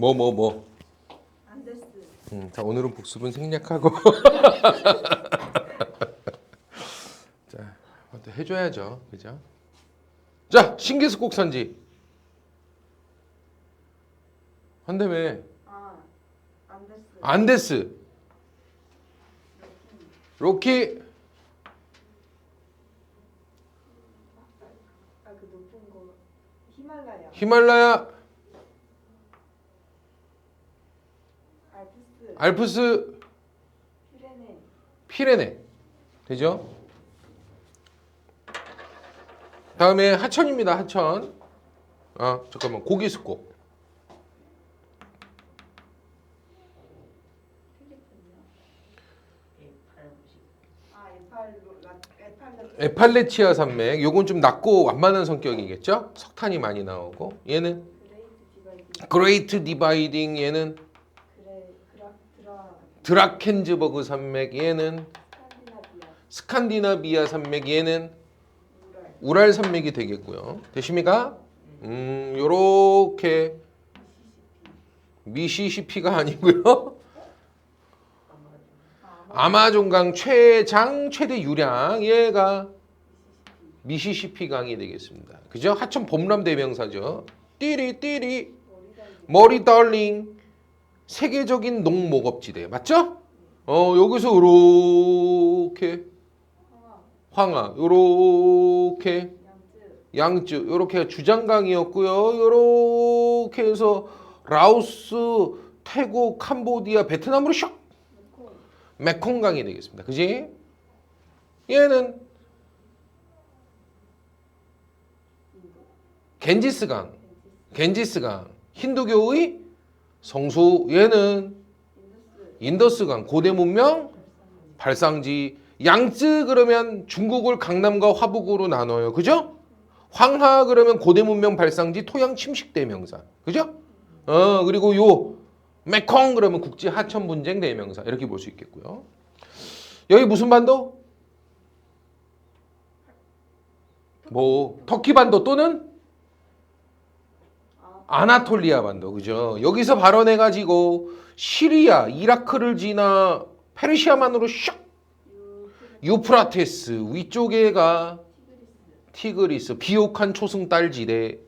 뭐. 안데스. 자, 오늘은 복습은 생략하고. 자, 또 해줘야죠, 그죠? 자, 신기스 곡산지. 한다음에 안데스. 안데스, 로키, 그 높은 거 히말라야. 히말라야, 알프스. 알프스, 피레네. 피레네. 되죠? 다음에 하천입니다. 하천. 잠깐만. 고기스코. 에팔레치아 산맥. 요건 좀 낮고 완만한 성격이겠죠? 석탄이 많이 나오고. 얘는 그레이트 디바이딩. 얘는 드라켄즈버그 산맥. 얘는 스칸디나비아 산맥. 얘는 우랄 산맥이 되겠고요. 되십니까? 요렇게 미시시피가 아니고요. 아마존강 최대 유량, 얘가 미시시피 강이 되겠습니다. 그죠? 하천 범람 대명사죠. 띠리 머리 달링, 세계적인 농목업지대 맞죠? 여기서 요렇게 황하, 요렇게 양쯔, 요렇게 주장강이었고요. 요렇게 해서 라오스, 태국, 캄보디아, 베트남으로 슉 메콩강이 되겠습니다. 그지? 얘는 겐지스강, 힌두교의 성수. 얘는 인더스강, 고대 문명 발상지. 양쯔 그러면 중국을 강남과 화북으로 나눠요. 그죠? 황하 그러면 고대 문명 발상지 토양 침식 대명사. 그죠? 그리고 요 메콩 그러면 국제 하천 분쟁 대명사. 이렇게 볼 수 있겠고요. 여기 무슨 반도? 터키 반도 또는 아나톨리아 반도. 그죠? 여기서 발원해 가지고 시리아, 이라크를 지나 페르시아만으로 슉 유프라테스 위쪽에가 티그리스, 비옥한 초승 딸지대,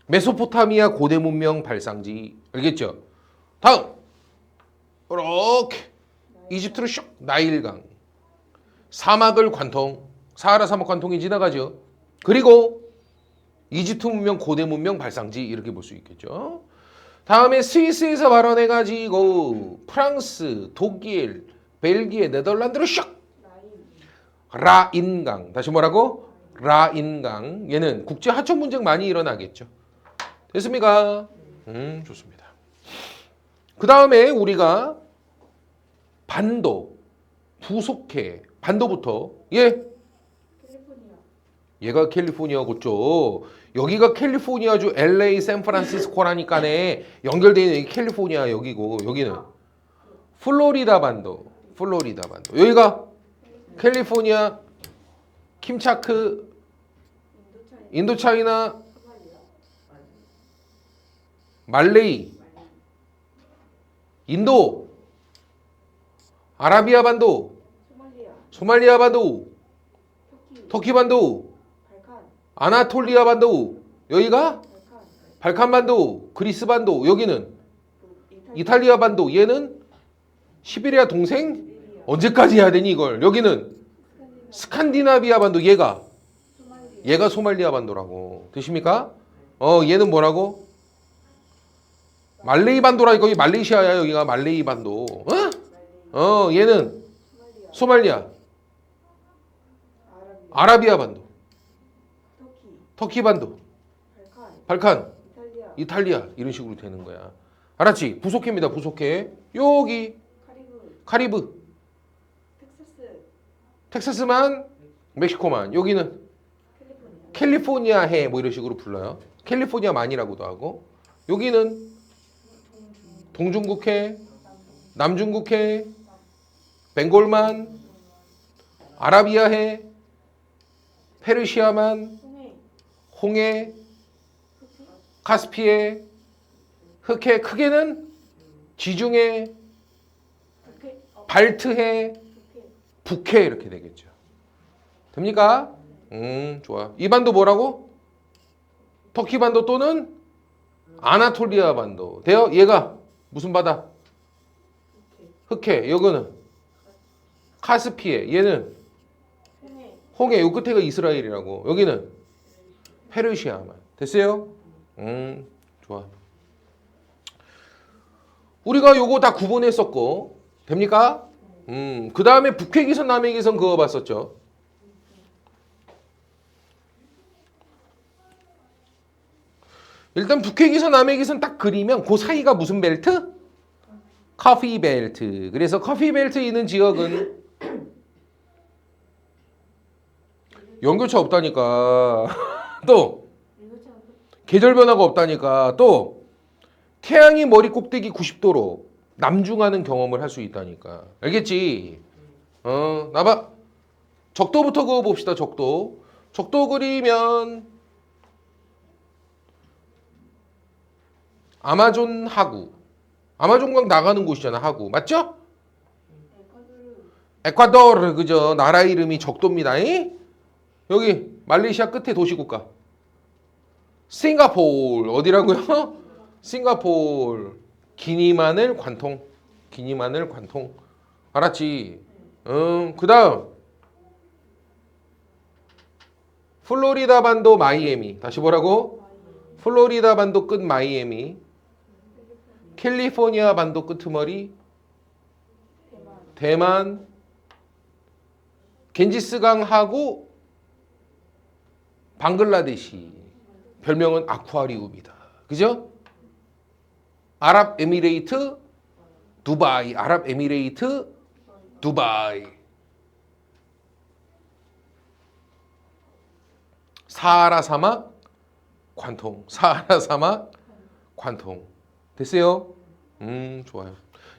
메소포타미아 고대 문명 발상지. 알겠죠? 다음 이렇게 이집트로 슉 나일강, 사막을 관통, 사하라 사막 관통이 지나가죠. 그리고 이집트 문명 고대 문명 발상지. 이렇게 볼 수 있겠죠. 다음에 스위스에서 발원해가지고 프랑스, 독일, 벨기에, 네덜란드로 슉 라인강. 다시 뭐라고? 라인강. 얘는 국제 하천 분쟁 많이 일어나겠죠. 됐습니까? 좋습니다. 그 다음에 우리가 반도, 부속해. 반도부터 얘가 캘리포니아겠죠. 여기가 캘리포니아주 LA, 샌프란시스코라니까네. 연결되어 있는 캘리포니아 여기고, 여기는 플로리다 반도. 여기가 캘리포니아, 킴차크, 인도차이나, 말레이, 인도, 아라비아 반도, 소말리아 반도, 터키 반도, 아나톨리아 반도. 여기가 발칸 반도, 그리스 반도. 여기는 이탈리아 반도. 얘는 시베리아 동생? 언제까지 해야 되니 이걸? 여기는 스칸디나비아 반도. 얘가 소말리아 반도라고. 되십니까? 얘는 뭐라고? 말레이 반도라니까. 여기 말레이시아야. 여기가 말레이 반도. 얘는 소말리아, 아라비아 반도, 터키 반도, 발칸, 이탈리아. 이런 식으로 되는 거야. 알았지? 부속해입니다. 부속해. 여기 카리브, 텍사스만, 멕시코만. 여기는 캘리포니아 해. 뭐 이런 식으로 불러요. 캘리포니아만이라고도 하고. 여기는 동중국해, 남중국해, 벵골만, 아라비아해, 페르시아만, 홍해, 카스피해, 흑해 크게는 지중해, 북해. 발트해, 북해. 북해 이렇게 되겠죠. 됩니까? 좋아. 이 반도 뭐라고? 터키 반도 또는 아나톨리아 반도. 돼요? 얘가 무슨 바다? 북해. 흑해. 여기는 카스피해. 얘는 홍해. 홍해. 요 끝에가 이스라엘이라고. 여기는 페르시아만. 됐어요? 좋아. 우리가 요거 다 구분했었고. 됩니까? 그 다음에 북해기선, 남해기선 그거 봤었죠. 일단 북해기선, 남해기선 딱 그리면 그 사이가 무슨 벨트? 커피 벨트. 그래서 커피 벨트 있는 지역은 연교차 없다니까. 또 일교차가 계절 변화가 없다니까. 또 태양이 머리 꼭대기 90도로 남중하는 경험을 할 수 있다니까. 알겠지? 나봐. 적도부터 그어 봅시다. 적도. 적도 그리면 아마존 하구. 아마존강 나가는 곳이잖아. 하구. 맞죠? 에콰도르. 에콰도르. 그죠? 나라 이름이 적도입니다. 여기 말레이시아 끝에 도시국가. 싱가포르. 어디라고요? 싱가포르. 기니마늘 관통. 기니마늘 관통. 알았지? 그 다음 플로리다 반도 마이애미. 다시 뭐라고? 플로리다 반도 끝 마이애미. 캘리포니아 반도 끄트머리. 대만. 대만. 겐지스강하고 방글라데시. 별명은 아쿠아리움이다. 그죠? 아랍에미레이트 두바이. 아랍에미레이트 두바이. 사하라 사막 관통. 사하라 사막 관통. 됐어요? 좋아요.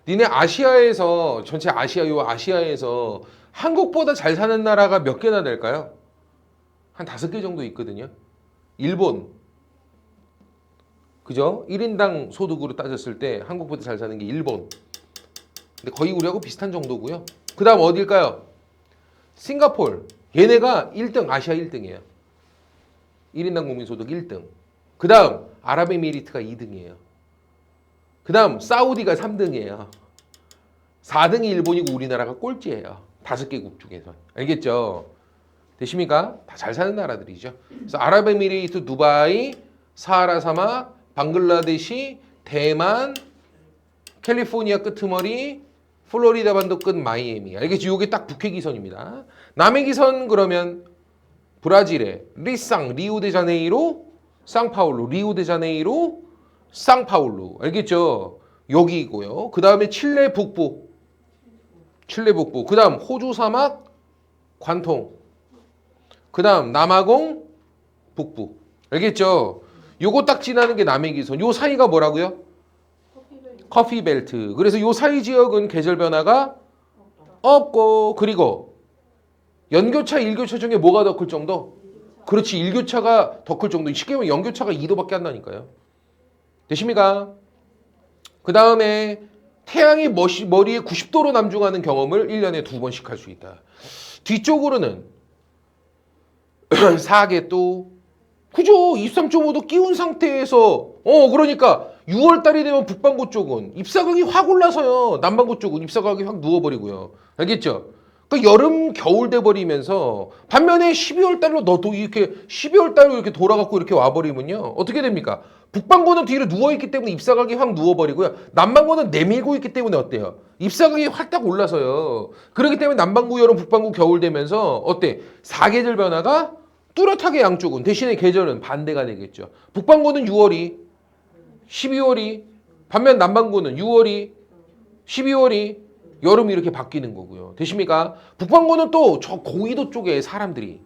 니네 아시아에서 전체 아시아에서 한국보다 잘 사는 나라가 몇 개나 될까요? 한 5개 정도 있거든요. 일본. 그죠? 1인당 소득으로 따졌을 때 한국보다 잘 사는 게 일본. 근데 거의 우리하고 비슷한 정도고요. 그 다음 어딜까요? 싱가포르. 얘네가 1등, 아시아 1등이에요. 1인당 국민소득 1등. 그 다음 아랍에미리트가 2등이에요. 그 다음 사우디가 3등이에요. 4등이 일본이고 우리나라가 꼴찌예요. 5개국 중에서. 알겠죠? 되십니까? 다 잘 사는 나라들이죠. 그래서 아랍에미레이트, 두바이, 사하라 사막, 방글라데시, 대만, 캘리포니아 끄트머리, 플로리다 반도 끝 마이애미. 알겠지? 이게 딱 북해기선입니다. 남해기선 그러면 브라질의 리상, 리우데자네이루, 상파울루, 리우데자네이루, 상파울루. 알겠죠? 여기고요. 그 다음에 칠레 북부. 칠레 북부. 그 다음 호주 사막, 관통. 그 다음 남아공, 북부. 알겠죠? 요거 딱 지나는 게 남해기선. 요 사이가 뭐라고요? 커피벨트. 커피 벨트. 그래서 요 사이 지역은 계절 변화가 없고, 그리고 연교차, 일교차 중에 뭐가 더 클 정도? 그렇지, 일교차가 더 클 정도. 쉽게 말하면 연교차가 2도밖에 안 나니까요. 되십니까? 그 다음에 태양이 머리에 90도로 남중하는 경험을 1년에 2번씩 할 수 있다. 뒤쪽으로는 사계도 그죠? 23.5도 끼운 상태에서 그러니까 6월 달이 되면 북반구 쪽은 입사각이 확 올라서요. 남반구 쪽은 입사각이 확 누워버리고요. 알겠죠? 그러니까 여름 겨울 돼 버리면서 반면에 12월 달로 너도 이렇게 12월 달로 이렇게 돌아갖고 이렇게 와버리면요 어떻게 됩니까? 북반구는 뒤로 누워 있기 때문에 입사각이 확 누워버리고요. 남반구는 내밀고 있기 때문에 어때요? 입사각이 활딱 올라서요. 그렇기 때문에 남반구 여름, 북반구 겨울 되면서 어때? 사계절 변화가 뚜렷하게 양쪽은 대신에 계절은 반대가 되겠죠. 북반구는 6월이, 12월이, 반면 남반구는 6월이, 12월이 여름이 이렇게 바뀌는 거고요. 되십니까? 북반구는 또 저 고緯도 쪽에 사람들이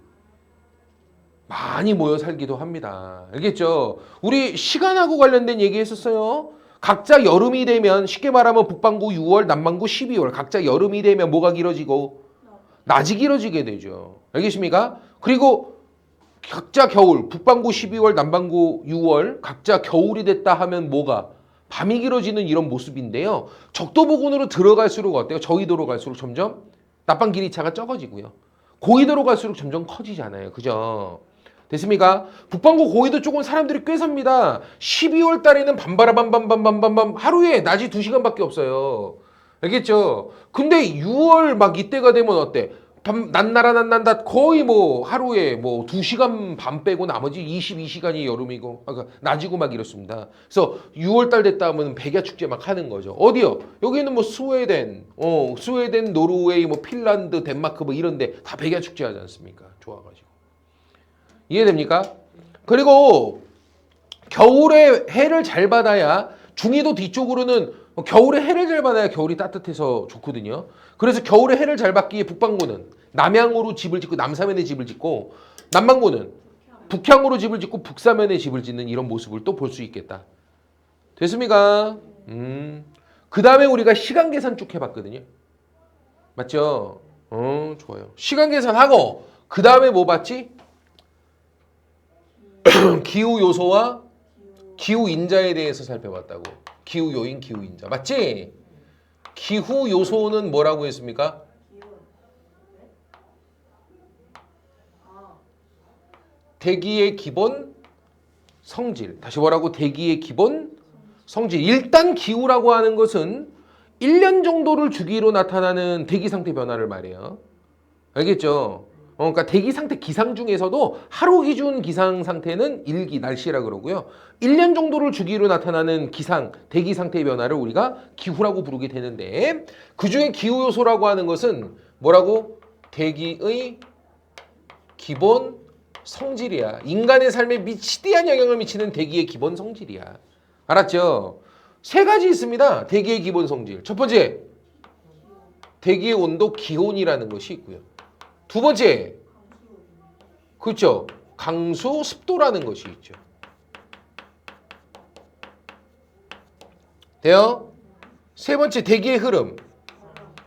많이 모여 살기도 합니다. 알겠죠? 우리 시간하고 관련된 얘기 했었어요. 각자 여름이 되면 쉽게 말하면 북반구 6월, 남반구 12월 각자 여름이 되면 뭐가 길어지고 낮이 길어지게 되죠. 알겠습니까? 그리고 각자 겨울, 북반구 12월, 남반구 6월 각자 겨울이 됐다 하면 뭐가 밤이 길어지는 이런 모습인데요. 적도 부근으로 들어갈수록 어때요? 저위도로 갈수록 점점 낮밤 길이차가 적어지고요. 고위도로 갈수록 점점 커지잖아요. 그죠? 됐습니까? 북반구 고위도 쪽은 사람들이 꽤 삽니다. 12월 달에는 밤바라밤밤밤밤밤밤 하루에 낮이 2시간밖에 없어요. 알겠죠? 근데 6월 막 이때가 되면 어때? 낮나라 거의 뭐 하루에 뭐 2시간 반 빼고 나머지 22시간이 여름이고 낮이고 막 이렇습니다. 그래서 6월 달 됐다 하면 백야 축제 막 하는 거죠. 어디요? 여기는 뭐 스웨덴, 노르웨이, 뭐 핀란드, 덴마크 뭐 이런데 다 백야 축제 하지 않습니까? 좋아가지고. 이해됩니까? 그리고 겨울에 해를 잘 받아야 중위도 뒤쪽으로는 겨울에 해를 잘 받아야 겨울이 따뜻해서 좋거든요. 그래서 겨울에 해를 잘 받기에 북반구는 남향으로 집을 짓고 남사면에 집을 짓고 남반구는 북향으로 집을 짓고 북사면에 집을 짓는 이런 모습을 또 볼 수 있겠다. 됐습니까? 그 다음에 우리가 시간 계산 쭉 해봤거든요. 맞죠? 좋아요. 시간 계산하고 그 다음에 뭐 봤지? 기후 요소와 기후 인자에 대해서 살펴봤다고. 기후 요인, 기후 인자. 맞지? 기후 요소는 뭐라고 했습니까? 대기의 기본 성질. 다시 뭐라고? 대기의 기본 성질. 일단 기후라고 하는 것은 1년 정도를 주기로 나타나는 대기 상태 변화를 말해요. 알겠죠? 그러니까 대기 상태 기상 중에서도 하루 기준 기상 상태는 일기 날씨라 그러고요. 1년 정도를 주기로 나타나는 기상 대기 상태의 변화를 우리가 기후라고 부르게 되는데 그중에 기후 요소라고 하는 것은 뭐라고? 대기의 기본 성질이야. 인간의 삶에 치대한 영향을 미치는 대기의 기본 성질이야. 알았죠? 세 가지 있습니다. 대기의 기본 성질. 첫 번째, 대기의 온도 기온이라는 것이 있고요. 두 번째, 그렇죠. 강수, 습도라는 것이 있죠. 돼요? 세 번째, 대기의 흐름,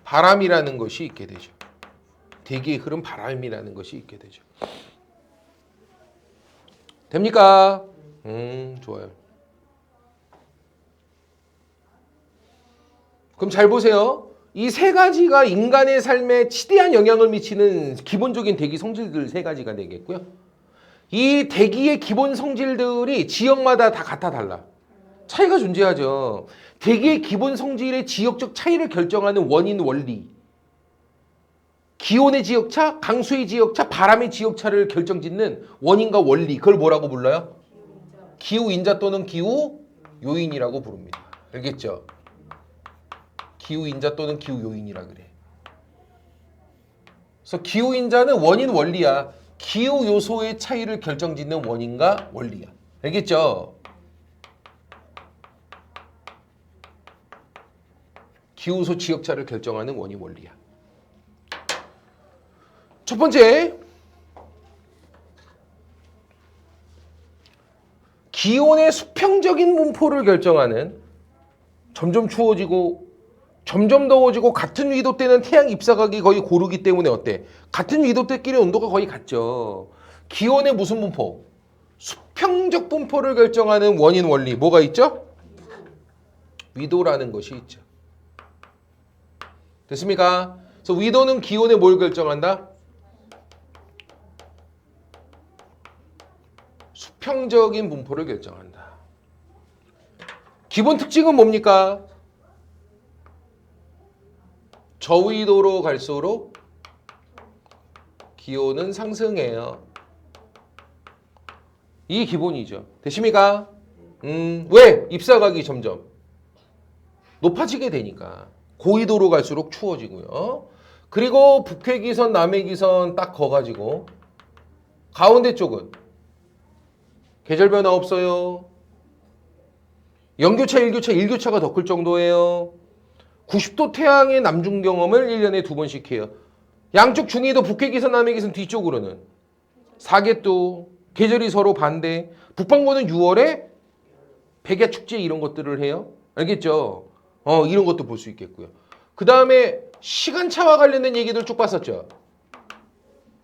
바람이라는 것이 있게 되죠. 대기의 흐름, 바람이라는 것이 있게 되죠. 됩니까? 좋아요. 그럼 잘 보세요. 이 세 가지가 인간의 삶에 치대한 영향을 미치는 기본적인 대기 성질들 세 가지가 되겠고요. 이 대기의 기본 성질들이 지역마다 다 같아 달라. 차이가 존재하죠. 대기의 기본 성질의 지역적 차이를 결정하는 원인 원리. 기온의 지역차, 강수의 지역차, 바람의 지역차를 결정짓는 원인과 원리. 그걸 뭐라고 불러요? 기후 인자 또는 기후 요인이라고 부릅니다. 알겠죠? 기후 인자 또는 기후 요인이라 그래. 그래서 기후 인자는 원인 원리야. 기후 요소의 차이를 결정짓는 원인과 원리야. 알겠죠? 기후 요소 지역차를 결정하는 원인 원리야. 첫 번째, 기온의 수평적인 분포를 결정하는 점점 추워지고 점점 더워지고 같은 위도 때는 태양 입사각이 거의 고르기 때문에 어때? 같은 위도 때끼리 온도가 거의 같죠. 기온의 무슨 분포? 수평적 분포를 결정하는 원인 원리 뭐가 있죠? 위도라는 것이 있죠. 됐습니까? 그래서 위도는 기온의 뭘 결정한다? 수평적인 분포를 결정한다. 기본 특징은 뭡니까? 저위도로 갈수록 기온은 상승해요. 이 기본이죠. 되십니까? 왜? 입사각이 점점 높아지게 되니까. 고위도로 갈수록 추워지고요. 그리고 북해기선, 남해기선 딱 거가지고 가운데 쪽은 계절 변화 없어요. 영교차, 일교차가 더 클 정도예요. 90도 태양의 남중 경험을 1년에 2번씩 해요. 양쪽 중위도 북해기선, 남해기선 뒤쪽으로는 사계도, 계절이 서로 반대. 북반구는 6월에 백야 축제 이런 것들을 해요. 알겠죠? 이런 것도 볼 수 있겠고요. 그 다음에 시간차와 관련된 얘기들 쭉 봤었죠.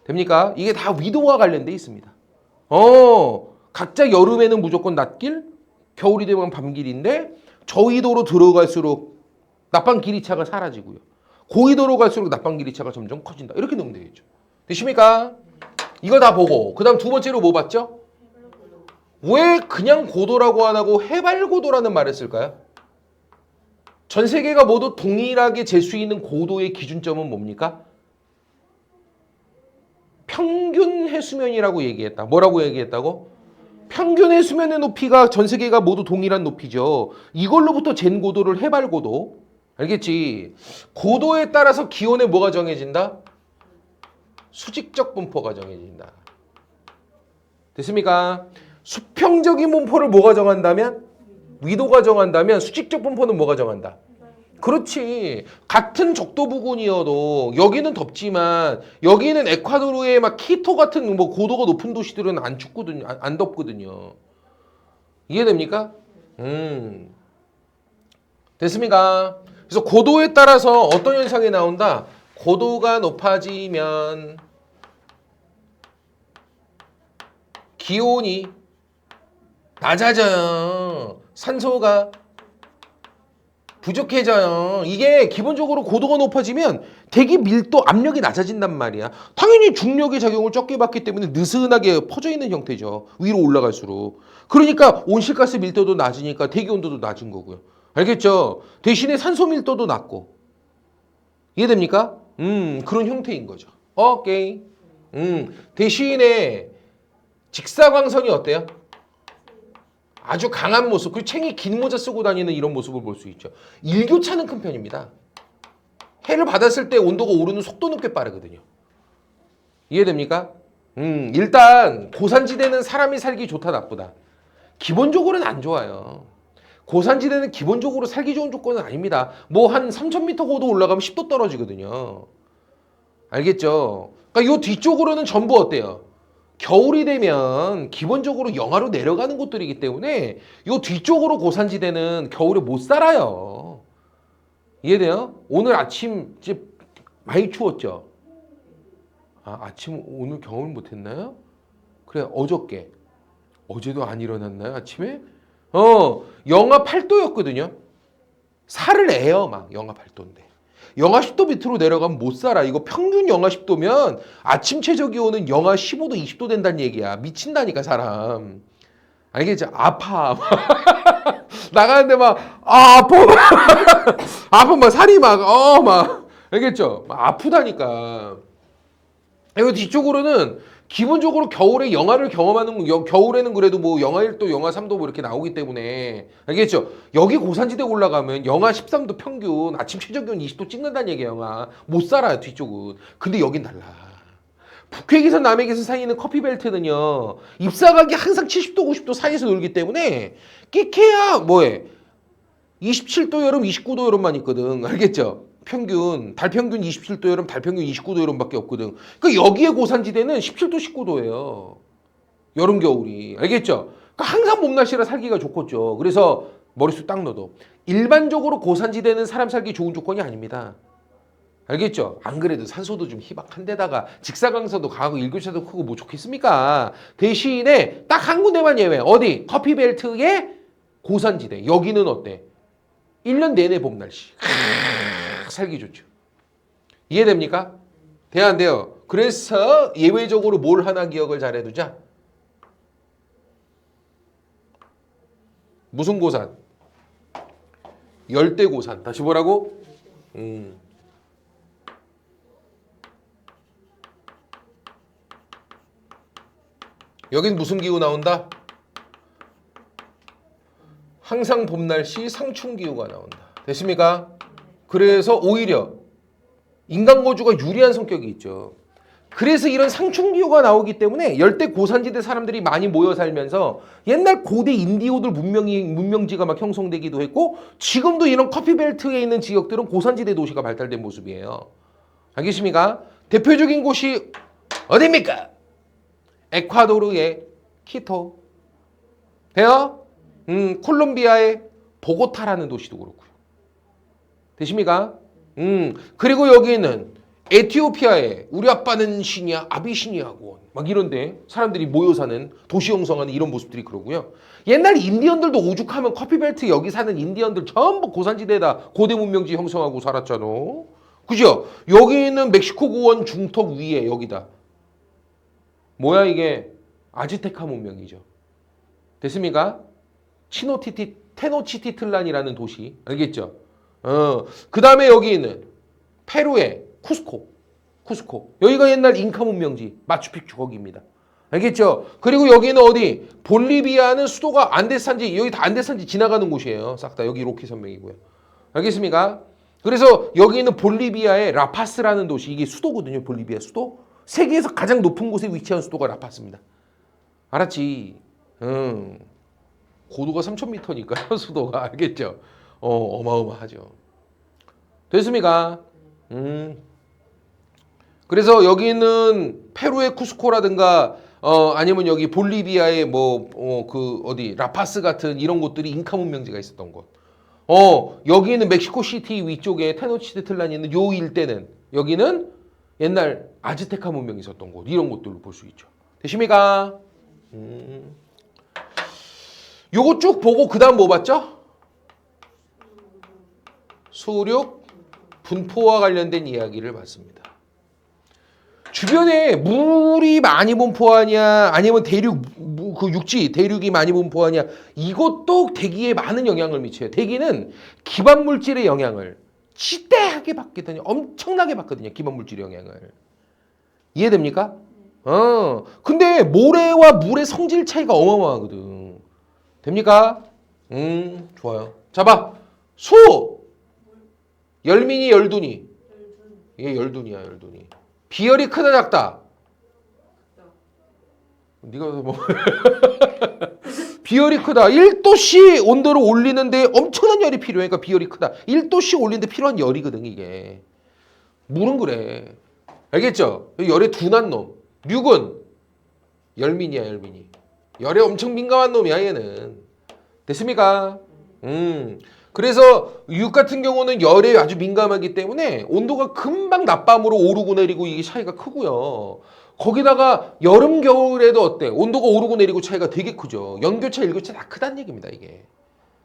됩니까? 이게 다 위도와 관련돼 있습니다. 각자 여름에는 무조건 낮길, 겨울이 되면 밤길인데 저위도로 들어갈수록 낮방 길이차가 사라지고요. 고위도로 갈수록 낮방 길이차가 점점 커진다. 이렇게 넣으면 되겠죠. 되십니까? 이거 다 보고 그 다음 두 번째로 뭐 봤죠? 왜 그냥 고도라고 안 하고 해발고도라는 말을 쓸까요? 전 세계가 모두 동일하게 잴 수 있는 고도의 기준점은 뭡니까? 평균 해수면이라고 얘기했다. 뭐라고 얘기했다고? 평균 해수면의 높이가 전 세계가 모두 동일한 높이죠. 이걸로부터 잰 고도를 해발고도. 알겠지? 고도에 따라서 기온에 뭐가 정해진다? 수직적 분포가 정해진다. 됐습니까? 수평적인 분포를 뭐가 정한다면? 위도가 정한다면 수직적 분포는 뭐가 정한다? 그렇지. 같은 적도 부근이어도 여기는 덥지만 여기는 에콰도르의 막 키토 같은 뭐 고도가 높은 도시들은 안 춥거든요. 안 덥거든요. 이해됩니까? 됐습니까? 그래서 고도에 따라서 어떤 현상이 나온다? 고도가 높아지면 기온이 낮아져요. 산소가 부족해져요. 이게 기본적으로 고도가 높아지면 대기 밀도 압력이 낮아진단 말이야. 당연히 중력의 작용을 적게 받기 때문에 느슨하게 퍼져 있는 형태죠. 위로 올라갈수록. 그러니까 온실가스 밀도도 낮으니까 대기 온도도 낮은 거고요. 알겠죠? 대신에 산소 밀도도 낮고. 이해됩니까? 그런 형태인 거죠. 오케이. 대신에 직사광선이 어때요? 아주 강한 모습, 그리고 챙이 긴 모자 쓰고 다니는 이런 모습을 볼 수 있죠. 일교차는 큰 편입니다. 해를 받았을 때 온도가 오르는 속도는 꽤 빠르거든요. 이해됩니까? 일단 고산지대는 사람이 살기 좋다 나쁘다. 기본적으로는 안 좋아요. 고산지대는 기본적으로 살기 좋은 조건은 아닙니다. 뭐 한 3,000m 고도 올라가면 10도 떨어지거든요. 알겠죠? 그러니까 이 뒤쪽으로는 전부 어때요? 겨울이 되면 기본적으로 영하로 내려가는 곳들이기 때문에 이 뒤쪽으로 고산지대는 겨울에 못 살아요. 이해돼요? 오늘 아침 이제 많이 추웠죠? 아침 오늘 경험을 못했나요? 그래 어저께 어제도 안 일어났나요 아침에? 영하 8도였거든요. 살을 애요 막 영하 8도인데. 영하 10도 밑으로 내려가면 못 살아. 이거 평균 영하 10도면 아침 최저 기온은 영하 15도, 20도 된다는 얘기야. 미친다니까 사람. 알겠지? 아파. 나가는데 막 아파. 아파 막 살이 막 알겠죠? 막 아프다니까. 이거 뒤쪽으로는 기본적으로 겨울에 영하를 경험하는 겨울에는 그래도 뭐 영하 1도, 영하 3도 뭐 이렇게 나오기 때문에 알겠죠? 여기 고산지대 올라가면 영하 13도 평균 아침 최저 기온 20도 찍는다는 얘기야. 영하 못 살아요 뒤쪽은. 근데 여긴 달라. 북핵에서 남핵에서 사이는 커피벨트는요 입사각이 항상 70도 50도 사이에서 놀기 때문에 끼케야 뭐해 27도 여름 29도 여름만 있거든. 알겠죠? 평균 달평균 27도 여름 달평균 29도 여름밖에 없거든. 그러니까 여기에 고산지대는 17도 19도예요. 여름 겨울이. 알겠죠? 그러니까 항상 봄 날씨라 살기가 좋겠죠. 그래서 머릿속 딱 넣어도 일반적으로 고산지대는 사람 살기 좋은 조건이 아닙니다. 알겠죠? 안 그래도 산소도 좀 희박한데다가 직사광선도 강하고 일교차도 크고 뭐 좋겠습니까? 대신에 딱 한 군데만 예외. 어디? 커피벨트의 고산지대. 여기는 어때? 1년 내내 봄 날씨. 살기 좋죠. 이해됩니까? 돼야 안 돼요? 그래서 예외적으로 뭘 하나 기억을 잘해두자. 무슨 고산? 열대고산. 다시 뭐라고? 여긴 무슨 기후 나온다? 항상 봄 날씨 상충기후가 나온다. 됐습니까? 그래서 오히려 인간 거주가 유리한 성격이 있죠. 그래서 이런 상충기후가 나오기 때문에 열대 고산지대 사람들이 많이 모여 살면서 옛날 고대 인디오들 문명지가 막 형성되기도 했고 지금도 이런 커피벨트에 있는 지역들은 고산지대 도시가 발달된 모습이에요. 알겠습니까? 대표적인 곳이 어디입니까? 에콰도르의 키토. 돼요? 콜롬비아의 보고타라는 도시도 그렇고요. 되십니까? 그리고 여기는 에티오피아에 우리 아빠는 신이야 아비시니아고 막 이런데 사람들이 모여 사는 도시 형성하는 이런 모습들이 그러고요. 옛날 인디언들도 오죽하면 커피벨트 여기 사는 인디언들 전부 고산지대에다 고대 문명지 형성하고 살았잖아. 그죠? 여기 있는 멕시코 고원 중턱 위에 여기다. 뭐야 이게? 아즈테카 문명이죠. 됐습니까? 테노치티틀란이라는 도시. 알겠죠? 그 다음에 여기 있는 페루의 쿠스코. 여기가 옛날 잉카 문명지. 마추픽추 거기입니다. 알겠죠? 그리고 여기는 어디? 볼리비아는 수도가 안데산지, 여기 다 안데산지 지나가는 곳이에요. 싹 다 여기 로키 산맥이고요. 알겠습니까? 그래서 여기 있는 볼리비아의 라파스라는 도시, 이게 수도거든요. 볼리비아 수도. 세계에서 가장 높은 곳에 위치한 수도가 라파스입니다. 알았지? 고도가 3,000m니까요. 수도가. 알겠죠? 어마어마하죠. 됐습니까? 그래서 여기 있는 페루의 쿠스코라든가 아니면 여기 볼리비아의 라파스 같은 이런 곳들이 잉카 문명지가 있었던 곳. 여기 있는 멕시코 시티 위쪽에 테노치티틀란이 있는 요 일대는 여기는 옛날 아즈테카 문명이 있었던 곳. 이런 곳들을 볼 수 있죠. 되십니까? 요거 쭉 보고 그 다음 뭐 봤죠? 수륙 분포와 관련된 이야기를 봤습니다. 주변에 물이 많이 분포하냐 아니면 육지 대륙이 많이 분포하냐 이것도 대기에 많은 영향을 미쳐요. 대기는 기반 물질의 영향을 지대하게 받거든요. 엄청나게 받거든요. 기반 물질의 영향을. 이해됩니까? 근데 모래와 물의 성질 차이가 어마어마하거든. 됩니까? 좋아요. 자 봐. 수 열민이 열둔이. 이게 열둔이야 열둔이. 비열이 크다 작다. 네가 뭐 비열이 크다. 1도씨 온도를 올리는데 엄청난 열이 필요해. 그러니까 비열이 크다. 1도씩 올리는데 필요한 열이거든 이게. 물은 그래. 알겠죠? 열에 둔한 놈. 륙은 열민이야 열민이. 열에 엄청 민감한 놈이야 얘는. 됐습니까? 그래서 육 같은 경우는 열에 아주 민감하기 때문에 온도가 금방 낮밤으로 오르고 내리고 이게 차이가 크고요. 거기다가 여름 겨울에도 어때? 온도가 오르고 내리고 차이가 되게 크죠. 연교차 일교차 다 크다는 얘기입니다 이게.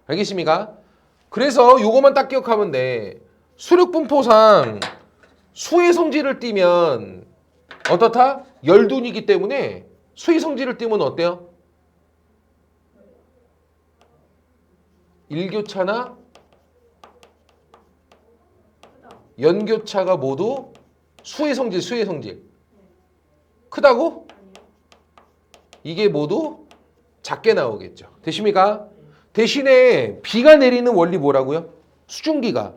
알겠습니까? 그래서 요거만 딱 기억하면 돼. 수륙분포상 수의 성질을 띠면 어떻다? 열둔이기 때문에 수의 성질을 띠면 어때요? 일교차나 연교차가 모두 수의 성질. 크다고? 이게 모두 작게 나오겠죠. 되십니까? 대신에 비가 내리는 원리 뭐라고요? 수증기가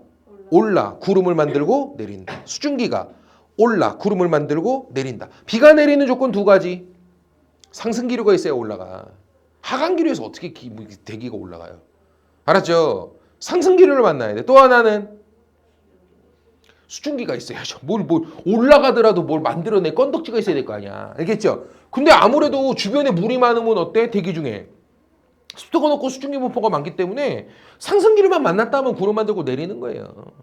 올라 구름을 만들고 내린다. 수증기가 올라 구름을 만들고 내린다. 비가 내리는 조건 두 가지. 상승기류가 있어야 올라가. 하강기류에서 어떻게 대기가 올라가요? 알았죠? 상승기류를 만나야 돼. 또 하나는 수증기가 있어야죠. 뭘 올라가더라도 뭘 만들어내 건덕지가 있어야 될 거 아니야. 알겠죠? 근데 아무래도 주변에 물이 많으면 어때? 대기 중에 습도가 높고 수증기 분포가 많기 때문에 상승기류만 만났다면 구름 만들고 내리는 거예요.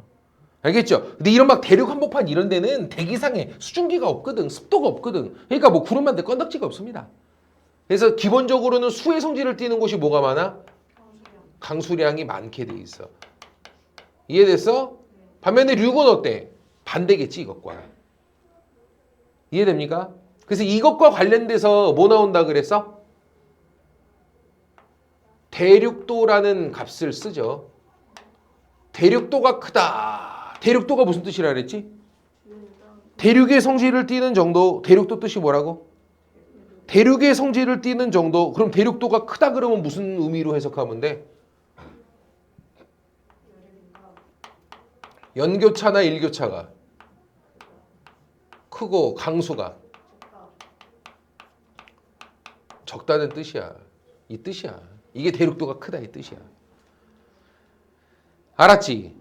알겠죠? 근데 이런 막 대륙 한복판 이런 데는 대기상에 수증기가 없거든. 습도가 없거든. 그러니까 뭐 구름 만들 건덕지가 없습니다. 그래서 기본적으로는 수의 성질을 띠는 곳이 뭐가 많아? 강수량이 많게 돼 있어. 이해됐어? 반면에 륙은 어때? 반대겠지 이것과. 이해됩니까? 그래서 이것과 관련돼서 뭐 나온다 그랬어? 대륙도라는 값을 쓰죠. 대륙도가 크다. 대륙도가 무슨 뜻이라 그랬지? 대륙의 성질을 띠는 정도. 대륙도 뜻이 뭐라고? 대륙의 성질을 띠는 정도. 그럼 대륙도가 크다 그러면 무슨 의미로 해석하면 돼? 연교차나 일교차가 크고 강수가 적다는 뜻이야. 이 뜻이야. 이게 대륙도가 크다 이 뜻이야. 알았지?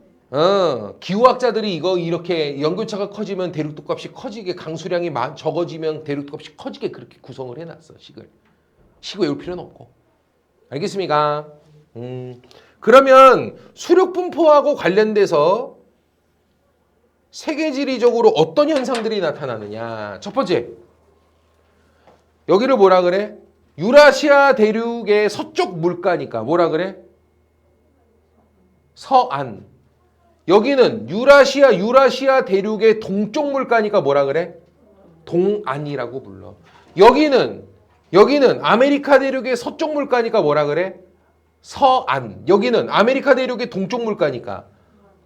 기후학자들이 이거 이렇게 연교차가 커지면 대륙도 값이 커지게 강수량이 적어지면 대륙도 값이 커지게 그렇게 구성을 해놨어. 식을 외울 필요는 없고. 알겠습니까? 그러면 수륙분포하고 관련돼서 세계지리적으로 어떤 현상들이 나타나느냐. 첫 번째, 여기를 뭐라 그래? 유라시아 대륙의 서쪽 물가니까 뭐라 그래? 서안. 여기는 유라시아 대륙의 동쪽 물가니까 뭐라 그래? 동안이라고 불러. 여기는 아메리카 대륙의 서쪽 물가니까 뭐라 그래? 서안. 여기는 아메리카 대륙의 동쪽 물가니까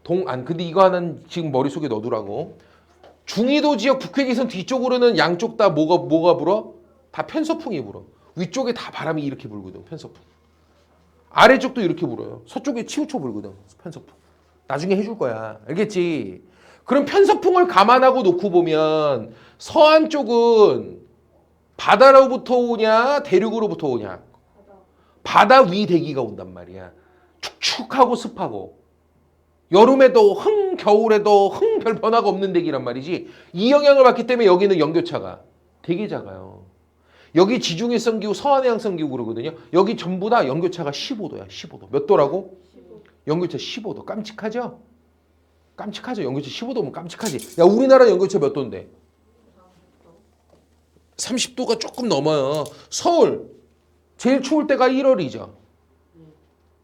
동안. 근데 이거 하나는 지금 머릿속에 넣어두라고. 중위도 지역 북회기선 뒤쪽으로는 양쪽 다 뭐가 불어? 다 편서풍이 불어. 위쪽에 다 바람이 이렇게 불거든. 편서풍. 아래쪽도 이렇게 불어요. 서쪽에 치우쳐 불거든. 편서풍. 나중에 해줄 거야. 알겠지? 그럼 편서풍을 감안하고 놓고 보면 서안 쪽은 바다로부터 오냐 대륙으로부터 오냐? 바다 위 대기가 온단 말이야. 축축하고 습하고. 여름에도 겨울에도 별 변화가 없는 대기란 말이지. 이 영향을 받기 때문에 여기는 연교차가 되게 작아요. 여기 지중해성 기후, 서한해양성 기후 그러거든요. 여기 전부 다 연교차가 15도야. 15도. 몇 도라고? 15. 연교차 15도. 깜찍하죠? 깜찍하죠? 연교차 15도면 깜찍하지. 야, 우리나라 연교차 몇 도인데? 30도가 조금 넘어요. 서울 제일 추울 때가 1월이죠.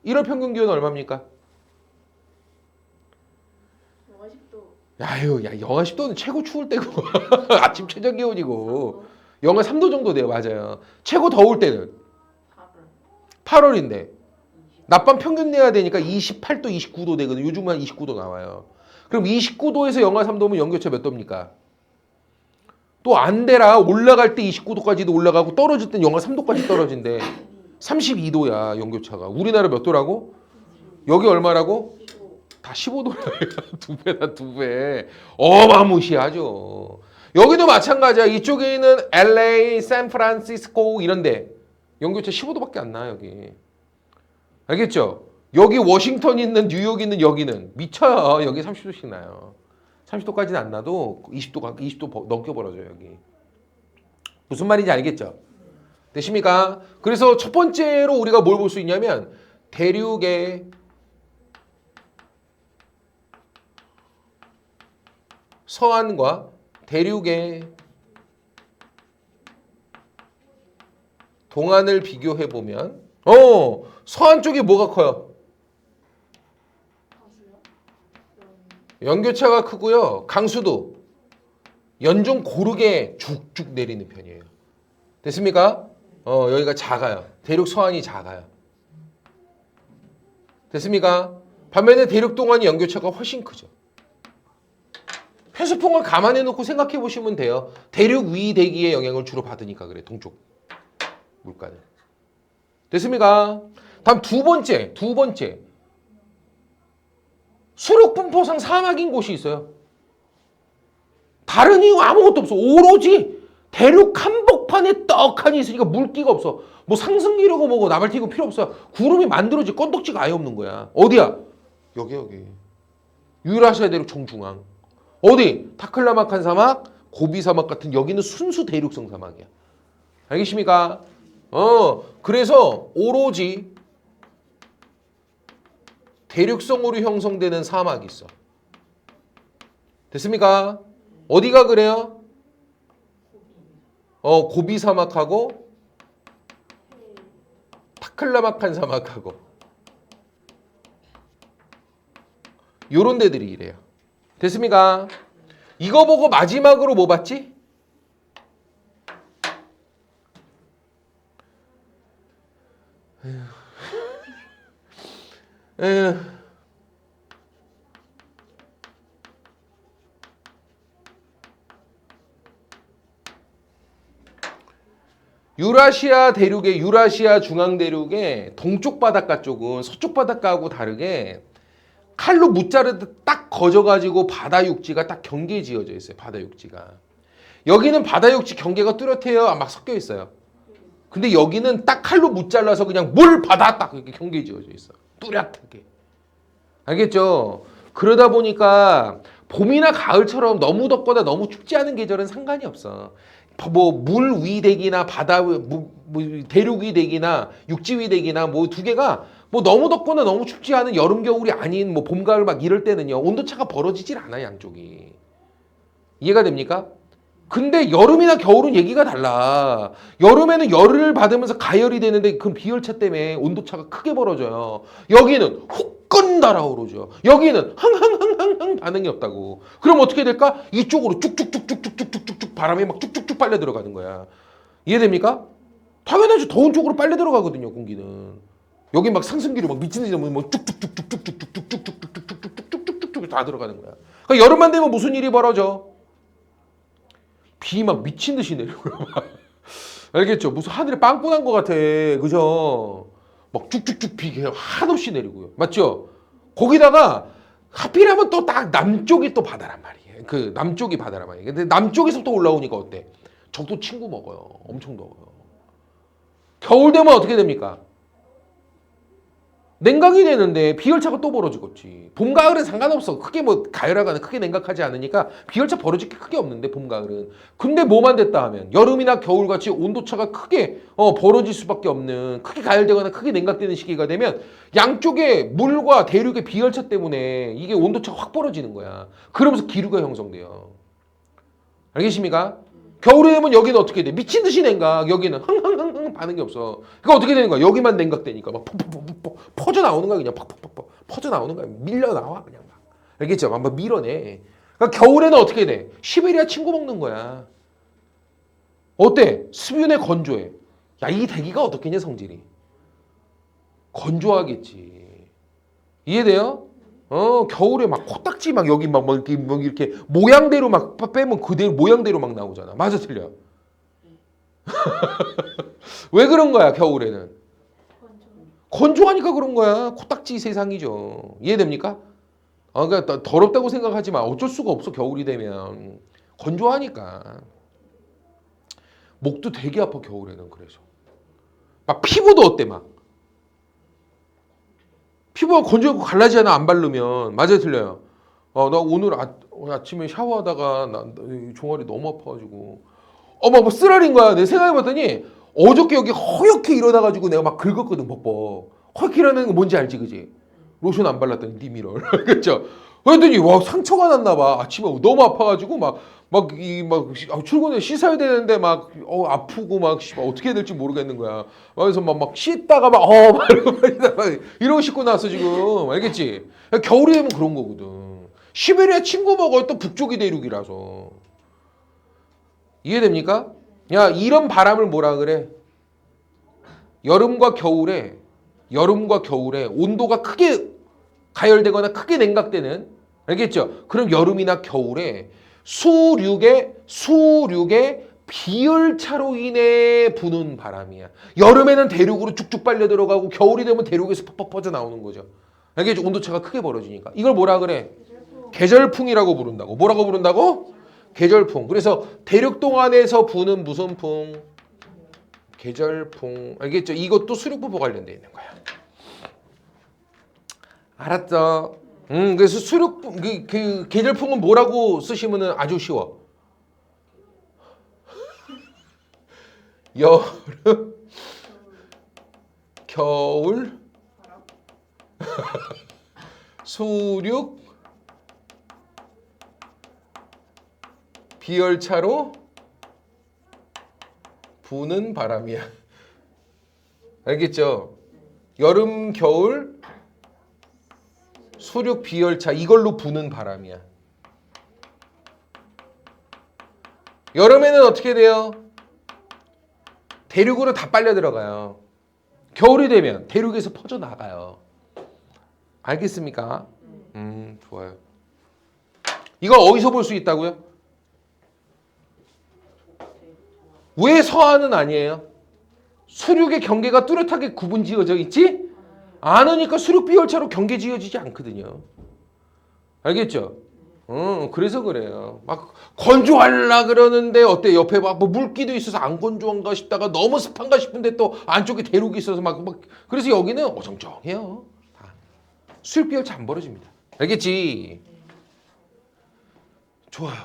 1월 평균 기온 얼마입니까? 영하 10도. 야, 영하 10도는 최고 추울 때고 아침 최저 기온이고 영하 3도 정도 돼요. 맞아요. 최고 더울 때는 8월인데 낮밤 평균 내야 되니까 28도, 29도 되거든요. 요즘만 29도 나와요. 그럼 29도에서 영하 3도면 연교차 몇 도입니까? 또 안 되라. 올라갈 때 29도까지도 올라가고 떨어질 땐 영하 3도까지 떨어진대. 32도야 연교차가. 우리나라 몇 도라고? 여기 얼마라고? 다 15도라요. 두 배다 두 배. 어마무시하죠. 여기도 마찬가지야. 이쪽에 있는 LA, 샌프란시스코 이런데 연교차 15도밖에 안 나. 여기. 알겠죠? 여기 워싱턴 있는 뉴욕 있는 여기는 미쳐요. 여기 30도씩 나요. 30도까지는 안 나도 20도 넘겨 버려져요. 여기. 무슨 말인지 알겠죠? 되십니까? 그래서 첫 번째로 우리가 뭘 볼 수 있냐면 대륙의 서안과 대륙의 동안을 비교해 보면 서안 쪽이 뭐가 커요? 연교차가 크고요. 강수도 연중 고르게 쭉쭉 내리는 편이에요. 됐습니까? 여기가 작아요. 대륙 서안이 작아요. 됐습니까? 반면에 대륙 동안이 연교차가 훨씬 크죠. 편수풍을 감안해 놓고 생각해 보시면 돼요. 대륙 위 대기의 영향을 주로 받으니까 그래. 동쪽 물가는. 됐습니까? 다음 두 번째. 수륙 분포상 사막인 곳이 있어요. 다른 이유 아무것도 없어. 오로지 대륙 한복판에 떡하니 있으니까 물기가 없어. 뭐 상승기류고 뭐고 나발티고 필요 없어. 구름이 만들어지 건덕지가 아예 없는 거야. 어디야? 여기. 유라시아 대륙 정중앙. 어디? 타클라마칸 사막, 고비 사막 같은 여기는 순수 대륙성 사막이야. 알겠습니까? 그래서 오로지 대륙성으로 형성되는 사막이 있어. 됐습니까? 어디가 그래요? 고비 사막하고 타클라마칸 사막하고 요런 데들이 이래요. 됐습니까? 이거 보고 마지막으로 뭐 봤지? 유라시아 중앙 대륙의 동쪽 바닷가 쪽은 서쪽 바닷가하고 다르게 칼로 무자르듯 딱 거져가지고 바다 육지가 딱 경계 지어져 있어요. 바다 육지가. 여기는 바다 육지 경계가 뚜렷해요. 막 섞여 있어요. 근데 여기는 딱 칼로 무잘라서 그냥 물 바다 딱 이렇게 경계 지어져 있어. 뚜렷하게. 알겠죠? 그러다 보니까 봄이나 가을처럼 너무 덥거나 너무 춥지 않은 계절은 상관이 없어. 뭐 물 위 대기나 바다 대륙 위 대기나 육지 위 대기나 뭐 두 개가 뭐 너무 덥거나 너무 춥지 않은 여름 겨울이 아닌 뭐 봄 가을 막 이럴 때는요 온도차가 벌어지질 않아 양쪽이. 이해가 됩니까? 근데 여름이나 겨울은 얘기가 달라. 여름에는 열을 받으면서 가열이 되는데 그 비열차 때문에 온도차가 크게 벌어져요. 여기는 후끈 달아오르죠. 여기는 흥흥흥흥흥 반응이 없다고. 그럼 어떻게 될까? 이쪽으로 쭉쭉쭉쭉쭉쭉쭉쭉 바람이 막 쭉쭉쭉 빨려 들어가는 거야. 이해됩니까? 당연하죠. 더운 쪽으로 빨려 들어가거든요, 공기는. 여기 막 상승기로 막 미친 듯이 뭐 쭉쭉쭉쭉쭉쭉쭉쭉쭉쭉쭉쭉쭉쭉쭉쭉 다 들어가는 거야. 그러니까 여름만 되면 무슨 일이 벌어져? 비 막 미친 듯이 내리고요. 알겠죠? 무슨 하늘에 빵꾸 난 것 같아. 그죠? 막 쭉쭉쭉 비 그냥 한없이 내리고요. 맞죠? 거기다가 하필이면 또 딱 남쪽이 또 바다란 말이에요. 그 남쪽이 바다란 말이에요. 근데 남쪽에서 또 올라오니까 어때? 적도 친구 먹어요. 엄청 더워요. 겨울 되면 어떻게 됩니까? 냉각이 되는데 비열차가 또 벌어지겠지. 봄, 가을은 상관없어. 크게 뭐 가열하거나 크게 냉각하지 않으니까 비열차 벌어질 게 크게 없는데 봄, 가을은. 근데 뭐만 됐다 하면 여름이나 겨울같이 온도차가 크게 벌어질 수밖에 없는 크게 가열되거나 크게 냉각되는 시기가 되면 양쪽에 물과 대륙의 비열차 때문에 이게 온도차가 확 벌어지는 거야. 그러면서 기류가 형성돼요. 알겠습니까? 겨울에 되면 여기는 어떻게 돼? 미친 듯이 냉각. 여기는 흥흥흥흥 반응이 없어. 그러니까 어떻게 되는 거야? 여기만 냉각되니까 막 퍼져 나오는 거야. 그냥 팍팍팍 퍼져 나오는 거야. 밀려 나와 그냥 막. 알겠죠? 한번 밀어내. 그러니까 겨울에는 어떻게 돼? 시베리아 친구 먹는 거야. 어때? 수변에 건조해. 야, 이 대기가 어떻겠냐 성질이? 건조하겠지. 이해돼요? 겨울에 막 코딱지 막 여기 막 이렇게 모양대로 막 빼면 그대로 모양대로 막 나오잖아. 맞아, 틀려? 왜 그런 거야, 겨울에는? 건조하니까 그런 거야. 코딱지 세상이죠. 이해됩니까? 그러니까 더럽다고 생각하지 마. 어쩔 수가 없어, 겨울이 되면. 건조하니까. 목도 되게 아파, 겨울에는. 그래서. 막 피부도 어때, 막. 피부가 건조하고 갈라지잖아, 안 바르면. 맞아요, 틀려요? 나 오늘 아침에 샤워하다가 나 종아리 너무 아파가지고 막 쓰라린 거야. 내가 생각해봤더니 어저께 여기 허옇게 일어나가지고 내가 막 긁었거든, 벅벅. 허옇게 일어나는 거 뭔지 알지, 그지? 로션 안 발랐더니 니미럴. 그렇죠? 그랬더니 와, 상처가 났나 봐. 아침에 너무 아파가지고 출근에 씻어야 되는데 아프고 어떻게 해야 될지 모르겠는 거야. 그래서 막 씻다가 이러고 씻고 나서 지금 알겠지? 겨울이 되면 그런 거거든. 시베리아 친구 먹어요. 또 북쪽이 대륙이라서. 이해됩니까? 야, 이런 바람을 뭐라 그래? 여름과 겨울에 온도가 크게 가열되거나 크게 냉각되는, 알겠죠? 그럼 여름이나 겨울에 수륙의 비열차로 인해 부는 바람이야. 여름에는 대륙으로 쭉쭉 빨려 들어가고 겨울이 되면 대륙에서 퍽퍽 퍼져 나오는 거죠. 알겠죠? 온도차가 크게 벌어지니까. 이걸 뭐라 그래? 계절풍이라고 부른다고. 뭐라고 부른다고? 계절풍. 그래서 대륙 동안에서 부는 무슨 풍? 계절풍. 알겠죠? 이것도 수륙부부 관련되어 있는 거야. 알았죠? 그래서 그 계절풍은 뭐라고 쓰시면은 아주 쉬워. 여름, 겨울, 수륙, 비열차로 부는 바람이야. 알겠죠? 여름, 겨울, 수륙, 비열차 이걸로 부는 바람이야. 여름에는 어떻게 돼요? 대륙으로 다 빨려 들어가요. 겨울이 되면 대륙에서 퍼져 나가요. 알겠습니까? 좋아요. 이거 어디서 볼 수 있다고요? 왜 서한은 아니에요? 수륙의 경계가 뚜렷하게 구분 지어져 있지? 않으니까 수륙 비열차로 경계 지어지지 않거든요. 알겠죠? 그래서 그래요. 막 건조하려 그러는데 어때? 옆에 막 뭐 물기도 있어서 안 건조한가 싶다가 너무 습한가 싶은데 또 안쪽에 대륙이 있어서 막 그래서 여기는 어정쩡해요. 수륙 비열차 안 벌어집니다. 알겠지? 좋아요.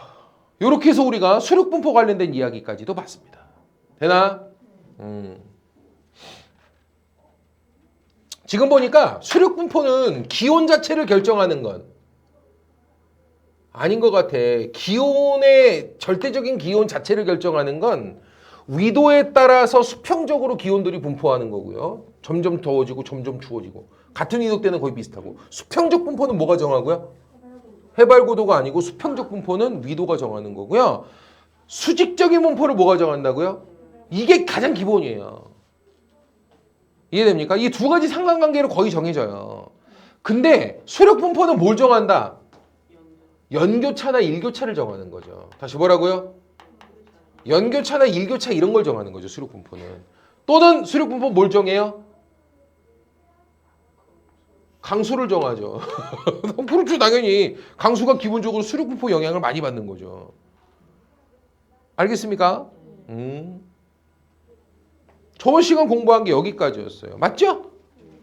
이렇게 해서 우리가 수륙 분포 관련된 이야기까지도 봤습니다. 되나? 지금 보니까 수력 분포는 기온 자체를 결정하는 건 아닌 것 같아. 기온의 절대적인 기온 자체를 결정하는 건 위도에 따라서 수평적으로 기온들이 분포하는 거고요. 점점 더워지고 점점 추워지고 같은 위도 때는 거의 비슷하고 수평적 분포는 뭐가 정하고요? 해발 고도가 아니고 수평적 분포는 위도가 정하는 거고요. 수직적인 분포를 뭐가 정한다고요? 이게 가장 기본이에요. 이해됩니까? 이 두 가지 상관관계로 거의 정해져요. 근데 수력 분포는 뭘 정한다? 연교차나 일교차를 정하는 거죠. 다시 뭐라고요? 연교차나 일교차 이런 걸 정하는 거죠. 수력 분포는. 또는 수력 분포 뭘 정해요? 강수를 정하죠. 그렇죠. 당연히 강수가 기본적으로 수력 분포 영향을 많이 받는 거죠. 알겠습니까? 저번 시간 공부한 게 여기까지였어요. 맞죠?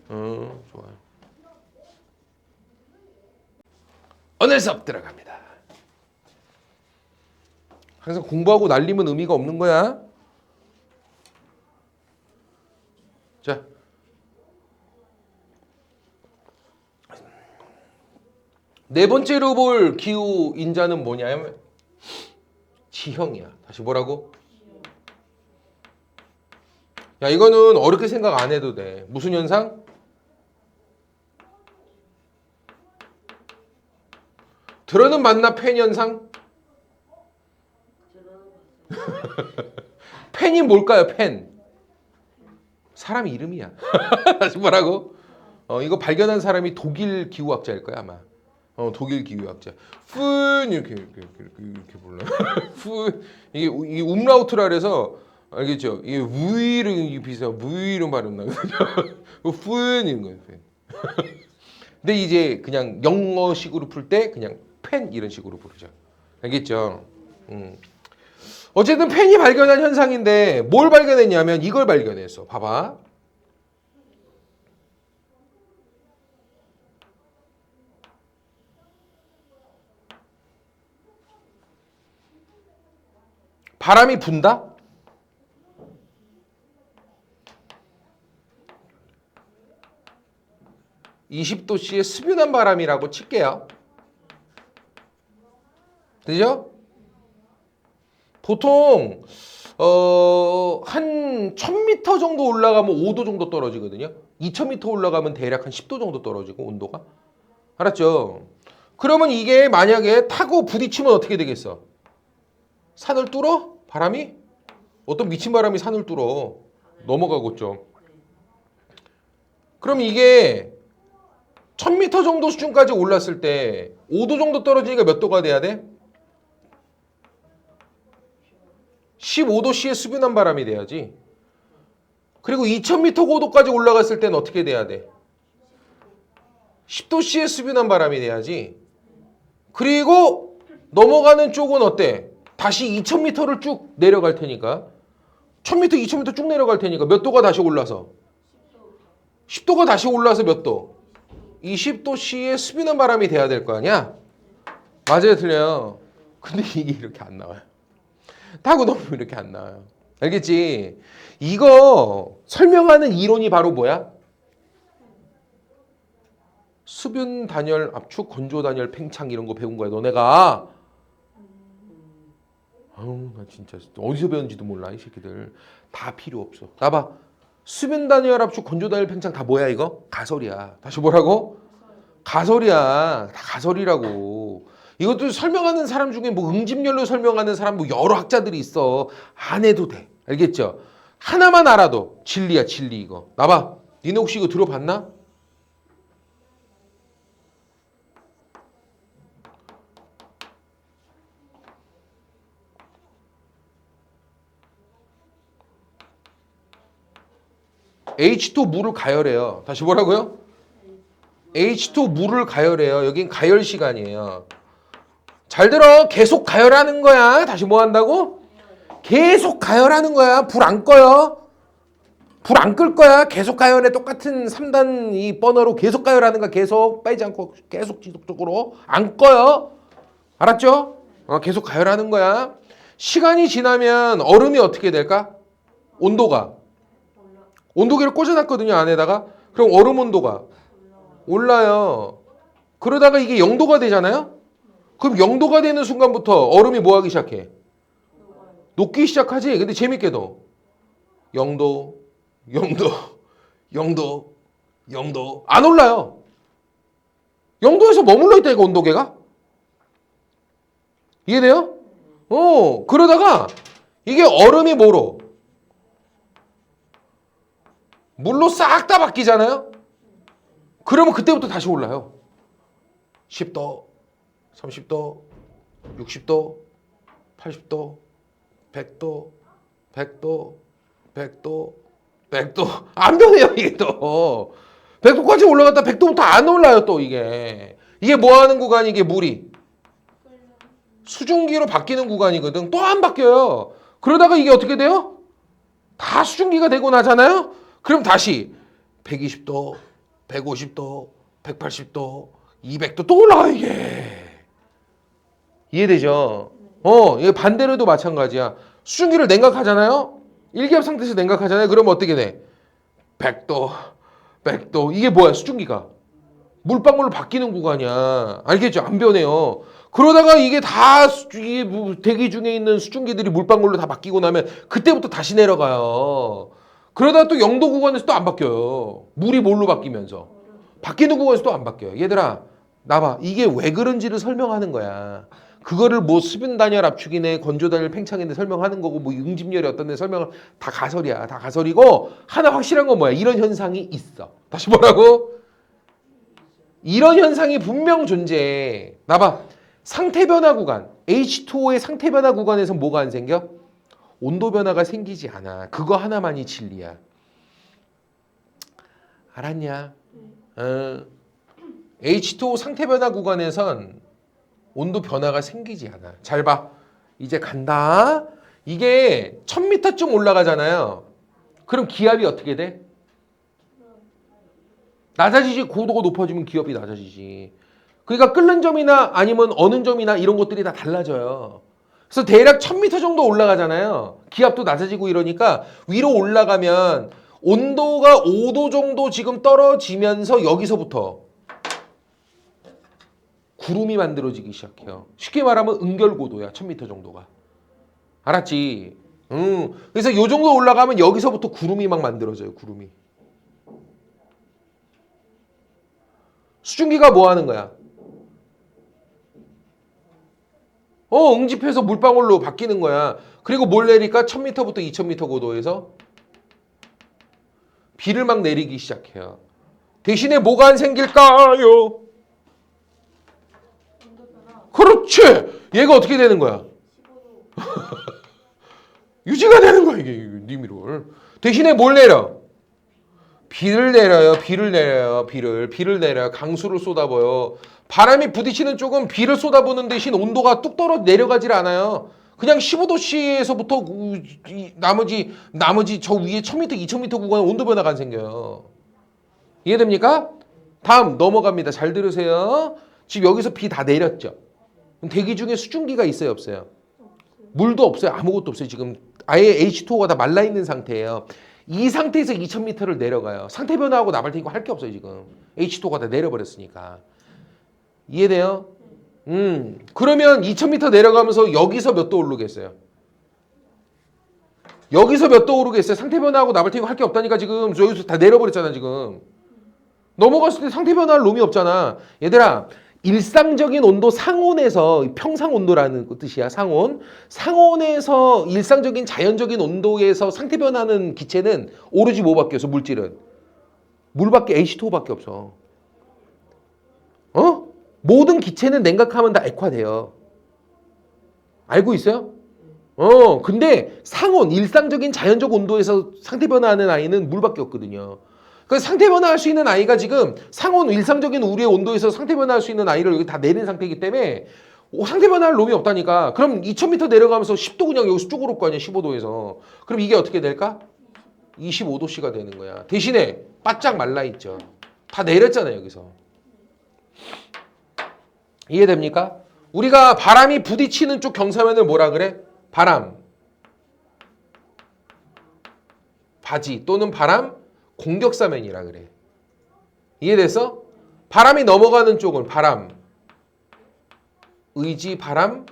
좋아요. 오늘 수업 들어갑니다. 항상 공부하고 날리면 의미가 없는 거야. 자, 네 번째로 볼 기후 인자는 뭐냐면 지형이야. 다시 뭐라고? 야, 이거는 어렵게 생각 안 해도 돼. 무슨 현상? 들어는 봤나? 팬 현상? 팬이 뭘까요? 팬. 사람 이름이야. 다시 뭐라고? 이거 발견한 사람이 독일 기후학자일 거야 아마. 독일 기후학자. 푼 이렇게 불러. 푼 이게 umlaut라 그래서 알겠죠? 이게 무이름 비슷해. 무이름 발음 나거든요. 푼 이런 거예요. 근데 이제 그냥 영어식으로 풀 때 그냥 펜 이런 식으로 부르죠. 알겠죠? 어쨌든 펜이 발견한 현상인데 뭘 발견했냐면 이걸 발견했어. 봐봐. 바람이 분다? (20도씨의) 수변한 바람이라고 칠게요. 되죠? 보통 한 1000m 정도 올라가면 5도 정도 떨어지거든요. 2000m 올라가면 대략 한 10도 정도 떨어지고 온도가. 알았죠? 그러면 이게 만약에 타고 부딪히면 어떻게 되겠어? 산을 뚫어? 바람이? 어떤 미친 바람이 산을 뚫어. 넘어가겠죠. 그럼 이게 1000m 정도 수준까지 올랐을 때 5도 정도 떨어지니까 몇 도가 돼야 돼? 15도씨의 수변한 바람이 돼야지. 그리고 2000m 고도까지 올라갔을 때는 어떻게 돼야 돼? 10도씨의 수변한 바람이 돼야지. 그리고 넘어가는 쪽은 어때? 다시 2000m를 쭉 내려갈 테니까 1000m, 2000m 쭉 내려갈 테니까 몇 도가 다시 올라서? 10도가 다시 올라서 몇 도? 20도씨의 수변한 바람이 돼야 될 거 아니야? 맞아요, 틀려요? 근데 이게 이렇게 안 나와요. 타고 넘으면 이렇게 안 나와요. 알겠지? 이거 설명하는 이론이 바로 뭐야? 수변 단열 압축 건조 단열 팽창 이런 거 배운 거야 너네가. 아우 나 진짜 어디서 배웠는지도 몰라 이 새끼들. 다 필요 없어. 나봐. 수변 단열 압축 건조 단열 팽창 다 뭐야 이거? 가설이야. 다시 뭐라고? 가설이야. 다 가설이라고. 이것도 설명하는 사람 중에 뭐 응집열로 설명하는 사람 뭐 여러 학자들이 있어. 안 해도 돼. 알겠죠? 하나만 알아도 진리야 진리 이거. 나봐. 니네 혹시 이거 들어봤나? H2 물을 가열해요. 다시 뭐라고요? H2 물을 가열해요. 여긴 가열 시간이에요. 잘 들어. 계속 가열하는 거야. 다시 뭐 한다고? 계속 가열하는 거야. 불 안 꺼요. 불 안 끌 거야. 계속 가열해. 똑같은 3단 이 버너로 계속 가열하는 거야. 계속 빠지지 않고 계속 지속적으로 안 꺼요. 알았죠? 계속 가열하는 거야. 시간이 지나면 얼음이 어떻게 될까? 온도계를 꽂아놨거든요. 안에다가. 그럼 얼음 온도가 올라요. 그러다가 이게 0도가 되잖아요. 그럼 0도가 되는 순간부터 얼음이 뭐 하기 시작해? 녹기 시작하지. 근데 재밌게도 0도, 0도, 0도, 0도 안 올라요. 0도에서 머물러 있다 이거 온도계가. 이해돼요? 그러다가 이게 얼음이 뭐로? 물로 싹 다 바뀌잖아요. 그러면 그때부터 다시 올라요. 10도, 30도, 60도, 80도, 100도, 100도, 100도, 100도. 안 변해요, 이게 또. 100도까지 올라갔다 100도부터 안 올라요, 또 이게. 이게 뭐 하는 구간이 이게 물이? 수증기로 바뀌는 구간이거든. 또 안 바뀌어요. 그러다가 이게 어떻게 돼요? 다 수증기가 되고 나잖아요? 그럼 다시 120도, 150도, 180도, 200도 또 올라가요, 이게. 이해되죠? 이게 반대로도 마찬가지야. 수증기를 냉각하잖아요? 일기압 상태에서 냉각하잖아요? 그러면 어떻게 돼? 100도, 100도. 이게 뭐야, 수증기가? 물방울로 바뀌는 구간이야. 알겠죠? 안 변해요. 그러다가 이게 다 대기 중에 있는 수증기들이 물방울로 다 바뀌고 나면 그때부터 다시 내려가요. 그러다가 또 0도 구간에서 또 안 바뀌어요. 물이 뭘로 바뀌면서. 바뀌는 구간에서 또 안 바뀌어요. 얘들아, 나봐. 이게 왜 그런지를 설명하는 거야. 그거를 뭐 수분 단열 압축이네, 건조 단열 팽창인데 설명하는 거고, 뭐 응집열이 어떤 데 설명을 다 가설이야. 다 가설이고, 하나 확실한 건 뭐야? 이런 현상이 있어. 다시 뭐라고? 이런 현상이 분명 존재해. 나봐. 상태 변화 구간, H2O의 상태 변화 구간에서 뭐가 안 생겨? 온도 변화가 생기지 않아. 그거 하나만이 진리야. 알았냐? H2O 상태 변화 구간에선 온도 변화가 생기지 않아. 잘 봐. 이제 간다. 이게 1000m쯤 올라가잖아요. 그럼 기압이 어떻게 돼? 낮아지지. 고도가 높아지면 기압이 낮아지지. 그러니까 끓는 점이나 아니면 어는 점이나 이런 것들이 다 달라져요. 그래서 대략 1000m 정도 올라가잖아요. 기압도 낮아지고 이러니까 위로 올라가면 온도가 5도 정도 지금 떨어지면서 여기서부터 구름이 만들어지기 시작해요. 쉽게 말하면 은결고도야. 1000m 정도가. 알았지? 그래서 요 정도 올라가면 여기서부터 구름이 막 만들어져요. 구름이. 수증기가 뭐 하는 거야? 응집해서 물방울로 바뀌는 거야. 그리고 뭘 내리까 1000m부터 2000m 고도에서 비를 막 내리기 시작해요. 대신에 뭐가 안 생길까요? 그렇지. 얘가 어떻게 되는 거야? 유지가 되는 거야, 이게 니미롤. 대신에 뭘 내려? 비를 내려요. 비를 내려요. 비를 내려요. 강수를 쏟아부어요. 바람이 부딪히는 쪽은 비를 쏟아부는 대신 온도가 뚝 떨어 내려가질 않아요. 그냥 15도씨에서부터 나머지 저 위에 1000m, 2000m 구간에 온도 변화가 안 생겨요. 이해됩니까? 다음 넘어갑니다. 잘 들으세요. 지금 여기서 비 다 내렸죠. 대기 중에 수증기가 있어요, 없어요? 물도 없어요. 아무것도 없어요. 지금 아예 H2O가 다 말라있는 상태예요. 이 상태에서 2000m를 내려가요. 상태 변화하고 나발 테니까 할 게 없어요, 지금. H2O가 다 내려버렸으니까. 이해돼요? 그러면 2000m 내려가면서 여기서 몇 도 오르겠어요? 여기서 몇 도 오르겠어요? 상태 변화하고 나발 테니까 할 게 없다니까 지금. 여기서 다 내려버렸잖아, 지금. 넘어갔을 때 상태 변화할 놈이 없잖아. 얘들아, 일상적인 온도 상온에서 평상 온도라는 뜻이야. 상온에서 일상적인 자연적인 온도에서 상태 변하는 기체는 오로지 뭐밖에 없어? 물질은 물밖에 H2O밖에 없어. 모든 기체는 냉각하면 다 액화돼요. 알고 있어요? 근데 상온 일상적인 자연적 온도에서 상태 변화하는 아이는 물밖에 없거든요. 그 상태 변화할 수 있는 아이가 지금 상온 일상적인 우리의 온도에서 상태 변화할 수 있는 아이를 여기 다 내린 상태이기 때문에 상태 변화할 놈이 없다니까. 그럼 2000m 내려가면서 10도 그냥 여기서 쭉 오를 거 아니야, 15도에서. 그럼 이게 어떻게 될까? 25도씨가 되는 거야. 대신에 바짝 말라있죠. 다 내렸잖아요, 여기서. 이해됩니까? 우리가 바람이 부딪히는 쪽 경사면을 뭐라 그래? 바람, 바지 또는 바람 공격사면이라 그래. 이해됐어? 바람이 넘어가는 쪽은 바람, 의지, 바람,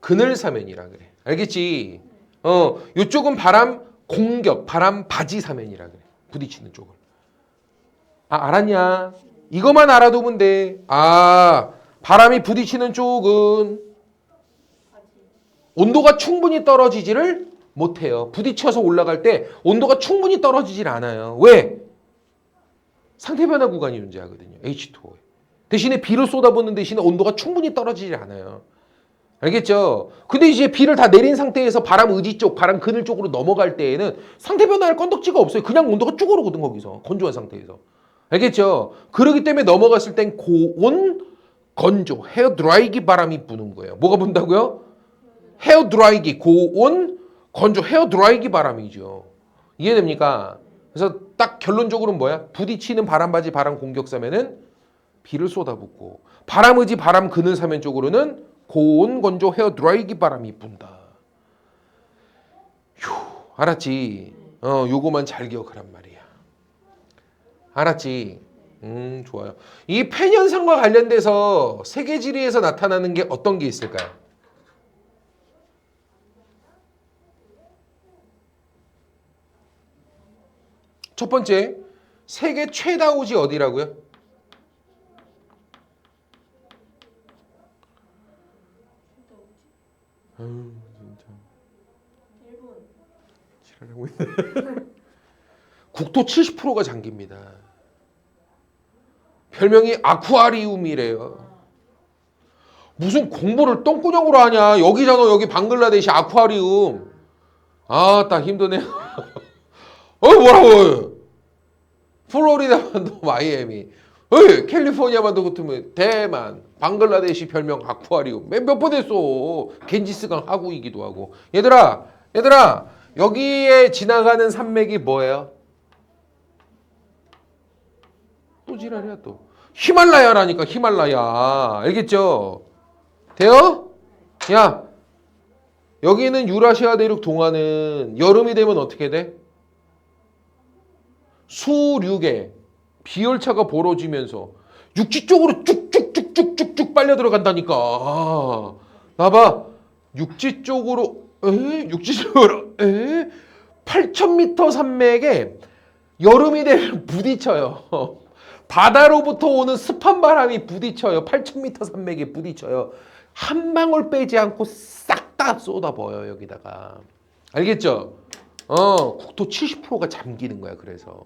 그늘 사면이라 그래. 알겠지? 요쪽은 바람, 공격, 바람, 바지 사면이라 그래. 부딪히는 쪽을. 아, 알았냐? 이것만 알아두면 돼. 아, 바람이 부딪히는 쪽은 온도가 충분히 떨어지지를 못해요. 부딪혀서 올라갈 때 온도가 충분히 떨어지질 않아요. 왜? 상태 변화 구간이 존재하거든요. H2O. 대신에 비를 쏟아붓는 대신에 온도가 충분히 떨어지질 않아요. 알겠죠? 근데 이제 비를 다 내린 상태에서 바람 의지 쪽, 바람 그늘 쪽으로 넘어갈 때에는 상태 변화할 건덕지가 없어요. 그냥 온도가 쭉 오르거든, 거기서. 건조한 상태에서. 알겠죠? 그렇기 때문에 넘어갔을 땐 고온, 건조, 헤어 드라이기 바람이 부는 거예요. 뭐가 분다고요? 헤어 드라이기, 고온, 건조, 헤어 드라이기 바람이죠. 이해됩니까? 그래서 딱 결론적으로는 뭐야? 부딪히는 바람바지 바람 공격사면은 비를 쏟아붓고 바람 의지 바람 그늘 사면 쪽으로는 고온 건조 헤어 드라이기 바람이 분다. 휴, 알았지? 요거만 잘 기억하란 말이야. 알았지? 좋아요. 이 팬 현상과 관련돼서 세계지리에서 나타나는 게 어떤 게 있을까요? 첫 번째, 세계 최다우지 어디라고요? 아유, 진짜. 일본. 지랄하고 있네. 국토 70%가 장기입니다. 별명이 아쿠아리움이래요. 무슨 공부를 똥구녕으로 하냐? 여기잖아, 여기 방글라데시 아쿠아리움. 아, 딱 힘드네. 뭐라고? 플로리다만도 마이애미. 캘리포니아만도 같으면 대만, 방글라데시 별명 아쿠아리움. 몇 번 했어. 겐지스강 하구이기도 하고. 얘들아, 여기에 지나가는 산맥이 뭐예요? 또 지랄이야 또. 히말라야라니까, 히말라야. 알겠죠? 돼요? 야, 여기는 유라시아 대륙 동안은 여름이 되면 어떻게 돼? 수륙에 비열차가 벌어지면서 육지 쪽으로 쭉쭉쭉쭉쭉쭉 빨려 들어간다니까. 봐봐. 육지 쪽으로 8,000m 산맥에 여름이 되면 부딪혀요. 바다로부터 오는 습한 바람이 부딪혀요. 8,000m 산맥에 부딪혀요. 한 방울 빼지 않고 싹 다 쏟아버려요, 여기다가. 알겠죠? 국토 70%가 잠기는 거야, 그래서.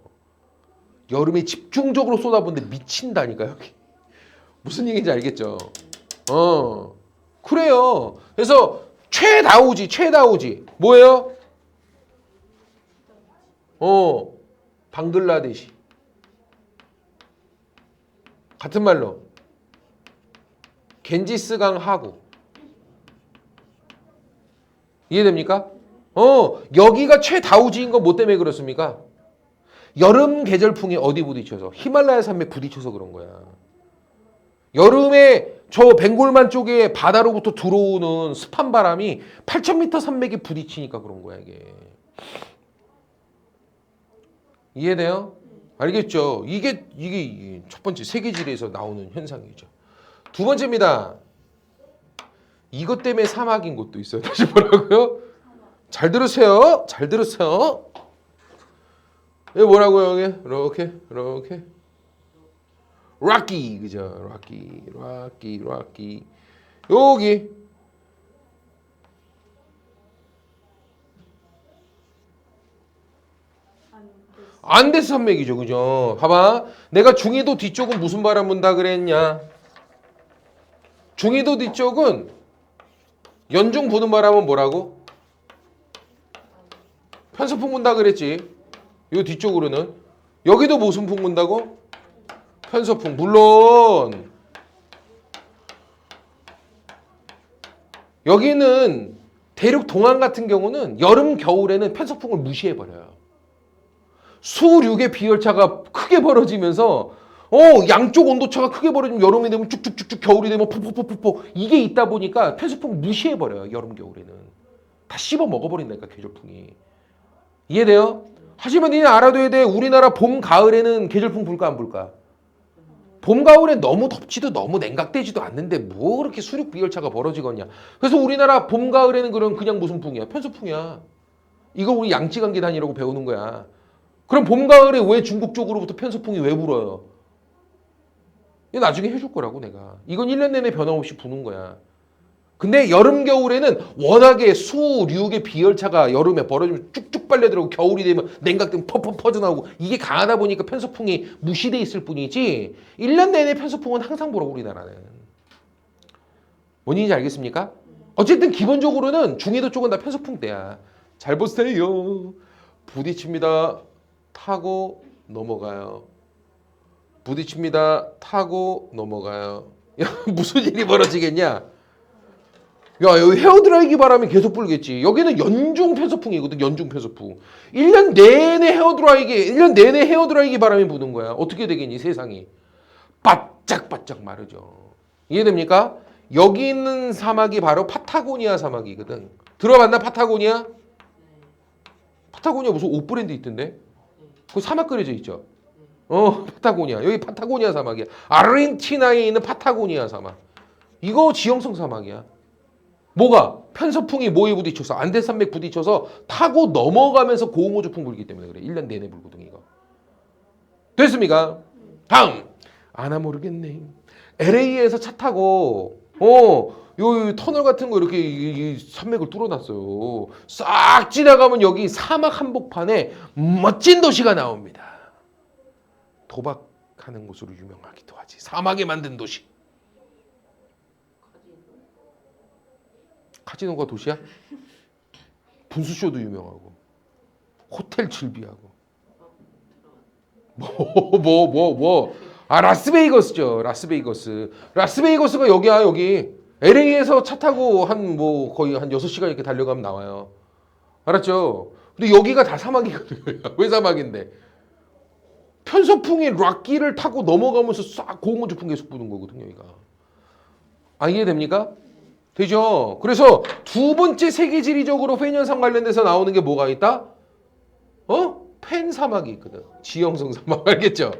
여름에 집중적으로 쏟아부는데 미친다니까, 여기. 무슨 얘기인지 알겠죠? 그래요. 그래서 최다우지. 뭐예요? 방글라데시. 같은 말로. 겐지스강 하구. 이해됩니까? 여기가 최다우지인 건 뭐 때문에 그렇습니까? 여름 계절풍이 어디 부딪혀서? 히말라야 산맥 부딪혀서 그런 거야. 여름에 저 벵골만 쪽에 바다로부터 들어오는 습한 바람이 8,000m 산맥에 부딪히니까 그런 거야, 이게. 이해돼요? 알겠죠? 이게 첫 번째 세계지리에서 나오는 현상이죠. 두 번째입니다. 이것 때문에 사막인 곳도 있어요. 다시 뭐라고요? 잘 들으세요. 이게 뭐라고요, 여기? 이렇게. 락키, 그죠? 락키. 여기. 안데스 산맥이죠, 그죠? 봐봐. 내가 중위도 뒤쪽은 무슨 바람 분다 그랬냐? 중위도 뒤쪽은 연중 부는 바람은 뭐라고? 편서풍 분다 그랬지. 요 뒤쪽으로는. 여기도 무슨 풍 분다고? 편서풍. 물론 여기는 대륙 동안 같은 경우는 여름 겨울에는 편서풍을 무시해버려요. 수륙의 비열차가 크게 벌어지면서 양쪽 온도차가 크게 벌어지면 여름이 되면 쭉쭉쭉쭉 겨울이 되면 푹푹푹푹 이게 있다 보니까 편서풍 무시해버려요. 여름 겨울에는 다 씹어 먹어버린다니까 계절풍이. 이해돼요? 하지만 니네 알아둬야 돼. 우리나라 봄, 가을에는 계절풍 불까 안 불까? 봄, 가을엔 너무 덥지도 너무 냉각되지도 않는데 뭐 그렇게 수륙 비열차가 벌어지겠냐. 그래서 우리나라 봄, 가을에는 그냥 무슨 풍이야? 편서풍이야. 이거 우리 양지간계단이라고 배우는 거야. 그럼 봄, 가을에 왜 중국 쪽으로부터 편서풍이 왜 불어요? 이거 나중에 해줄 거라고 내가. 이건 1년 내내 변함없이 부는 거야. 근데 여름, 겨울에는 워낙에 수륙의 비열차가 여름에 벌어지면 쭉쭉 빨려들어오고 겨울이 되면 냉각되면 퍼퍼 퍼져나오고 이게 강하다 보니까 편서풍이 무시돼 있을 뿐이지 1년 내내 편서풍은 항상 불어 우리나라는. 뭔 얘기인지 알겠습니까? 어쨌든 기본적으로는 중해도 쪽은 다 편서풍 때야. 잘 보세요. 부딪힙니다. 타고 넘어가요. 부딪힙니다. 타고 넘어가요. 야, 무슨 일이 벌어지겠냐? 야, 여기 헤어드라이기 바람이 계속 불겠지. 여기는 연중 편서풍이거든, 연중 편서풍. 1년 내내 헤어드라이기 바람이 부는 거야. 어떻게 되겠니, 세상이. 바짝바짝 마르죠. 이해됩니까? 여기 있는 사막이 바로 파타고니아 사막이거든. 들어봤나, 파타고니아? 파타고니아 무슨 옷 브랜드 있던데? 그 사막 그려져 있죠? 파타고니아. 여기 파타고니아 사막이야. 아르헨티나에 있는 파타고니아 사막. 이거 지형성 사막이야. 뭐가? 편서풍이 뭐에 부딪혀서? 안데산맥 부딪혀서 타고 넘어가면서 고흥호주풍 불기 때문에 그래. 1년 내내 불거든 이거. 됐습니까? 다음. 아나 모르겠네. LA에서 차 타고 요 터널 같은 거 이렇게 이 산맥을 뚫어놨어요. 싹 지나가면 여기 사막 한복판에 멋진 도시가 나옵니다. 도박하는 곳으로 유명하기도 하지. 사막에 만든 도시. 카지노가 도시야? 분수쇼도 유명하고 호텔 즐비하고 라스베이거스죠. 라스베이거스가 여기야. 여기 LA에서 차 타고 거의 한 6시간 이렇게 달려가면 나와요. 알았죠? 근데 여기가 다 사막이거든요. 왜 사막인데? 편서풍이 락기를 타고 넘어가면서 싹 고흥호주풍 계속 부는 거거든요. 여기가. 이해됩니까? 되죠? 그래서 두 번째 세계지리적으로 팬현상 관련돼서 나오는 게 뭐가 있다? 팬 사막이 있거든. 지형성 사막. 알겠죠?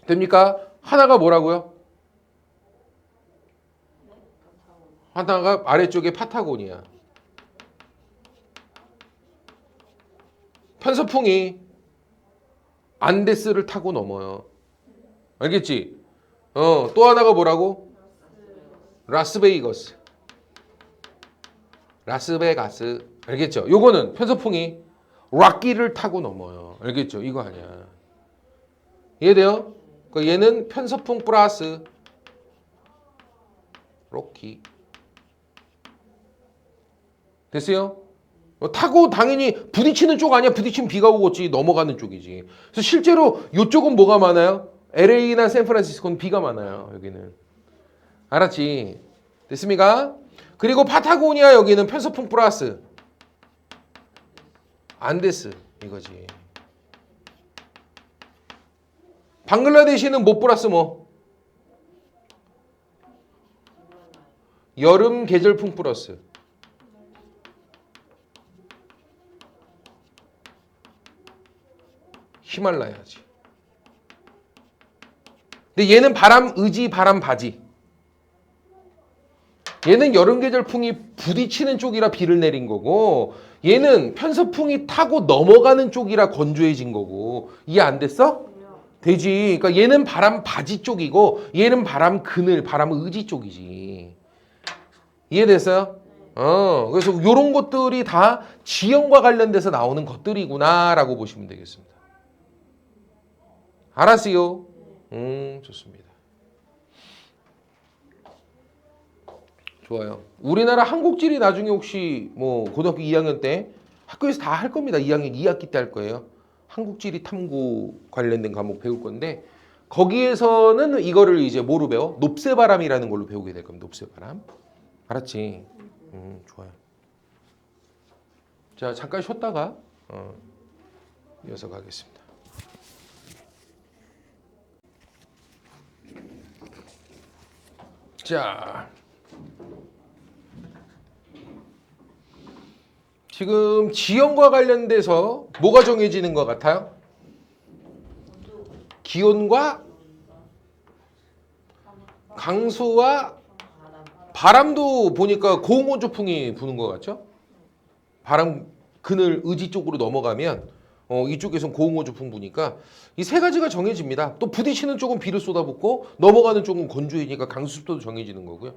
됩니까? 하나가 뭐라고요? 하나가 아래쪽에 파타고니아. 편서풍이 안데스를 타고 넘어요. 알겠지? 또 하나가 뭐라고? 라스베이거스. 라스베가스. 알겠죠? 요거는 편서풍이 락기를 타고 넘어요. 알겠죠? 이거 아니야. 이해돼요? 얘는 편서풍 플러스 록키. 됐어요? 타고 당연히 부딪히는 쪽 아니야. 부딪히면 비가 오겠지. 넘어가는 쪽이지. 그래서 실제로 이쪽은 뭐가 많아요? LA나 샌프란시스코는 비가 많아요. 여기는. 알았지? 됐습니까? 그리고 파타고니아 여기는 편서풍 플러스 안데스 이거지. 방글라데시는 뭐 플러스 뭐? 여름 계절풍 플러스 히말라야지. 근데 얘는 바람 의지 바람 바지. 얘는 여름 계절풍이 부딪히는 쪽이라 비를 내린 거고 얘는 편서풍이 타고 넘어가는 쪽이라 건조해진 거고. 이해 안 됐어? 되지. 그러니까 얘는 바람 바지 쪽이고 얘는 바람 그늘, 바람 의지 쪽이지. 이해됐어요? 그래서 이런 것들이 다 지형과 관련돼서 나오는 것들이구나라고 보시면 되겠습니다. 알았어요? 좋습니다. 좋아요. 우리나라 한국지리 나중에 혹시 뭐 고등학교 2학년 때 학교에서 다 할 겁니다. 2학년 2학기 때 할 거예요. 한국지리 탐구 관련된 과목 배울 건데 거기에서는 이거를 이제 뭐로 배워? 높새바람이라는 걸로 배우게 될 겁니다. 높새바람. 알았지? 좋아요. 자, 잠깐 쉬었다가 이어서 가겠습니다. 자, 지금 지형과 관련돼서 뭐가 정해지는 것 같아요? 기온과 강수와 바람도 보니까 고온고조풍이 부는 것 같죠? 바람 그늘 의지 쪽으로 넘어가면 이쪽에선 고온고조풍 부니까 이 세 가지가 정해집니다. 또 부딪히는 쪽은 비를 쏟아붓고 넘어가는 쪽은 건조해지니까 강수습도도 정해지는 거고요.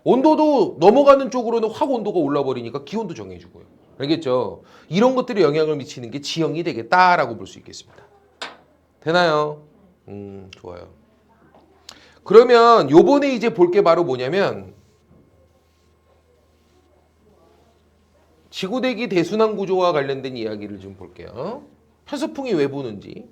온도도 넘어가는 쪽으로는 확 온도가 올라버리니까 기온도 정해주고요. 알겠죠? 이런 것들이 영향을 미치는 게 지형이 되겠다라고 볼 수 있겠습니다. 되나요? 좋아요. 그러면 요번에 이제 볼 게 바로 뭐냐면 지구대기 대순환 구조와 관련된 이야기를 좀 볼게요. 편서풍이 왜 부는지.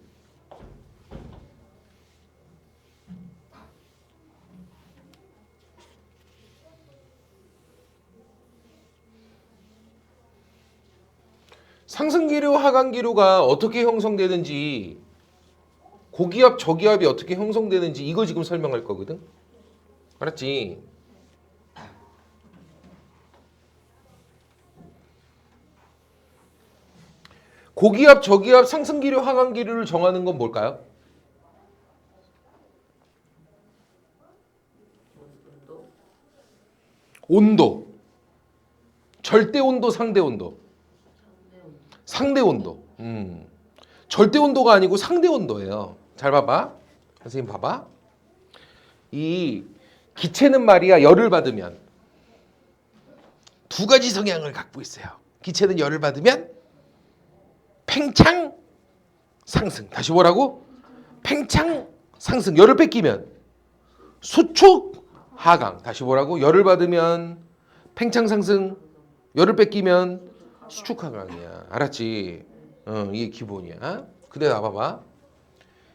상승기류, 하강기류가 어떻게 형성되는지, 고기압, 저기압이 어떻게 형성되는지 이거 지금 설명할 거거든. 알았지? 고기압, 저기압, 상승기류, 하강기류를 정하는 건 뭘까요? 온도. 절대 온도, 상대 온도. 상대 온도. 절대 온도가 아니고 상대 온도예요. 잘 봐봐. 선생님 봐봐. 이 기체는 말이야 열을 받으면 두 가지 성향을 갖고 있어요. 기체는 열을 받으면 팽창 상승. 다시 뭐라고? 팽창 상승. 열을 뺏기면 수축 하강. 다시 뭐라고? 열을 받으면 팽창 상승. 열을 뺏기면 수축 하강이야. 알았지? 이게 기본이야. 근데 나봐봐.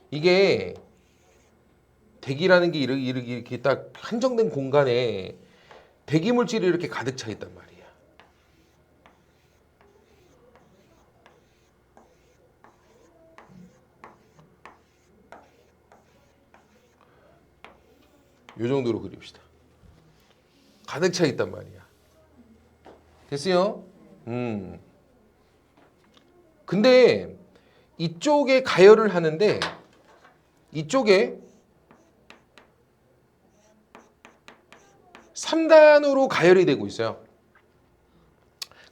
이게 대기라는 게 이렇게 딱 한정된 공간에 대기 물질이 이렇게 가득 차 있단 말이야. 이 정도로 그립시다. 가득 차 있단 말이야. 됐어요? 근데 이쪽에 가열을 하는데 이쪽에 3단으로 가열이 되고 있어요.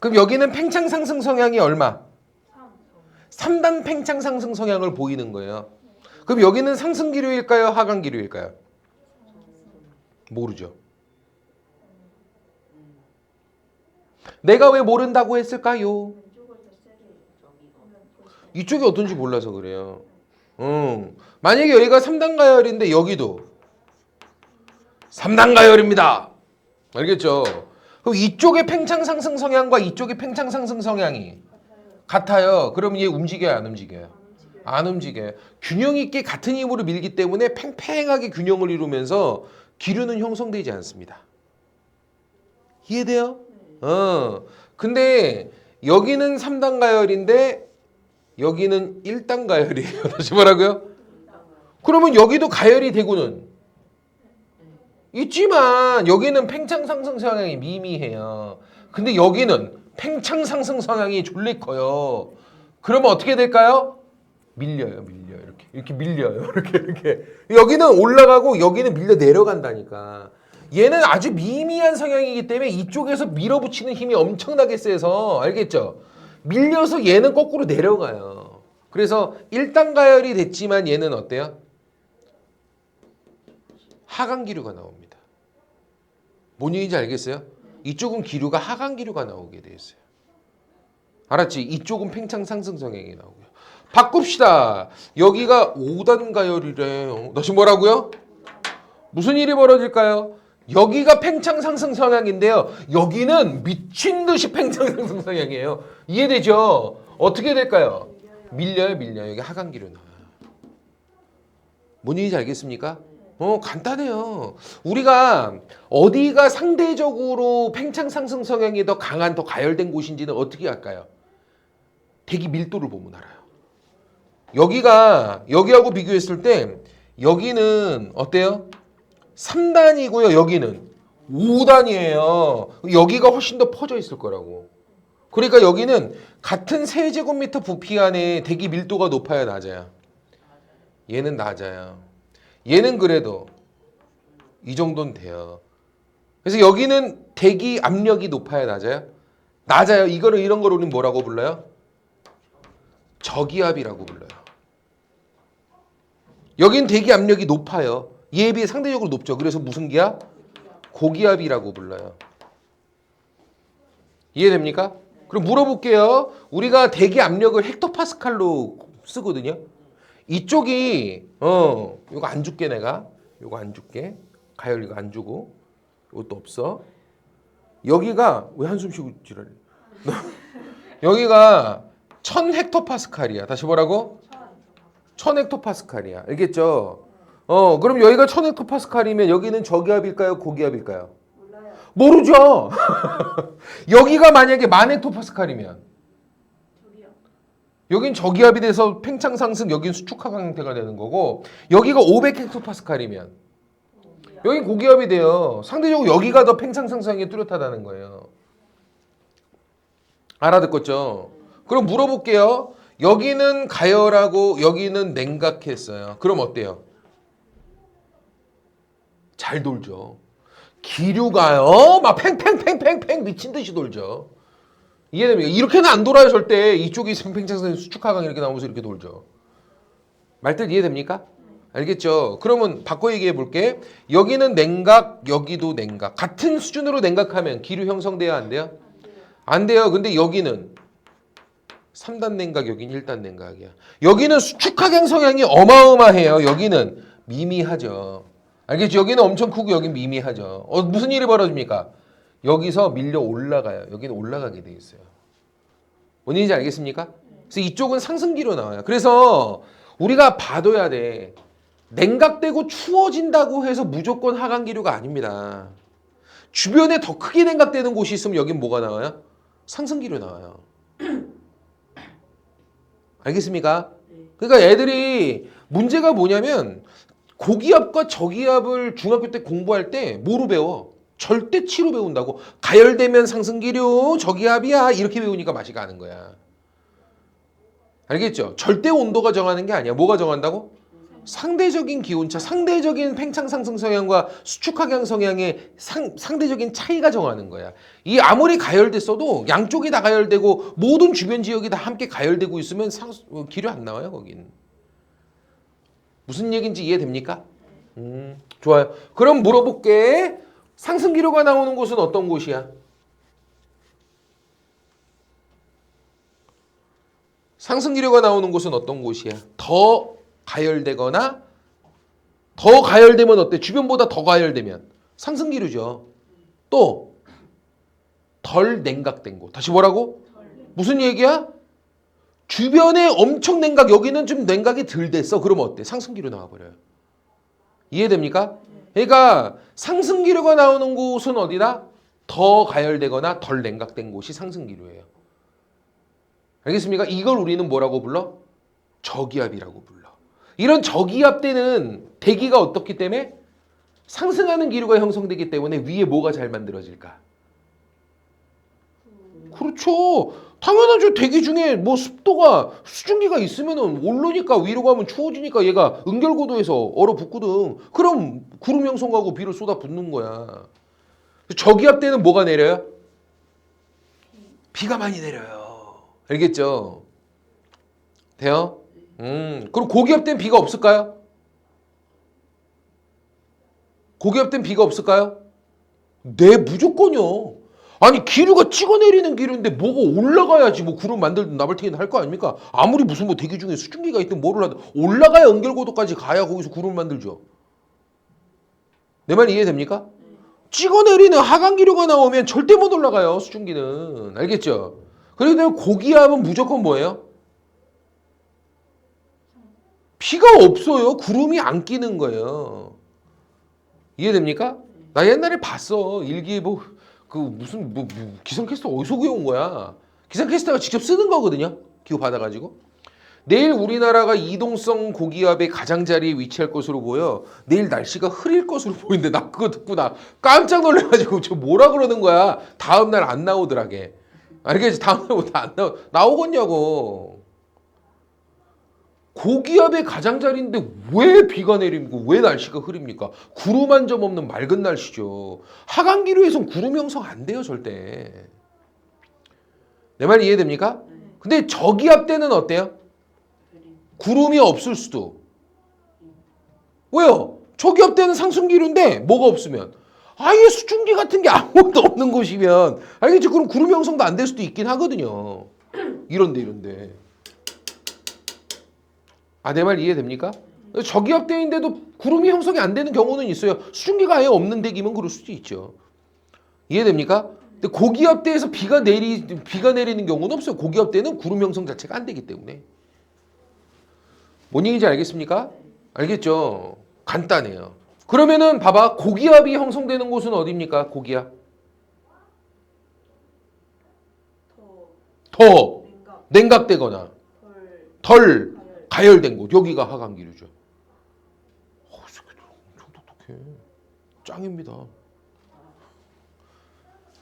그럼 여기는 팽창 상승 성향이 얼마? 3단 팽창 상승 성향을 보이는 거예요. 그럼 여기는 상승 기류일까요? 하강 기류일까요? 모르죠. 내가 왜 모른다고 했을까요? 이쪽이 어떤지 몰라서 그래요. 만약에 여기가 3단 가열인데 여기도 3단 가열입니다. 알겠죠? 그럼 이쪽의 팽창 상승 성향과 이쪽의 팽창 상승 성향이 같아요. 그럼 얘 움직여요, 안 움직여요? 안 움직여요. 균형 있게 같은 힘으로 밀기 때문에 팽팽하게 균형을 이루면서 기류는 형성되지 않습니다. 이해돼요? 근데 여기는 3단 가열인데 여기는 1단 가열이에요. 다시 뭐라고요? 그러면 여기도 가열이 되고는 있지만 여기는 팽창 상승 성향이 미미해요. 근데 여기는 팽창 상승 성향이 졸래 커요. 그러면 어떻게 될까요? 밀려요. 이렇게 밀려요. 이렇게. 여기는 올라가고 여기는 밀려 내려간다니까. 얘는 아주 미미한 성향이기 때문에 이쪽에서 밀어붙이는 힘이 엄청나게 세서 알겠죠? 밀려서 얘는 거꾸로 내려가요. 그래서 1단 가열이 됐지만 얘는 어때요? 하강 기류가 나옵니다. 뭔 얘기인지 알겠어요? 이쪽은 기류가 하강 기류가 나오게 돼 있어요. 알았지? 이쪽은 팽창 상승 성향이 나오고요. 바꿉시다. 여기가 5단 가열이래. 다시 뭐라고요? 무슨 일이 벌어질까요? 여기가 팽창 상승 성향인데요. 여기는 미친 듯이 팽창 상승 성향이에요. 이해되죠? 어떻게 될까요? 밀려요. 여기 하강 기류 나와요. 뭔 얘기인지 알겠습니까? 간단해요. 우리가 어디가 상대적으로 팽창 상승 성향이 더 강한, 더 가열된 곳인지는 어떻게 할까요? 대기 밀도를 보면 알아요. 여기가 여기하고 비교했을 때 여기는 어때요? 3단이고요. 여기는 5단이에요. 여기가 훨씬 더 퍼져 있을 거라고. 그러니까 여기는 같은 세제곱미터 부피 안에 대기 밀도가 높아야 낮아요. 얘는 낮아요. 얘는 그래도 이 정도는 돼요. 그래서 여기는 대기 압력이 높아야 낮아요? 낮아요. 이거를 이런 걸 우리는 뭐라고 불러요? 저기압이라고 불러요. 여긴 대기 압력이 높아요. 얘에 비해 상대적으로 높죠. 그래서 무슨 기압? 고기압이라고 불러요. 이해됩니까? 그럼 물어볼게요. 우리가 대기 압력을 헥토파스칼로 쓰거든요. 이쪽이 이거 안 줄게 내가. 이거 안 줄게. 가열 이거 안 주고. 이것도 없어. 여기가 왜 한숨 쉬고 지랄해? 여기가 1000헥토파스칼이야. 다시 뭐라고? 1000헥토파스칼이야. 알겠죠? 그럼 여기가 1000헥토파스칼이면 여기는 저기압일까요? 고기압일까요? 몰라요. 모르죠. 여기가 만약에 1000헥토파스칼이면 저기요. 여긴 저기압이 돼서 팽창 상승, 여긴 수축 하강 형태가 되는 거고 여기가 500헥토파스칼이면 여긴 고기압이 돼요. 상대적으로 여기가 더 팽창 상승에 뚜렷하다는 거예요. 알아듣겠죠? 그럼 물어볼게요. 여기는 가열하고 여기는 냉각했어요. 그럼 어때요? 잘 돌죠. 기류가요. 막 팽팽팽팽팽 미친 듯이 돌죠. 이해됩니까? 이렇게는 안 돌아요 절대. 이쪽이 팽팽창선 수축하강 이렇게 나오면서 이렇게 돌죠. 말뜻 이해됩니까? 알겠죠? 그러면 바꿔 얘기해 볼게. 여기는 냉각, 여기도 냉각. 같은 수준으로 냉각하면 기류 형성돼야 안 돼요? 안 돼요. 근데 여기는 3단 냉각, 여긴 1단 냉각이야. 여기는 수축하강 성향이 어마어마해요. 여기는 미미하죠. 알겠죠? 여기는 엄청 크고 여긴 미미하죠. 무슨 일이 벌어집니까? 여기서 밀려 올라가요. 여기는 올라가게 돼 있어요. 뭔 얘기인지 알겠습니까? 그래서 이쪽은 상승기로 나와요. 그래서 우리가 봐둬야 돼. 냉각되고 추워진다고 해서 무조건 하강기류가 아닙니다. 주변에 더 크게 냉각되는 곳이 있으면 여긴 뭐가 나와요? 상승기류 나와요. 알겠습니까? 그러니까 애들이 문제가 뭐냐면 고기압과 저기압을 중학교 때 공부할 때 뭐로 배워? 절대치로 배운다고. 가열되면 상승기류, 저기압이야. 이렇게 배우니까 맛이 가는 거야. 알겠죠? 절대 온도가 정하는 게 아니야. 뭐가 정한다고? 상대적인 기온차, 상대적인 팽창 상승 성향과 수축 하강 성향의 상대적인 차이가 정하는 거야. 이 아무리 가열됐어도 양쪽이 다 가열되고 모든 주변 지역이 다 함께 가열되고 있으면 기류 안 나와요, 거긴. 무슨 얘기인지 이해됩니까? 좋아요. 그럼 물어볼게. 상승 기류가 나오는 곳은 어떤 곳이야? 상승 기류가 나오는 곳은 어떤 곳이야? 더 가열되거나 더 가열되면 어때? 주변보다 더 가열되면 상승 기류죠. 또 덜 냉각된 곳. 다시 뭐라고? 무슨 얘기야? 주변에 엄청 냉각, 여기는 좀 냉각이 덜 됐어. 그러면 어때? 상승 기류 나와버려요. 이해됩니까? 그러니까 상승 기류가 나오는 곳은 어디다? 더 가열되거나 덜 냉각된 곳이 상승 기류예요. 알겠습니까? 이걸 우리는 뭐라고 불러? 저기압이라고 불러. 이런 저기압 때는 대기가 어떻기 때문에? 상승하는 기류가 형성되기 때문에 위에 뭐가 잘 만들어질까? 그렇죠. 당연하죠. 대기 중에 뭐 습도가 수증기가 있으면은 오르니까 위로 가면 추워지니까 얘가 응결고도에서 얼어붙거든. 그럼 구름 형성하고 비를 쏟아붓는 거야. 저기압 때는 뭐가 내려요? 비가 많이 내려요. 알겠죠? 돼요? 그럼 고기압 때는 비가 없을까요? 고기압 때는 비가 없을까요? 네, 무조건요. 아니 기류가 찍어내리는 기류인데 뭐가 올라가야지 뭐 구름 만들든 나발튀기든 할 거 아닙니까? 아무리 무슨 뭐 대기 중에 수증기가 있든 뭐를 하든 올라가야 연결고도까지 가야 거기서 구름을 만들죠. 내 말 이해됩니까? 찍어내리는 하강 기류가 나오면 절대 못 올라가요. 수증기는. 알겠죠? 그렇기 때문에 고기압은 무조건 뭐예요? 비가 없어요. 구름이 안 끼는 거예요. 이해됩니까? 나 옛날에 봤어. 일기예보 그 무슨 뭐 기상캐스터 어디서 구해온 거야? 기상캐스터가 직접 쓰는 거거든요. 기후 받아가지고. 내일 우리나라가 이동성 고기압의 가장자리에 위치할 것으로 보여. 내일 날씨가 흐릴 것으로 보이는데 나 그거 듣고 나 깜짝 놀래가지고 저 뭐라 그러는 거야. 다음 날 안 나오더라게. 알겠지? 다음에부터 안 나오겠냐고. 고기압의 가장자리인데 왜 비가 내립니까? 왜 날씨가 흐립니까? 구름 한 점 없는 맑은 날씨죠. 하강기류에선 구름 형성 안 돼요, 절대. 내 말 이해됩니까? 근데 저기압 때는 어때요? 구름이 없을 수도. 왜요? 저기압 때는 상승기류인데 뭐가 없으면 아예 수증기 같은 게 아무것도 없는 곳이면 알겠지? 그럼 구름 형성도 안 될 수도 있긴 하거든요. 이런데. 아, 내 말 이해됩니까? 저기압 때인데도 구름이 형성이 안 되는 경우는 있어요. 수증기가 아예 없는 대기면 그럴 수도 있죠. 이해됩니까? 근데 고기압 때에서 비가 내리는 경우는 없어요. 고기압 때는 구름 형성 자체가 안 되기 때문에. 뭔 얘기인지 알겠습니까? 알겠죠? 간단해요. 그러면은 봐봐. 고기압이 형성되는 곳은 어디입니까? 고기압. 더 냉각되거나 덜 가열된 곳. 여기가 하강기류죠. 엄청 똑똑해. 짱입니다.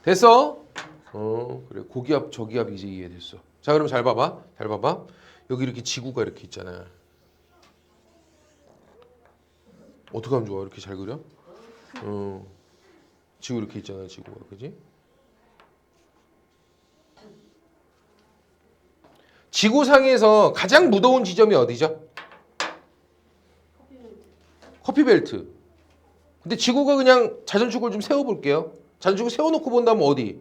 됐어? 그래. 고기압, 저기압 이제 이해됐어. 자, 그럼 잘 봐봐. 잘 봐봐. 여기 이렇게 지구가 이렇게 있잖아. 어떻게 하면 좋아? 이렇게 잘 그려? 지구 이렇게 있잖아, 지구가. 그지? 지구상에서 가장 무더운 지점이 어디죠? 커피벨트. 근데 지구가 그냥 자전축을 좀 세워볼게요. 자전축을 세워놓고 본다면 어디?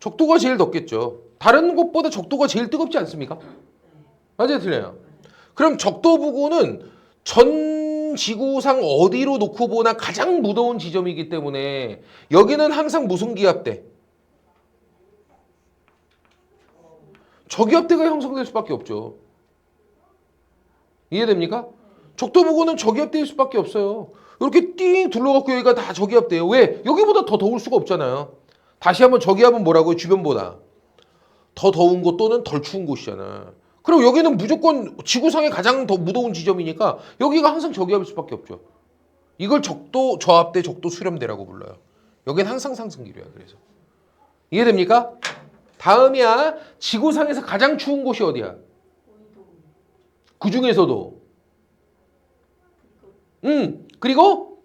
적도가 제일 덥겠죠. 다른 곳보다 적도가 제일 뜨겁지 않습니까? 맞아요, 틀려요. 그럼 적도 부근은 전 지구상 어디로 놓고 보나 가장 무더운 지점이기 때문에 여기는 항상 무슨 기압대? 저기압대가 형성될 수밖에 없죠. 이해됩니까? 적도 부근은 저기압대일 수밖에 없어요. 이렇게 띵 둘러갖고 여기가 다 저기압대예요. 왜? 여기보다 더 더울 수가 없잖아요. 다시 한번 저기압은 뭐라고요? 주변보다 더 더운 곳 또는 덜 추운 곳이잖아. 그럼 여기는 무조건 지구상에 가장 더 무더운 지점이니까 여기가 항상 저기압일 수밖에 없죠. 이걸 적도 저압대, 적도 수렴대라고 불러요. 여기는 항상 상승기류야. 그래서 이해됩니까? 다음이야. 지구상에서 가장 추운 곳이 어디야? 그 중에서도 그리고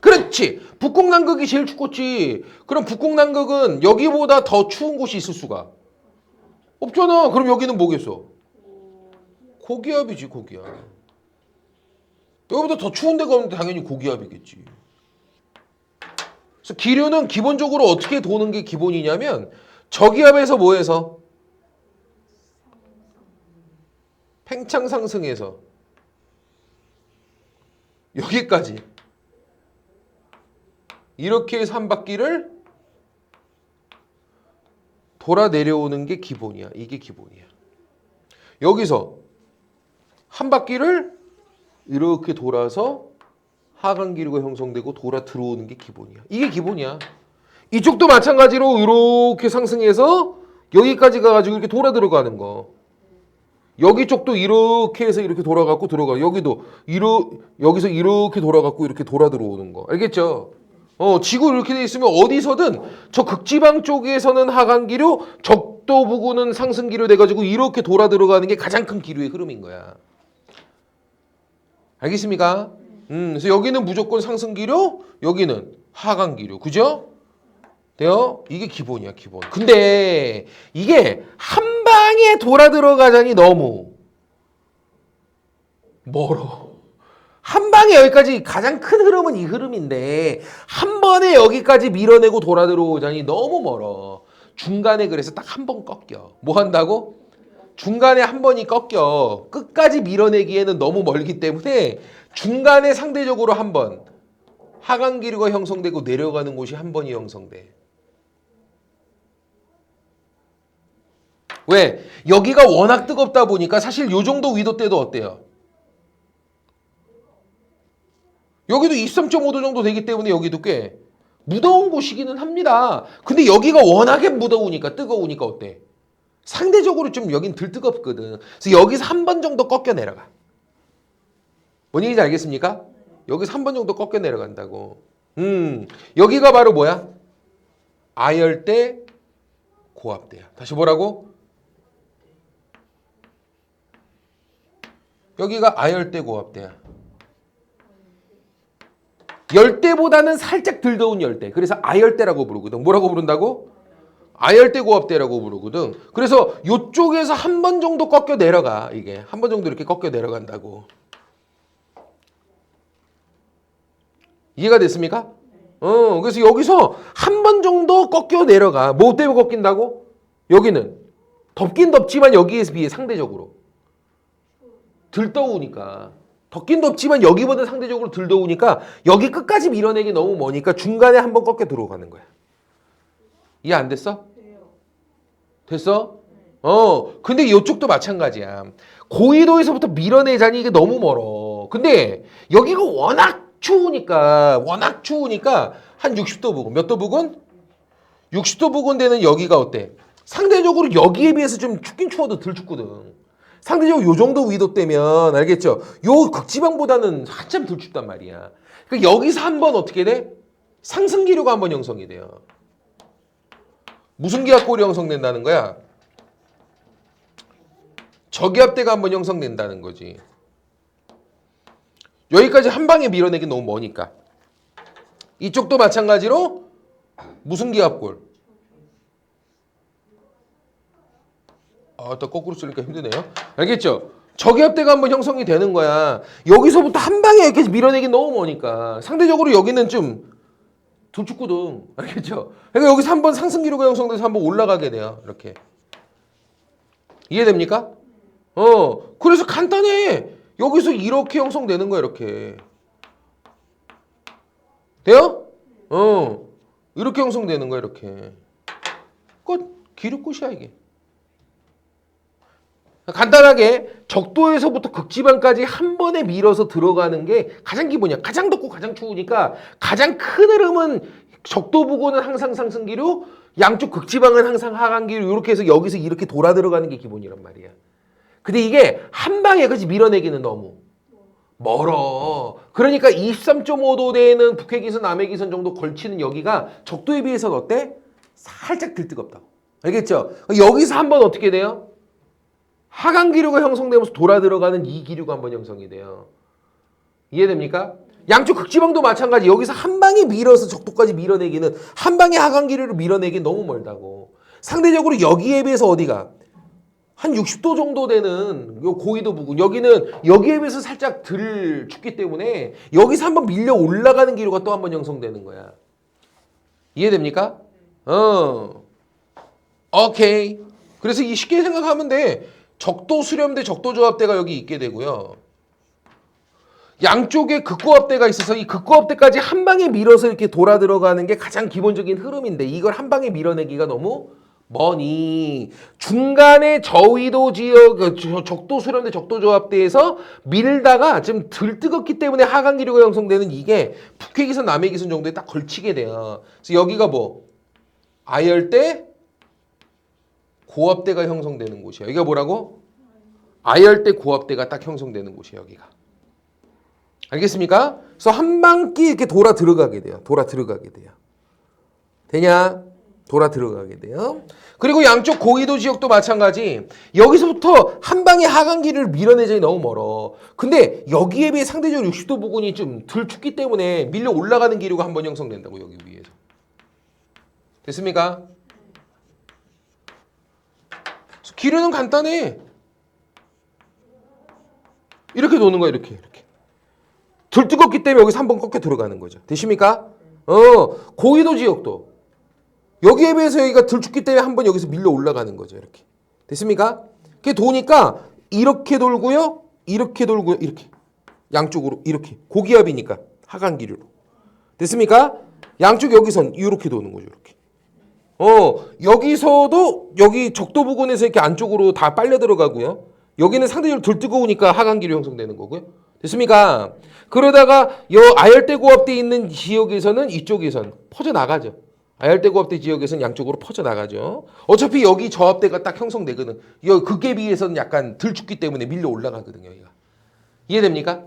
그렇지. 북극남극이 제일 춥겠지. 그럼 북극남극은 여기보다 더 추운 곳이 있을 수가 없잖아. 그럼 여기는 뭐겠어? 고기압이지, 고기압. 여기보다 더 추운 데가 없는데 당연히 고기압이겠지. 그래서 기류는 기본적으로 어떻게 도는 게 기본이냐면 저기압에서 뭐해서? 팽창 상승해서 여기까지 이렇게 해서 한 바퀴를 돌아 내려오는 게 기본이야. 이게 기본이야. 여기서 한 바퀴를 이렇게 돌아서 하강기류가 형성되고 돌아 들어오는 게 기본이야. 이게 기본이야. 이쪽도 마찬가지로 이렇게 상승해서 여기까지 가가지고 이렇게 돌아 들어가는 거. 여기 쪽도 이렇게 해서 이렇게 돌아가고 들어가. 여기도 여기서 이렇게 돌아가고 이렇게 돌아 들어오는 거. 알겠죠? 지구 이렇게 돼 있으면 어디서든 저 극지방 쪽에서는 하강기류, 적도 부근은 상승기류 돼가지고 이렇게 돌아 들어가는 게 가장 큰 기류의 흐름인 거야. 알겠습니까? 그래서 여기는 무조건 상승기류, 여기는 하강기류. 그죠? 돼요? 이게 기본이야, 기본. 근데 이게 한 방에 돌아 들어가자니 너무 멀어. 한 방에 여기까지 가장 큰 흐름은 이 흐름인데 한 번에 여기까지 밀어내고 돌아 들어오자니 너무 멀어. 중간에 그래서 딱 한 번 꺾여. 뭐 한다고? 중간에 한 번이 꺾여. 끝까지 밀어내기에는 너무 멀기 때문에 중간에 상대적으로 한 번 하강기류가 형성되고 내려가는 곳이 한 번이 형성돼. 왜? 여기가 워낙 뜨겁다 보니까 사실 요 정도 위도 때도 어때요? 여기도 23.5도 정도 되기 때문에 여기도 꽤 무더운 곳이기는 합니다. 근데 여기가 워낙에 무더우니까 뜨거우니까 어때? 상대적으로 좀 여긴 덜 뜨겁거든. 그래서 여기서 한 번 정도 꺾여 내려가. 뭔 얘기인지 알겠습니까? 여기서 한 번 정도 꺾여 내려간다고. 여기가 바로 뭐야? 아열대 고압대야. 다시 뭐라고? 여기가 아열대 고압대야. 열대보다는 살짝 덜 더운 열대. 그래서 아열대라고 부르거든. 뭐라고 부른다고? 아열대 고압대라고 부르거든. 그래서 이쪽에서 한 번 정도 꺾여 내려가. 이게 한 번 정도 이렇게 꺾여 내려간다고. 이해가 됐습니까? 그래서 여기서 한 번 정도 꺾여 내려가. 뭐 때문에 꺾인다고? 여기는 덥긴 덥지만 여기에 비해 상대적으로 덜 더우니까. 덥긴 덥지만 여기보다 상대적으로 덜 더우니까 여기 끝까지 밀어내기 너무 머니까 중간에 한 번 꺾여 들어가는 거야. 이해 안 됐어? 돼요. 됐어? 근데 이쪽도 마찬가지야. 고緯도에서부터 밀어내자니 이게 너무 멀어. 근데 여기가 워낙 추우니까 한 60도 부근. 몇 도 부근? 60도 부근 되는 여기가 어때? 상대적으로 여기에 비해서 좀 춥긴 추워도 덜 춥거든. 상대적으로 요 정도 위도 때면 알겠죠? 요 극지방보다는 한참 덜 춥단 말이야. 그러니까 여기서 한번 어떻게 돼? 상승기류가 한번 형성이 돼요. 무슨 기압골이 형성된다는 거야? 저기압대가 한번 형성된다는 거지. 여기까지 한 방에 밀어내기 너무 머니까. 이쪽도 마찬가지로 무슨 기압골? 또 거꾸로 쓰니까 힘드네요. 알겠죠? 저기압대가 한번 형성이 되는 거야. 여기서부터 한 방에 이렇게 밀어내기 너무 머니까. 상대적으로 여기는 좀 덜 춥거든. 알겠죠? 그러니까 여기서 한번 상승기류가 형성돼서 한번 올라가게 돼요. 이렇게. 이해됩니까? 그래서 간단해. 여기서 이렇게 형성되는 거야, 이렇게. 돼요? 이렇게 형성되는 거야, 이렇게. 끝. 기류 끝이야, 이게. 간단하게 적도에서부터 극지방까지 한 번에 밀어서 들어가는 게 가장 기본이야. 가장 덥고 가장 추우니까 가장 큰 흐름은 적도 부근은 항상 상승기류, 양쪽 극지방은 항상 하강기류 이렇게 해서 여기서 이렇게 돌아 들어가는 게 기본이란 말이야. 근데 이게 한 방에 그치 밀어내기는 너무 멀어. 그러니까 23.5도 되는 북해기선, 남해기선 정도 걸치는 여기가 적도에 비해서는 어때? 살짝 덜 뜨겁다고. 알겠죠? 여기서 한번 어떻게 돼요? 하강기류가 형성되면서 돌아 들어가는 이 기류가 한번 형성이 돼요. 이해됩니까? 양쪽 극지방도 마찬가지. 여기서 한 방에 밀어서 적도까지 밀어내기는 한 방에 하강기류를 밀어내기 너무 멀다고. 상대적으로 여기에 비해서 어디가? 한 60도 정도 되는 요 고緯도 부근. 여기는 여기에 비해서 살짝 덜 춥기 때문에 여기서 한번 밀려 올라가는 기류가 또 한번 형성되는 거야. 이해됩니까? 오케이. 그래서 이 쉽게 생각하면 돼. 적도 수렴대, 적도 조합대가 여기 있게 되고요. 양쪽에 극고압대가 있어서 이 극고압대까지 한 방에 밀어서 이렇게 돌아 들어가는 게 가장 기본적인 흐름인데 이걸 한 방에 밀어내기가 너무 머니. 중간에 저위도 지역, 적도 수렴대, 적도 조합대에서 밀다가 좀 덜 뜨겁기 때문에 하강기류가 형성되는 이게 북해기선, 남해기선 정도에 딱 걸치게 돼요. 그래서 여기가 뭐? 아열대, 고압대가 형성되는 곳이야. 여기가 뭐라고? 아열대 고압대가 딱 형성되는 곳이야, 여기가. 알겠습니까? 그래서 한 방기 이렇게 돌아 들어가게 돼요. 돌아 들어가게 돼요. 되냐? 돌아 들어가게 돼요. 그리고 양쪽 고緯도 지역도 마찬가지. 여기서부터 한 방에 하강기를 밀어내자니 너무 멀어. 근데 여기에 비해 상대적으로 60도 부근이 좀 덜 춥기 때문에 밀려 올라가는 기류가 한번 형성된다고, 여기 위에서. 됐습니까? 기류는 간단해. 이렇게 도는 거야, 이렇게. 덜 뜨겁기 때문에 여기서 한번 꺾여 들어가는 거죠. 되십니까? 고緯도 지역도. 여기에 비해서 여기가 덜 춥기 때문에 한번 여기서 밀려 올라가는 거죠, 이렇게. 됐습니까? 그게 도니까 이렇게 돌고요, 이렇게 돌고요, 이렇게. 양쪽으로, 이렇게. 고기압이니까, 하강기류로. 됐습니까? 양쪽 여기선 이렇게 도는 거죠, 이렇게. 여기서도 여기 적도 부근에서 이렇게 안쪽으로 다 빨려 들어가고요. 여기는 상대적으로 덜 뜨거우니까 하강기류 형성되는 거고요. 됐습니까? 그러다가 요 아열대 고압대 있는 지역에서는 이쪽에선 퍼져 나가죠. 아열대 고압대 지역에서는 양쪽으로 퍼져 나가죠. 어차피 여기 저압대가 딱 형성되거든. 그게 비해서는 약간 덜 춥기 때문에 밀려 올라가거든요, 여기가. 이해됩니까?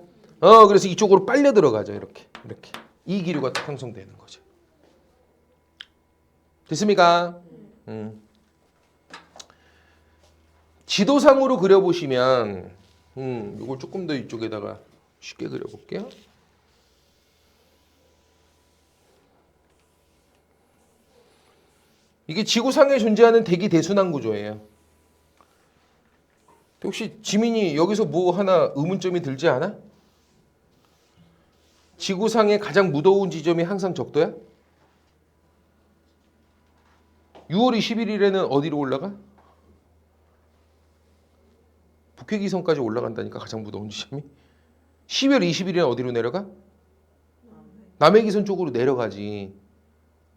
그래서 이쪽으로 빨려 들어가죠, 이렇게. 이 기류가 딱 형성되는 거죠. 됐습니까? 지도상으로 그려보시면 이걸 조금 더 이쪽에다가 쉽게 그려볼게요. 이게 지구상에 존재하는 대기 대순환 구조예요. 혹시 지민이 여기서 뭐 하나 의문점이 들지 않아? 지구상의 가장 무더운 지점이 항상 적도야? 6월 21일에는 어디로 올라가? 북해기선까지 올라간다니까 가장 무더운 지점이. 12월 20일에는 어디로 내려가? 남해기선 쪽으로 내려가지.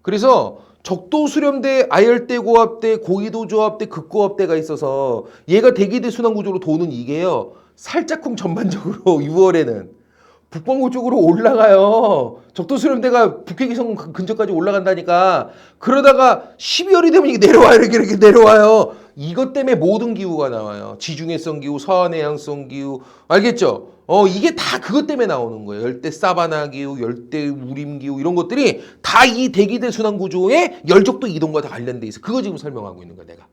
그래서 적도 수렴대, 아열대 고압대, 고위도 조압대, 극고압대가 있어서 얘가 대기대 순환 구조로 도는 이게요. 살짝쿵 전반적으로 6월에는 북반구 쪽으로 올라가요. 적도 수렴대가 북해기선 근처까지 올라간다니까. 그러다가 12월이 되면 이게 내려와요. 이렇게 내려와요. 이것 때문에 모든 기후가 나와요. 지중해성 기후, 서해안해양성 기후. 알겠죠? 이게 다 그것 때문에 나오는 거예요. 열대 사바나 기후, 열대 우림 기후 이런 것들이 다 이 대기대 순환 구조의 열적도 이동과 다 관련돼 있어. 그거 지금 설명하고 있는 거야, 내가.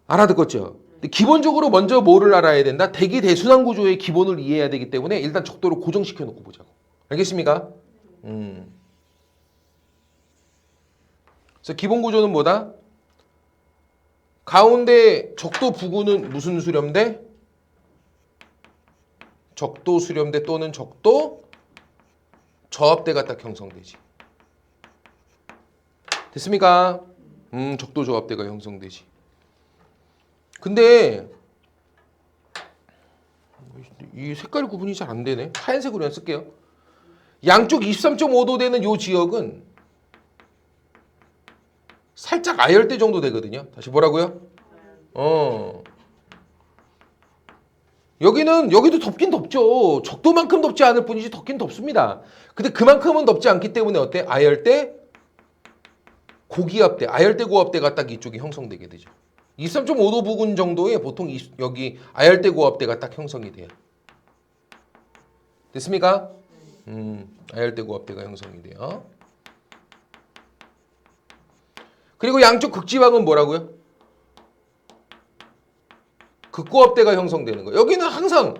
알아듣겠죠? 근데 기본적으로 먼저 뭐를 알아야 된다? 대기대 순환 구조의 기본을 이해해야 되기 때문에 일단 적도를 고정시켜 놓고 보자고. 알겠습니까? 그래서 기본 구조는 뭐다? 가운데 적도 부구는 무슨 수렴대? 적도 수렴대 또는 적도 저압대가 딱 형성되지. 됐습니까? 적도 저압대가 형성되지. 근데 이 색깔 구분이 잘 안 되네. 하얀색으로 그냥 쓸게요. 양쪽 23.5도 되는 이 지역은 살짝 아열대 정도 되거든요. 다시 뭐라고요? 여기도 덥긴 덥죠. 적도만큼 덥지 않을 뿐이지 덥긴 덥습니다. 근데 그만큼은 덥지 않기 때문에 어때? 아열대, 고기압대, 아열대 고압대가 딱 이쪽이 형성되게 되죠. 23.5도 부근 정도에 보통 여기 아열대 고압대가 딱 형성이 돼요. 됐습니까? 아열대 고압대가 형성이 돼요. 그리고 양쪽 극지방은 뭐라고요? 극고압대가 형성되는 거예요. 여기는 항상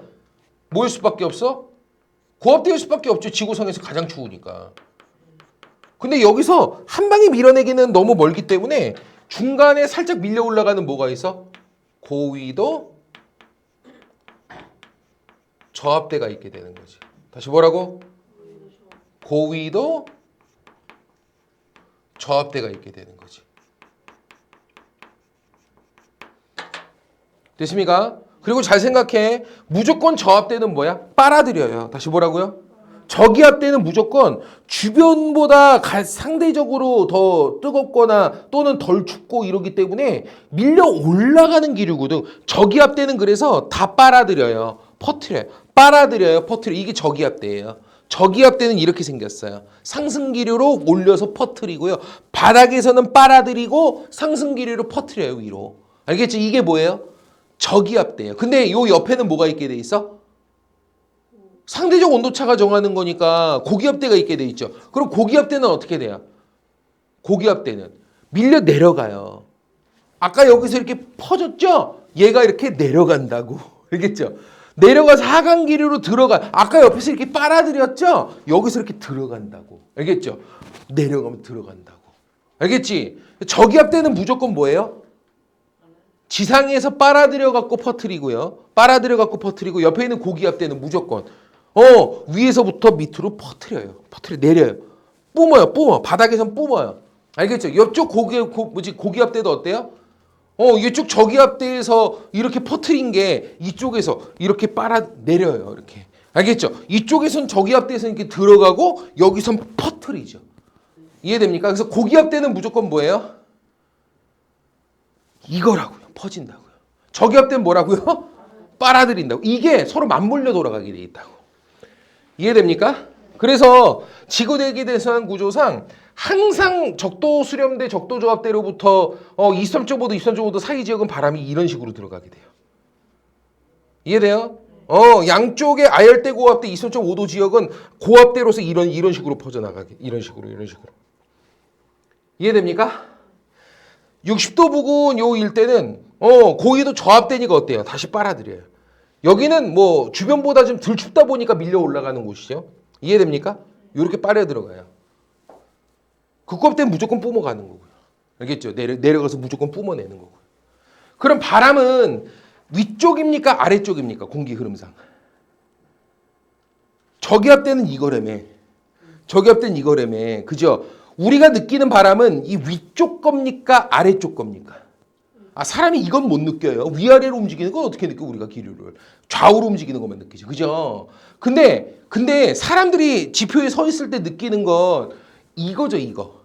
뭐일 수밖에 없어? 고압대일 수밖에 없죠. 지구상에서 가장 추우니까. 근데 여기서 한 방에 밀어내기는 너무 멀기 때문에 중간에 살짝 밀려 올라가는 뭐가 있어? 고위도 저압대가 있게 되는 거지. 다시 뭐라고? 고위도 저압대가 있게 되는 거지. 됐습니까? 그리고 잘 생각해. 무조건 저압대는 뭐야? 빨아들여요. 다시 뭐라고요? 저기압대는 무조건 주변보다 상대적으로 더 뜨겁거나 또는 덜 춥고 이러기 때문에 밀려 올라가는 기류거든. 저기압대는 그래서 다 빨아들여요. 퍼뜨려요. 빨아들여요. 퍼뜨려. 이게 저기압대예요. 저기압대는 이렇게 생겼어요. 상승기류로 올려서 퍼뜨리고요. 바닥에서는 빨아들이고 상승기류로 퍼뜨려요. 위로. 알겠지? 이게 뭐예요? 저기압대예요. 근데 요 옆에는 뭐가 있게 돼 있어? 상대적 온도차가 정하는 거니까 고기압대가 있게 돼 있죠. 그럼 고기압대는 어떻게 돼요? 고기압대는 밀려 내려가요. 아까 여기서 이렇게 퍼졌죠? 얘가 이렇게 내려간다고. 알겠죠? 내려가서 하강기류로 들어가. 아까 옆에서 이렇게 빨아들였죠? 여기서 이렇게 들어간다고. 알겠죠? 내려가면 들어간다고. 알겠지? 저기압대는 무조건 뭐예요? 지상에서 빨아들여 갖고 퍼뜨리고요. 빨아들여 갖고 퍼뜨리고 옆에 있는 고기압대는 무조건 위에서부터 밑으로 퍼뜨려요. 내려요. 뿜어요. 바닥에선 뿜어요. 알겠죠? 옆쪽 고기압대도 어때요? 이쪽 저기압대에서 이렇게 퍼뜨린 게 이쪽에서 이렇게 빨아내려요. 이렇게. 알겠죠? 이쪽에선 저기압대에서 이렇게 들어가고 여기선 퍼뜨리죠. 이해됩니까? 그래서 고기압대는 무조건 뭐예요? 이거라고요. 퍼진다고요. 저기압대는 뭐라고요? 빨아들인다고. 이게 서로 맞물려 돌아가게 돼 있다고. 이해됩니까? 그래서 지구대기 대순환 구조상 항상 적도 수렴대, 적도 저압대로부터 23.5도, 23.5도 사이 지역은 바람이 이런 식으로 들어가게 돼요. 이해돼요? 양쪽의 아열대 고압대 23.5도 지역은 고압대로서 이런 식으로 퍼져나가게. 이런 식으로. 이해됩니까? 60도 부근 요 일대는 고위도 저압대니까 어때요? 다시 빨아들여요. 여기는 뭐 주변보다 좀 덜 춥다 보니까 밀려 올라가는 곳이죠. 이해됩니까? 이렇게 빨려 들어가요. 극고압대는 무조건 뿜어가는 거고요. 알겠죠? 내려가서 무조건 뿜어내는 거고요. 그럼 바람은 위쪽입니까? 아래쪽입니까? 공기 흐름상. 저기압대는 이거라며. 그죠? 우리가 느끼는 바람은 이 위쪽 겁니까? 아래쪽 겁니까? 사람이 이건 못 느껴요. 위아래로 움직이는 건 어떻게 느껴? 우리가 기류를. 좌우로 움직이는 것만 느끼죠. 그죠? 근데 사람들이 지표에 서 있을 때 느끼는 건 이거죠, 이거.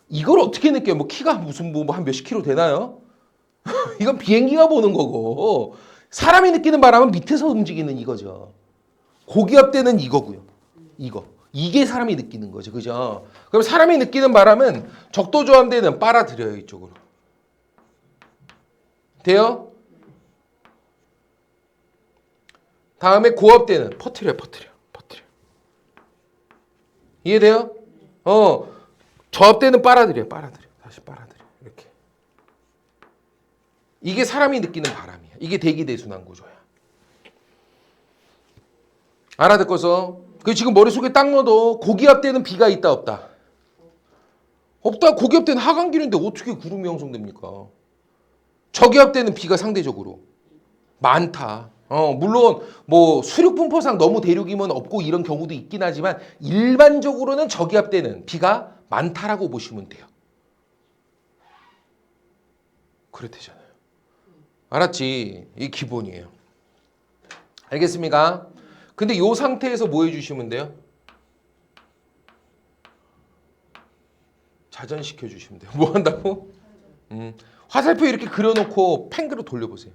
이걸 어떻게 느껴요? 뭐 키가 무슨 뭐 한 몇십 킬로 되나요? 이건 비행기가 보는 거고. 사람이 느끼는 바람은 밑에서 움직이는 이거죠. 고기압대는 이거고요. 이게 사람이 느끼는 거죠. 그죠? 그럼 사람이 느끼는 바람은 적도 저항대는 빨아들여요, 이쪽으로. 돼요? 다음에 고압대는 퍼뜨려. 이해돼요? 저압대는 빨아들여. 다시 빨아들여. 이렇게. 이게 사람이 느끼는 바람이야. 이게 대기대순환 구조야. 알아듣고서. 그 지금 머릿속에 딱 넣어도 고기압대는 비가 있다 없다? 없다. 고기압대는 하강기인데 어떻게 구름이 형성됩니까? 저기압대는 비가 상대적으로 많다. 물론 뭐 수륙 분포상 너무 대륙이면 없고 이런 경우도 있긴 하지만 일반적으로는 저기압대는 비가 많다라고 보시면 돼요. 그렇대잖아요. 알았지? 이게 기본이에요. 알겠습니까? 근데 이 상태에서 뭐 해주시면 돼요? 자전시켜 주시면 돼요. 뭐 한다고? 화살표 이렇게 그려놓고 팽그로 돌려보세요.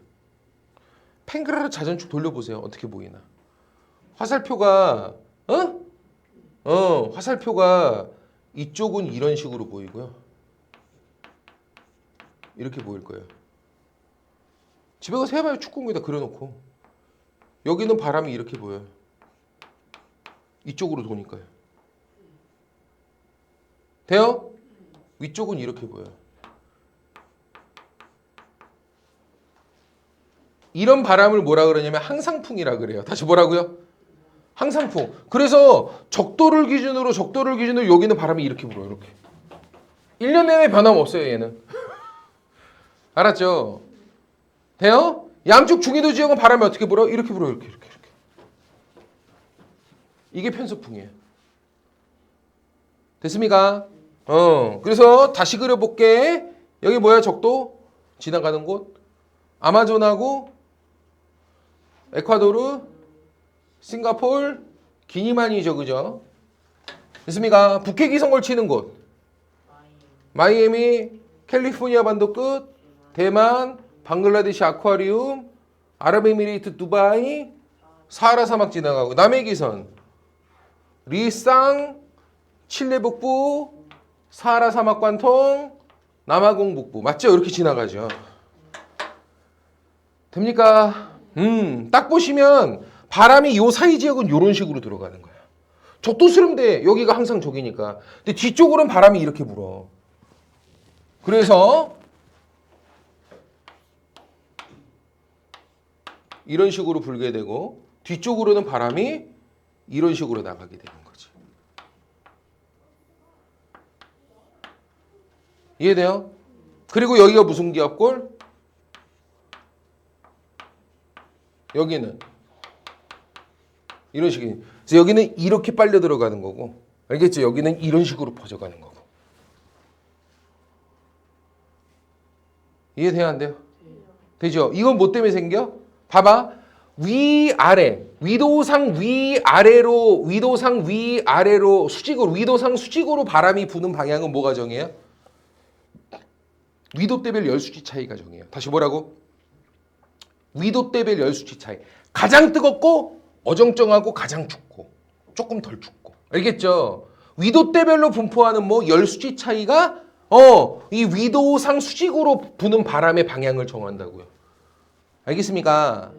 팽그라로 자전축 돌려보세요. 어떻게 보이나? 화살표가 화살표가 이쪽은 이런 식으로 보이고요. 이렇게 보일 거예요. 집에 가서 해봐요. 축구공에다 그려놓고. 여기는 바람이 이렇게 보여요. 이쪽으로 도니까요. 돼요? 위쪽은 이렇게 보여요. 이런 바람을 뭐라 그러냐면 항상풍이라 그래요. 다시 뭐라고요? 항상풍. 그래서 적도를 기준으로 여기는 바람이 이렇게 불어요. 이렇게. 1년 내내 변함없어요, 얘는. 알았죠? 돼요? 양쪽 중위도 지역은 바람이 어떻게 불어? 이렇게 불어요. 이렇게. 이게 편서풍이에요. 됐습니까? 그래서 다시 그려볼게. 여기 뭐야? 적도 지나가는 곳. 아마존하고 에콰도르, 싱가폴, 기니만이죠. 그죠? 됐습니까? 북해 기성을 치는 곳. 마이애미, 캘리포니아 반도 끝, 대만, 방글라데시 아쿠아리움, 아랍에미레이트 두바이, 사하라 사막 지나가고. 남해 기선, 리쌍, 칠레 북부, 사하라 사막 관통, 남아공 북부. 맞죠? 이렇게 지나가죠. 됩니까? 딱 보시면 바람이 요 사이 지역은 이런 식으로 들어가는 거야. 적도스름대 여기가 항상 저기니까. 근데 뒤쪽으로는 바람이 이렇게 불어. 그래서 이런 식으로 불게 되고 뒤쪽으로는 바람이 이런 식으로 나가게 되는 거지. 이해돼요? 그리고 여기가 무슨 기압골? 여기는 이런 식이. 그래서 여기는 이렇게 빨려 들어가는 거고, 알겠죠? 여기는 이런 식으로 퍼져가는 거고. 이해돼야 안 돼요? 되죠? 이건 뭐 때문에 생겨? 봐봐. 위아래, 위도상 위아래로 수직으로, 위도상 수직으로 바람이 부는 방향은 뭐가 정해요? 위도대별 열수치 차이가 정해요. 다시 뭐라고? 위도대별 열수치 차이. 가장 뜨겁고 어정쩡하고 가장 춥고 조금 덜 춥고. 알겠죠? 위도대별로 분포하는 뭐 열수치 차이가 이 위도상 수직으로 부는 바람의 방향을 정한다고요. 알겠습니까?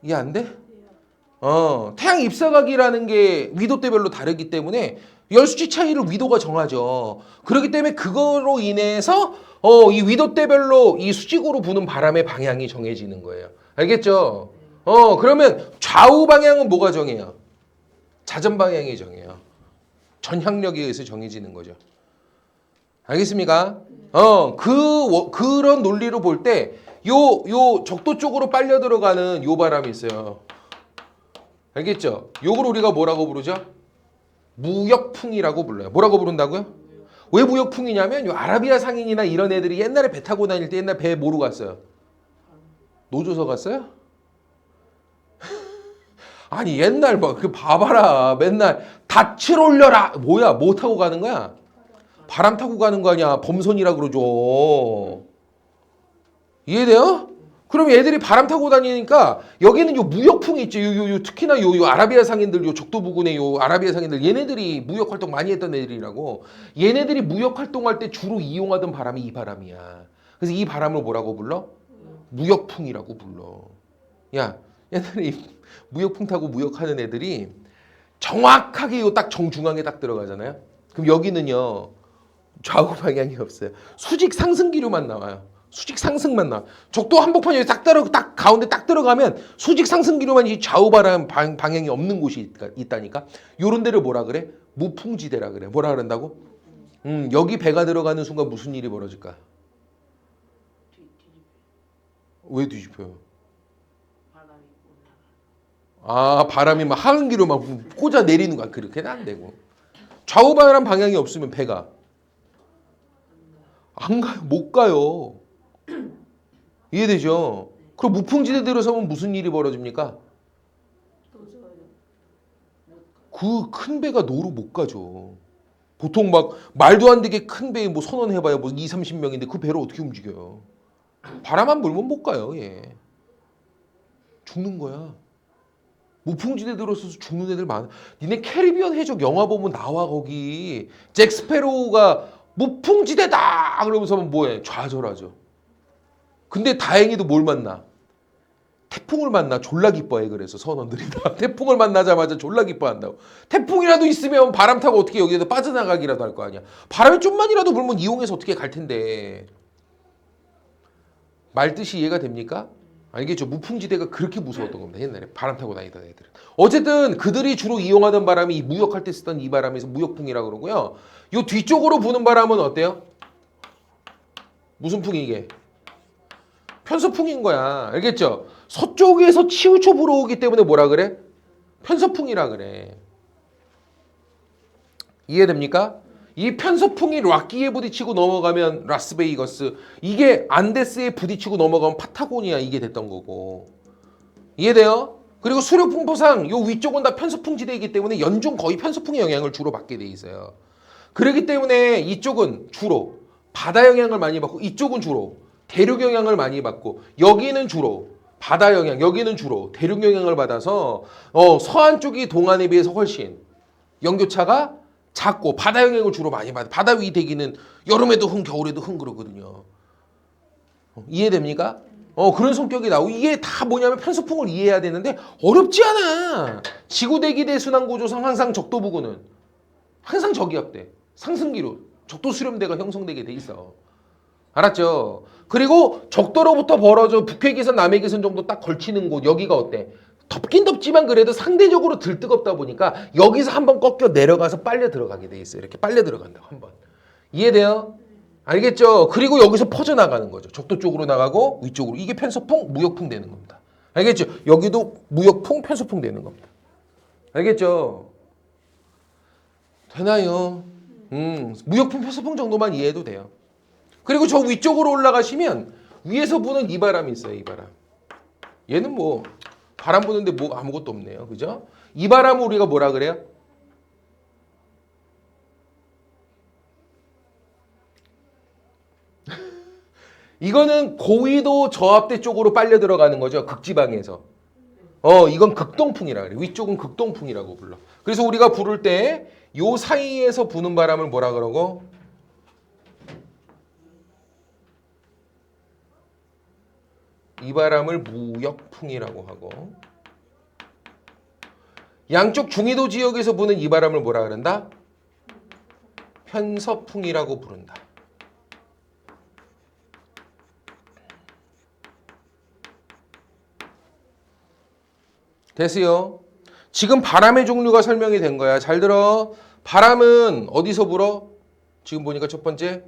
이해 안 돼? 태양 입사각이라는 게 위도대별로 다르기 때문에 열수치 차이를 위도가 정하죠. 그렇기 때문에 그거로 인해서 이 위도대별로 이 수직으로 부는 바람의 방향이 정해지는 거예요. 알겠죠? 그러면 좌우 방향은 뭐가 정해요? 자전 방향이 정해요. 전향력에 의해서 정해지는 거죠. 알겠습니까? 그런 논리로 볼 때 요 적도 쪽으로 빨려 들어가는 요 바람이 있어요. 알겠죠? 요걸 우리가 뭐라고 부르죠? 무역풍이라고 불러요. 뭐라고 부른다고요? 왜 무역풍이냐면 요 아라비아 상인이나 이런 애들이 옛날에 배 타고 다닐 때 옛날 배에 뭐로 갔어요? 노조서 갔어요? 아니 옛날 막 그 봐봐라 맨날 닻을 올려라 뭐야 뭐 타고 가는 거야? 바람 타고 가는 거 아니야? 범선이라 그러죠. 이해돼요? 그럼 얘들이 바람 타고 다니니까 여기는 요 무역풍이 있죠. 요 특히나 요 아라비아 상인들 요 적도 부근의 요 아라비아 상인들 얘네들이 무역 활동 많이 했던 애들이라고. 얘네들이 무역 활동할 때 주로 이용하던 바람이 이 바람이야. 그래서 이 바람을 뭐라고 불러? 무역풍이라고 불러. 야, 옛날에 이 무역풍 타고 무역하는 애들이 정확하게 요 딱 정중앙에 딱 들어가잖아요. 그럼 여기는요. 좌우 방향이 없어요. 수직 상승기류만 나와요. 수직 상승만 나와. 적도 한복판에 딱 가운데 딱 들어가면 수직 상승기류만 이 좌우 방향이 없는 곳이 있다니까. 요런 데를 뭐라 그래? 무풍지대라 그래. 뭐라 그런다고? 여기 배가 들어가는 순간 무슨 일이 벌어질까? 왜 뒤집혀요? 아, 바람이 막 하은기로 막 꽂아 내리는 거야. 그렇게는 안 되고. 좌우 방향이 없으면 배가 안 가요. 못 가요. 이해되죠? 그럼 무풍지대 들어서면 무슨 일이 벌어집니까? 그 큰 배가 노루 못 가죠. 보통 막 말도 안 되게 큰 배 뭐 선원해봐야 뭐 2, 30명인데 그 배를 어떻게 움직여요? 바람만 불면 못 가요. 얘. 죽는 거야. 무풍지대 들어서서 죽는 애들 많아. 니네 캐리비안 해적 영화 보면 나와 거기. 잭 스페로우가 무풍지대다 그러면서 뭐해? 좌절하죠. 근데 다행히도 뭘 만나? 태풍을 만나 졸라 기뻐해. 그래서 선원들이 다 태풍을 만나자마자 졸라 기뻐한다고. 태풍이라도 있으면 바람 타고 어떻게 여기에서 빠져나가기라도 할 거 아니야. 바람이 좀만이라도 불면 이용해서 어떻게 갈 텐데. 말 뜻이 이해가 됩니까? 알겠죠? 무풍지대가 그렇게 무서웠던 겁니다. 옛날에 바람 타고 다니던 애들은. 어쨌든 그들이 주로 이용하던 바람이 무역할 때 쓰던 이 바람에서 무역풍이라고 그러고요. 요 뒤쪽으로 부는 바람은 어때요? 무슨 풍이 이게? 편서풍인 거야. 알겠죠? 서쪽에서 치우쳐 불어오기 때문에 뭐라 그래? 편서풍이라 그래. 이해됩니까? 이 편서풍이 락기에 부딪히고 넘어가면 라스베이거스, 이게 안데스에 부딪히고 넘어가면 파타고니아 이게 됐던 거고. 이해돼요? 그리고 수륙풍포상 요 위쪽은 다 편서풍 지대이기 때문에 연중 거의 편서풍의 영향을 주로 받게 돼 있어요. 그렇기 때문에 이쪽은 주로 바다 영향을 많이 받고 이쪽은 주로 대륙 영향을 많이 받고 여기는 주로 바다 영향, 여기는 주로 대륙 영향을 받아서 서안 쪽이 동안에 비해서 훨씬 연교차가 작고 바다 영향을 주로 많이 받아. 바다 위 대기는 여름에도 흥, 겨울에도 흥 그러거든요. 이해됩니까? 그런 성격이 나오고 이게 다 뭐냐면 편서풍을 이해해야 되는데 어렵지 않아. 지구 대기 대순환 구조상 항상 적도 부근은 항상 저기압대, 상승기로 적도 수렴대가 형성되게 돼 있어. 알았죠? 그리고 적도로부터 벌어져 북해기선, 남해기선 정도 딱 걸치는 곳 여기가 어때? 덥긴 덥지만 그래도 상대적으로 덜 뜨겁다 보니까 여기서 한번 꺾여 내려가서 빨려 들어가게 돼 있어요. 이렇게 빨려 들어간다고 한번. 이해돼요? 알겠죠? 그리고 여기서 퍼져나가는 거죠. 적도 쪽으로 나가고 위쪽으로. 이게 편서풍, 무역풍 되는 겁니다. 알겠죠? 여기도 무역풍, 편서풍 되는 겁니다. 알겠죠? 되나요? 무역풍, 편서풍 정도만 이해해도 돼요. 그리고 저 위쪽으로 올라가시면 위에서 부는 이 바람이 있어요. 이 바람. 얘는 뭐 바람 부는데 뭐 아무것도 없네요. 그죠? 이 바람을 우리가 뭐라 그래요? 이거는 고위도 저압대 쪽으로 빨려 들어가는 거죠. 극지방에서. 이건 극동풍이라 그래. 위쪽은 극동풍이라고 불러. 그래서 우리가 부를 때 요 사이에서 부는 바람을 뭐라 그러고? 이 바람을 무역풍이라고 하고. 양쪽 중위도 지역에서 부는 이 바람을 뭐라 그런다? 편서풍이라고 부른다. 됐어요? 지금 바람의 종류가 설명이 된 거야. 잘 들어. 바람은 어디서 불어? 지금 보니까 첫 번째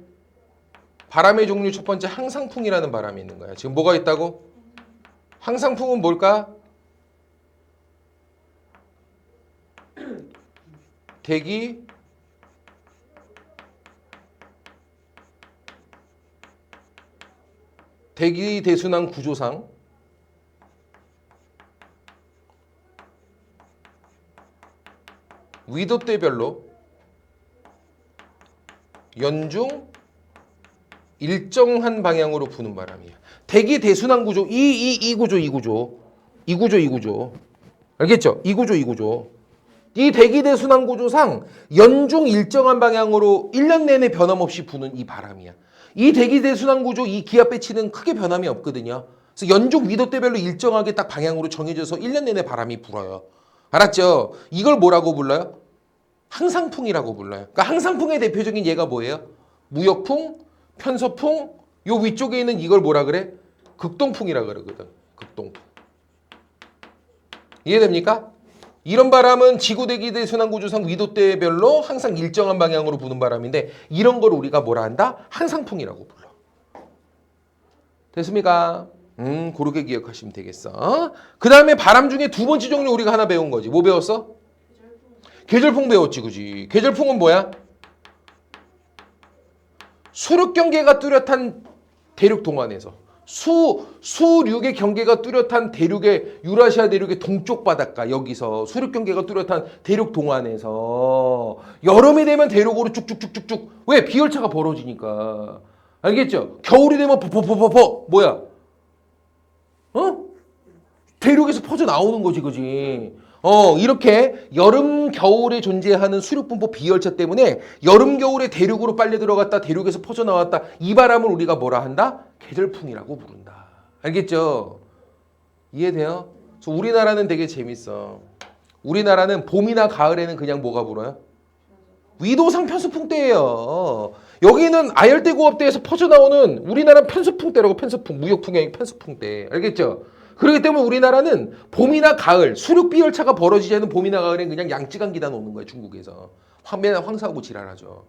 바람의 종류 첫 번째 항상풍이라는 바람이 있는 거야. 지금 뭐가 있다고? 항상풍은 뭘까? 대기 대순환 구조상 위도대별로 연중 일정한 방향으로 부는 바람이야. 대기 대순환 구조 이 구조 알겠죠? 이 구조 이 대기 대순환 구조상 연중 일정한 방향으로 1년 내내 변함없이 부는 이 바람이야. 이 대기 대순환 구조 이 기압 배치는 크게 변함이 없거든요. 그래서 연중 위도대별로 일정하게 딱 방향으로 정해져서 1년 내내 바람이 불어요. 알았죠? 이걸 뭐라고 불러요? 항상풍이라고 불러요. 그러니까 항상풍의 대표적인 예가 뭐예요? 무역풍, 편서풍, 요 위쪽에 있는 이걸 뭐라 그래? 극동풍이라 그러거든. 극동풍. 이해됩니까? 이런 바람은 지구대기 대순환 구조상 위도대별로 항상 일정한 방향으로 부는 바람인데 이런 걸 우리가 뭐라 한다? 항상풍이라고 불러. 됐습니까? 그렇게 기억하시면 되겠어. 그 다음에 바람 중에 두 번째 종류 우리가 하나 배운 거지. 뭐 배웠어? 계절풍 배웠지, 그지? 계절풍은 뭐야? 수륙 경계가 뚜렷한 대륙 동안에서 수륙의 경계가 뚜렷한 대륙의 유라시아 대륙의 동쪽 바닷가 여기서 수륙 경계가 뚜렷한 대륙 동안에서 여름이 되면 대륙으로 쭉쭉쭉쭉쭉 왜? 비열차가 벌어지니까 알겠죠? 겨울이 되면 퍼퍼퍼퍼퍼 뭐야? 어? 대륙에서 퍼져 나오는 거지, 그지? 이렇게 여름 겨울에 존재하는 수륙분포 비열차 때문에 여름 겨울에 대륙으로 빨려 들어갔다 대륙에서 퍼져 나왔다 이 바람을 우리가 뭐라 한다? 계절풍이라고 부른다. 알겠죠? 이해돼요? 그래서 우리나라는 되게 재밌어. 우리나라는 봄이나 가을에는 그냥 뭐가 불어요? 위도상 편서풍 때예요. 여기는 아열대 고압대에서 퍼져 나오는 우리나라는 편서풍 때라고. 편서풍 무역풍이 아니고 편서풍 때. 알겠죠? 그렇기 때문에 우리나라는 봄이나 가을, 수륙 비열차가 벌어지지 않는 봄이나 가을엔 그냥 양쯔강 기단 오는 거예요, 중국에서. 맨날 황사하고 지랄하죠.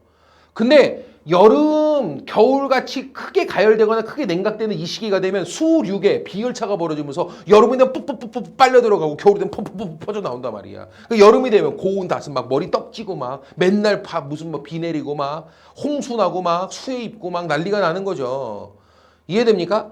근데 여름, 겨울같이 크게 가열되거나 크게 냉각되는 이 시기가 되면 수륙에 비열차가 벌어지면서 여름이 되면 푹푹푹푹 빨려 들어가고 겨울이 되면 푹푹푹 퍼져 나온단 말이야. 여름이 되면 고온 다스 막 머리 떡지고 막 맨날 무슨 뭐 비 내리고 막 홍수 나고 막 수해 입고 막 난리가 나는 거죠. 이해됩니까?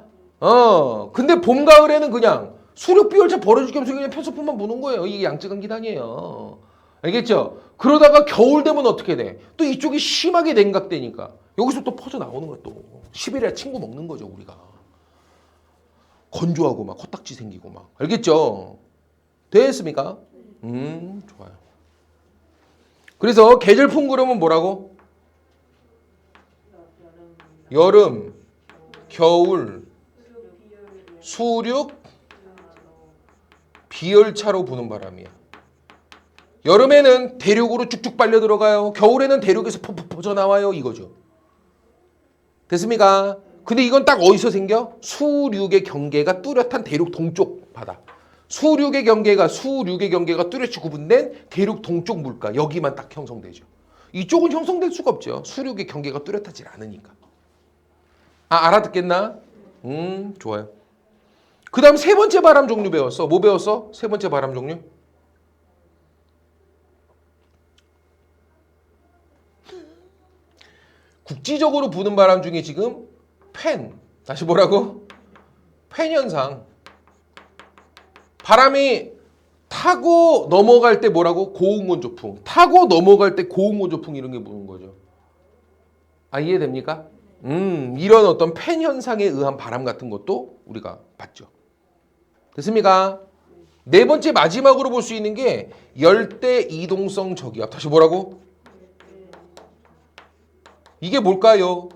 근데 봄, 가을에는 그냥 수륙 비열차 벌어지게 하면서 그냥 편서풍만 부는 거예요. 이게 양쯔강 기단이에요. 알겠죠? 그러다가 겨울 되면 어떻게 돼? 또 이쪽이 심하게 냉각되니까 여기서 또 퍼져 나오는 거야 또. 시베리아 친구 먹는 거죠 우리가. 건조하고 막 코딱지 생기고 막. 알겠죠? 됐습니까? 좋아요. 그래서 계절풍 그러면 뭐라고? 여름, 겨울, 수륙, 비열차로 부는 바람이야. 여름에는 대륙으로 쭉쭉 빨려 들어가요. 겨울에는 대륙에서 퍽퍽 퍼져 나와요. 이거죠. 됐습니까? 근데 이건 딱 어디서 생겨? 수륙의 경계가 뚜렷한 대륙 동쪽 바다. 수륙의 경계가 뚜렷이 구분된 대륙 동쪽 물가. 여기만 딱 형성되죠. 이쪽은 형성될 수가 없죠. 수륙의 경계가 뚜렷하지 않으니까. 알아듣겠나? 좋아요. 그 다음 세 번째 바람 종류 배웠어. 뭐 배웠어? 세 번째 바람 종류? 국지적으로 부는 바람 중에 지금 다시 뭐라고? 팬 현상. 바람이 타고 넘어갈 때 뭐라고? 고응건조풍. 타고 넘어갈 때 고응건조풍 이런 게 부는 거죠. 이해됩니까? 이런 어떤 팬 현상에 의한 바람 같은 것도 우리가 봤죠. 됐습니까? 네 번째 마지막으로 볼 수 있는 게 열대 이동성 저기압. 다시 뭐라고? 이게 뭘까요?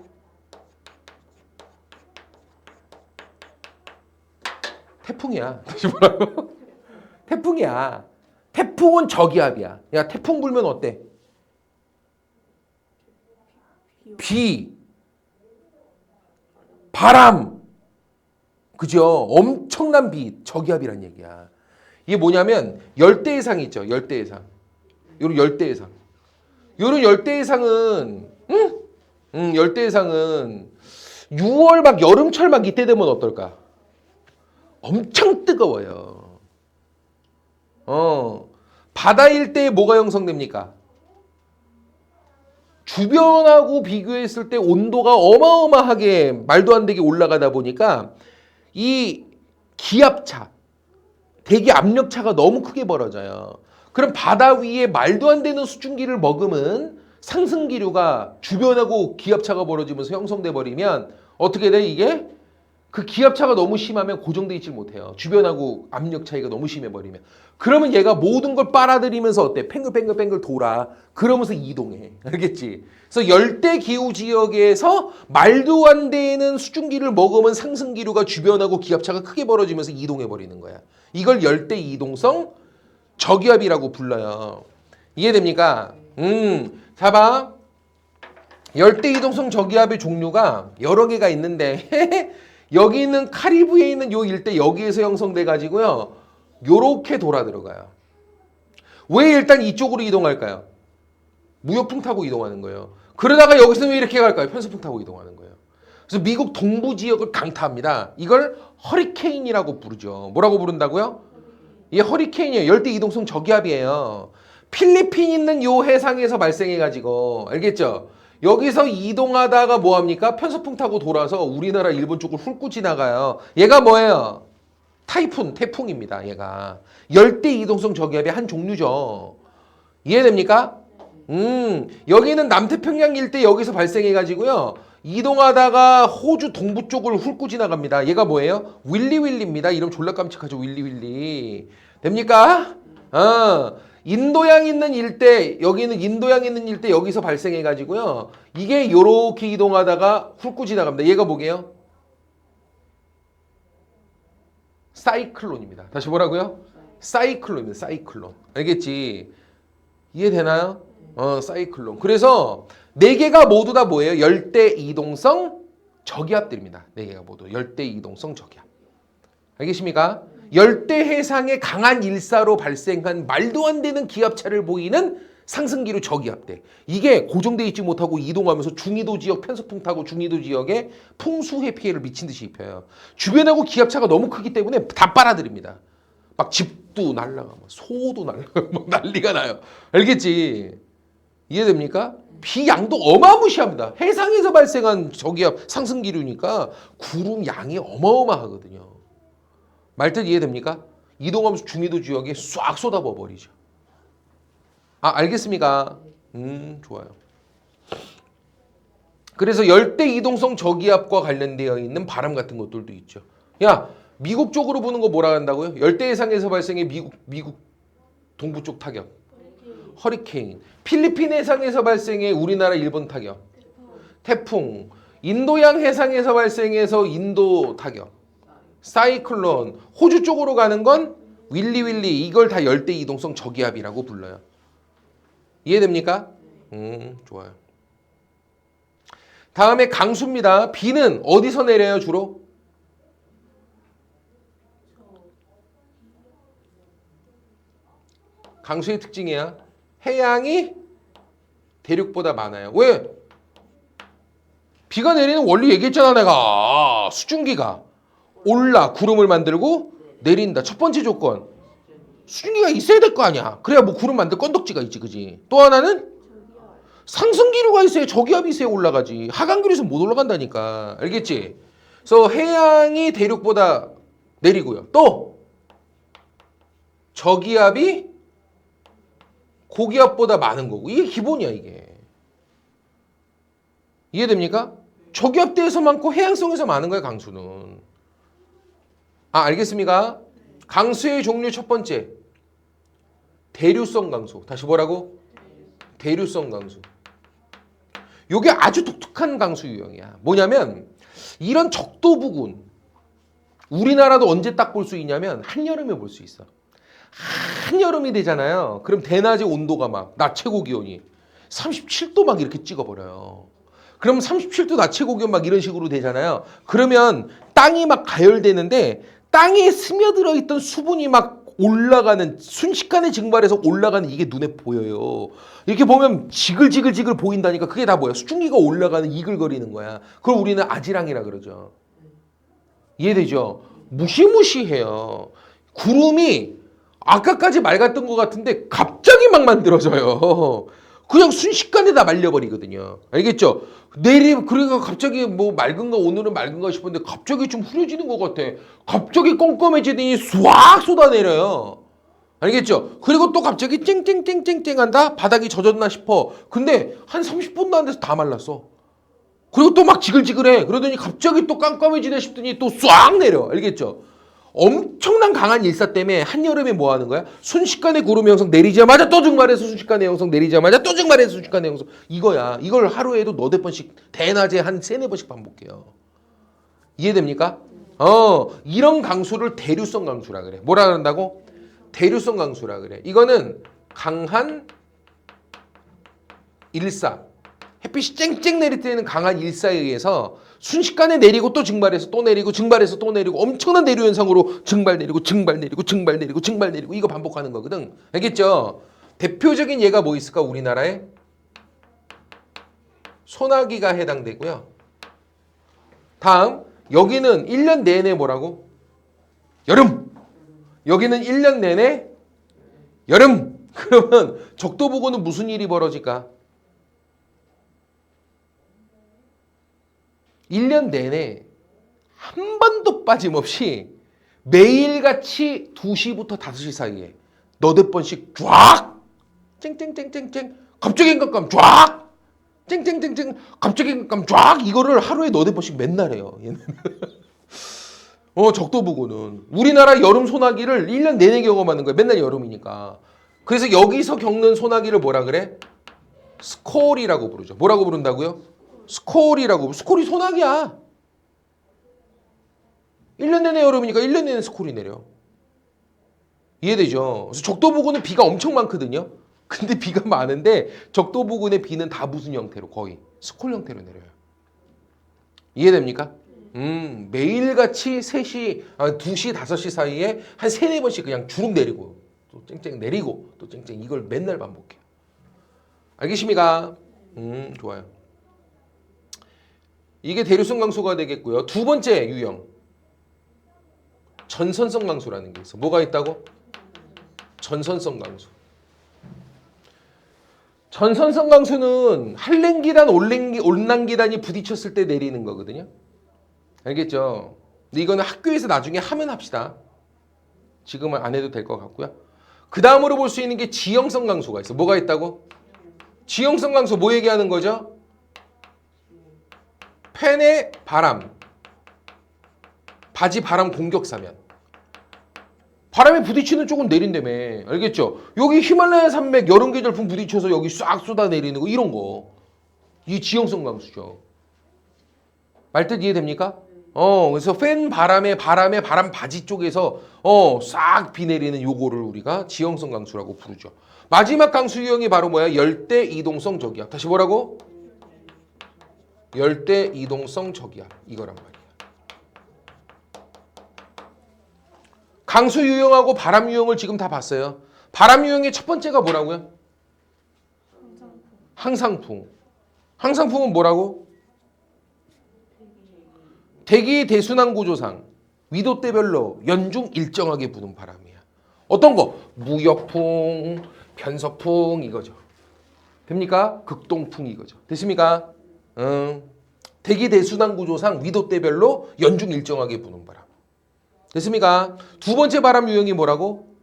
태풍이야. 다시 뭐라고? 태풍이야. 태풍은 저기압이야. 야, 태풍 불면 어때? 비, 바람, 그죠? 엄청난 비, 저기압이란 얘기야. 이게 뭐냐면 열대해상이 있죠. 열대해상. 요런 열대해상. 요런 열대해상은 열대해상은 6월 막 여름철 막 이때 되면 어떨까? 엄청 뜨거워요. 바다 일대에 뭐가 형성됩니까? 주변하고 비교했을 때 온도가 어마어마하게 말도 안 되게 올라가다 보니까 이 기압차, 대기 압력차가 너무 크게 벌어져요. 그럼 바다 위에 말도 안 되는 수증기를 머금은 상승기류가 주변하고 기압차가 벌어지면서 형성돼 버리면 어떻게 돼 이게? 그 기압차가 너무 심하면 고정돼 있질 못해요. 주변하고 압력 차이가 너무 심해 버리면. 그러면 얘가 모든 걸 빨아들이면서 어때? 뱅글뱅글뱅글 돌아. 그러면서 이동해. 알겠지? 그래서 열대 기후 지역에서 말도 안 되는 수증기를 머금은 상승기류가 주변하고 기압차가 크게 벌어지면서 이동해 버리는 거야. 이걸 열대 이동성 저기압이라고 불러요. 이해됩니까? 자 봐. 열대 이동성 저기압의 종류가 여러 개가 있는데 여기 있는 카리브해에 있는 요 일대 여기에서 형성돼 가지고요. 요렇게 돌아 들어가요. 왜 일단 이쪽으로 이동할까요? 무역풍 타고 이동하는 거예요. 그러다가 여기서는 왜 이렇게 갈까요? 편서풍 타고 이동하는 거예요. 그래서 미국 동부 지역을 강타합니다. 이걸 허리케인이라고 부르죠. 뭐라고 부른다고요? 이게 허리케인이에요. 열대 이동성 저기압이에요. 필리핀 있는 요 해상에서 발생해 가지고 알겠죠? 여기서 이동하다가 뭐합니까? 편서풍 타고 돌아서 우리나라 일본 쪽을 훑고 지나가요. 얘가 뭐예요? 타이푼, 태풍입니다. 얘가 열대 이동성 저기압의 한 종류죠. 이해됩니까? 여기는 남태평양 일대 여기서 발생해 가지고요. 이동하다가 호주 동부 쪽을 훑고 지나갑니다. 얘가 뭐예요? 윌리윌리입니다. 이름 졸라 깜찍하죠. 윌리윌리. 됩니까? 인도양 있는 일대, 여기는 인도양 있는 일대 여기서 발생해 가지고요. 이게 요렇게 이동하다가 훑고 지나갑니다. 얘가 뭐게요? 사이클론입니다. 다시 뭐라고요? 사이클론입니다. 사이클론. 알겠지? 이해되나요? 사이클론. 그래서 네 개가 모두 다 뭐예요? 열대 이동성 저기압들입니다. 네 개가 모두 열대 이동성 저기압. 알겠습니까? 열대 해상의 강한 일사로 발생한 말도 안 되는 기압차를 보이는 상승기류 저기압대. 이게 고정돼 있지 못하고 이동하면서 중위도 지역 편서풍 타고 중위도 지역에 풍수해 피해를 미친 듯이 입혀요. 주변하고 기압차가 너무 크기 때문에 다 빨아들입니다. 막 집도 날아가고 소도 날아가고 막 난리가 나요. 알겠지? 이해됩니까? 비양도 어마무시합니다. 해상에서 발생한 저기압 상승기류니까 구름 양이 어마어마하거든요. 말뜻 이해됩니까? 이동하면서 중위도 지역에 싹 쏟아부어 버리죠. 알겠습니까? 좋아요. 그래서 열대 이동성 저기압과 관련되어 있는 바람 같은 것들도 있죠. 야, 미국 쪽으로 부는 거 뭐라 한다고요? 열대 해상에서 발생해 미국 동부 쪽 타격. 허리케인. 필리핀 해상에서 발생해 우리나라 일본 타격. 태풍. 인도양 해상에서 발생해서 인도 타격. 사이클론. 호주 쪽으로 가는 건 윌리윌리. 이걸 다 열대 이동성 저기압이라고 불러요. 이해됩니까? 좋아요. 다음에 강수입니다. 비는 어디서 내려요, 주로? 강수의 특징이야. 해양이 대륙보다 많아요. 왜? 비가 내리는 원리 얘기했잖아, 내가. 수증기가 올라 구름을 만들고 내린다. 첫 번째 조건. 수증기가 있어야 될 거 아니야. 그래야 뭐 구름 만들 건덕지가 있지, 그지? 또 하나는 상승기류가 있어야 저기압이 있어야 올라가지. 하강기류에서 못 올라간다니까. 알겠지? 그래서 해양이 대륙보다 내리고요. 또 저기압이 고기압보다 많은 거고. 이게 기본이야, 이게. 이해됩니까? 저기압대에서 많고 해양성에서 많은 거야, 강수는. 알겠습니까? 강수의 종류 첫 번째. 대류성 강수. 다시 뭐라고? 대류성 강수. 요게 아주 독특한 강수 유형이야. 뭐냐면 이런 적도 부근 우리나라도 언제 딱 볼 수 있냐면 한여름에 볼 수 있어. 한여름이 되잖아요. 그럼 대낮의 온도가 막 낮 최고 기온이 37도 막 이렇게 찍어버려요. 그럼 37도 낮 최고 기온 막 이런 식으로 되잖아요. 그러면 땅이 막 가열되는데 땅에 스며들어 있던 수분이 막 올라가는 순식간에 증발해서 올라가는 이게 눈에 보여요. 이렇게 보면 지글지글 보인다니까 그게 다 뭐야? 수증기가 올라가는 이글거리는 거야. 그걸 우리는 아지랑이라 그러죠. 이해되죠? 무시무시해요. 구름이 아까까지 맑았던 것 같은데 갑자기 막 만들어져요. 그냥 순식간에 다 말려버리거든요. 알겠죠? 그러니까 갑자기 뭐 맑은가 오늘은 맑은가 싶었는데 갑자기 좀 흐려지는 것 같아. 갑자기 껌껌해지더니 쏴 쏟아내려요. 알겠죠? 그리고 또 갑자기 쨍쨍쨍쨍쨍 한다? 바닥이 젖었나 싶어. 근데 한 30분도 안 돼서 다 말랐어. 그리고 또 막 지글지글해. 그러더니 갑자기 또 깜깜해지네 싶더니 또 쏴 내려. 알겠죠? 엄청난 강한 일사 때문에 한여름에 뭐 하는 거야? 순식간에 구름 형성 내리자마자 또 증발해서 순식간에 형성 내리자마자 또 증발해서 순식간에 형성. 이거야. 이걸 하루에도 너댓 번씩 대낮에 한 세네 번씩 반복해요. 이해됩니까? 이런 강수를 대류성 강수라 그래. 뭐라 그런다고? 대류성 강수라 그래. 이거는 강한 일사. 햇빛이 쨍쨍 내릴 때는 강한 일사에 의해서 순식간에 내리고 또 증발해서 또 내리고 증발해서 또 내리고 엄청난 대류 현상으로 증발 내리고 증발 내리고 증발 내리고 증발 내리고 이거 반복하는 거거든. 알겠죠? 대표적인 예가 뭐 있을까? 우리나라에 소나기가 해당되고요. 다음 여기는 1년 내내 뭐라고? 여름. 여기는 1년 내내 여름. 그러면 적도부고는 무슨 일이 벌어질까? 1년 내내 한 번도 빠짐없이 매일같이 2시부터 5시 사이에 너댓 번씩 쫙 쨍쨍쨍쨍쨍 갑자기 깜깜 쫙 쨍쨍쨍쨍 갑자기 깜깜 쫙 이거를 하루에 너댓 번씩 맨날 해요. 얘는. 적도부고는 우리나라 여름 소나기를 1년 내내 경험하는 거예요. 맨날 여름이니까. 그래서 여기서 겪는 소나기를 뭐라 그래? 스콜이라고 부르죠. 뭐라고 부른다고요? 스콜이라고. 스콜이 소나기야. 1년 내내 여름이니까 1년 내내 스콜이 내려. 이해되죠? 그래서 적도부근은 비가 엄청 많거든요. 근데 비가 많은데 적도부근의 비는 다 무슨 형태로? 거의 스콜 형태로 내려요. 이해됩니까? 매일같이 2시, 5시 사이에 한 3-4번씩 그냥 주룩 내리고 또 쨍쨍 내리고 또 쨍쨍 이걸 맨날 반복해. 알겠습니까? 좋아요. 이게 대류성 강수가 되겠고요. 두 번째 유형. 전선성 강수라는 게 있어. 뭐가 있다고? 전선성 강수. 전선성 강수는 한랭기단, 온난기단이 부딪혔을 때 내리는 거거든요. 알겠죠? 근데 이거는 학교에서 나중에 하면 합시다. 지금은 안 해도 될 것 같고요. 그 다음으로 볼 수 있는 게 지형성 강수가 있어. 뭐가 있다고? 지형성 강수 뭐 얘기하는 거죠? 팬의 바람, 바지 바람 공격사면 바람이 부딪히는 쪽은 내린다며. 알겠죠? 여기 히말라야 산맥 여름 계절풍 부딪혀서 여기 싹 쏟아내리는 거 이런 거. 이게 지형성 강수죠. 말뜻 이해됩니까? 그래서 바람 바지 쪽에서 싹 비 내리는 요거를 우리가 지형성 강수라고 부르죠. 마지막 강수 유형이 바로 뭐야? 열대 이동성 저기압. 다시 뭐라고? 열대 이동성 저기압. 이거란 말이야. 강수 유형하고 바람 유형을 지금 다 봤어요. 바람 유형의 첫 번째가 뭐라고요? 항상풍. 항상풍은 뭐라고? 대기 대순환 구조상 위도대별로 연중 일정하게 부는 바람이야. 어떤 거? 무역풍, 변서풍 이거죠. 됩니까? 극동풍 이거죠. 됐습니까? 대기 대순환 구조상 위도대별로 연중 일정하게 부는 바람. 됐습니까? 두 번째 바람 유형이 뭐라고?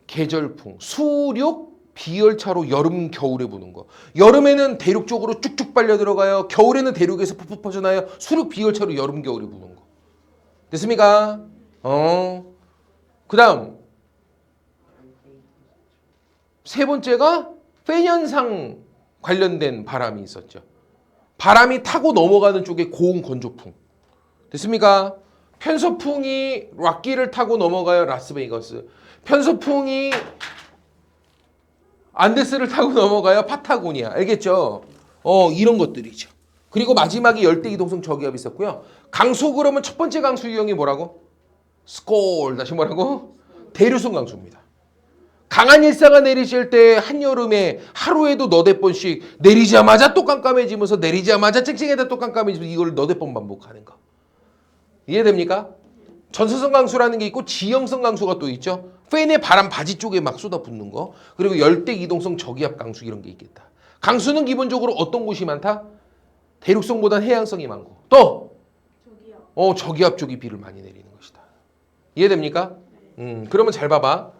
계절풍. 수륙 비열차로 여름 겨울에 부는 거. 여름에는 대륙 쪽으로 쭉쭉 빨려 들어가요. 겨울에는 대륙에서 푹푹 퍼져나요. 수륙 비열차로 여름 겨울에 부는 거. 됐습니까? 그 다음 세 번째가 팬 현상 관련된 바람이 있었죠. 바람이 타고 넘어가는 쪽에 고온 건조풍. 됐습니까? 편서풍이 락기를 타고 넘어가요. 라스베이거스. 편서풍이 안데스를 타고 넘어가요. 파타고니아. 알겠죠? 이런 것들이죠. 그리고 마지막에 열대 이동성 저기압이 있었고요. 강수 그러면 첫 번째 강수 유형이 뭐라고? 스콜. 다시 뭐라고? 대류성 강수입니다. 강한 일사가 내리실 때 한여름에 하루에도 너댓 번씩 내리자마자 또 깜깜해지면서 내리자마자 쨍쨍해다 또 깜깜해지면서 이걸 너댓 번 반복하는 거. 이해됩니까? 전서성 강수라는 게 있고 지형성 강수가 또 있죠. 팬의 바람 바지 쪽에 막 쏟아붓는 거. 그리고 열대 이동성 저기압 강수 이런 게 있겠다. 강수는 기본적으로 어떤 곳이 많다? 대륙성보단 해양성이 많고 또 저기요. 저기압 쪽이 비를 많이 내리는 것이다. 이해됩니까? 그러면 잘 봐봐.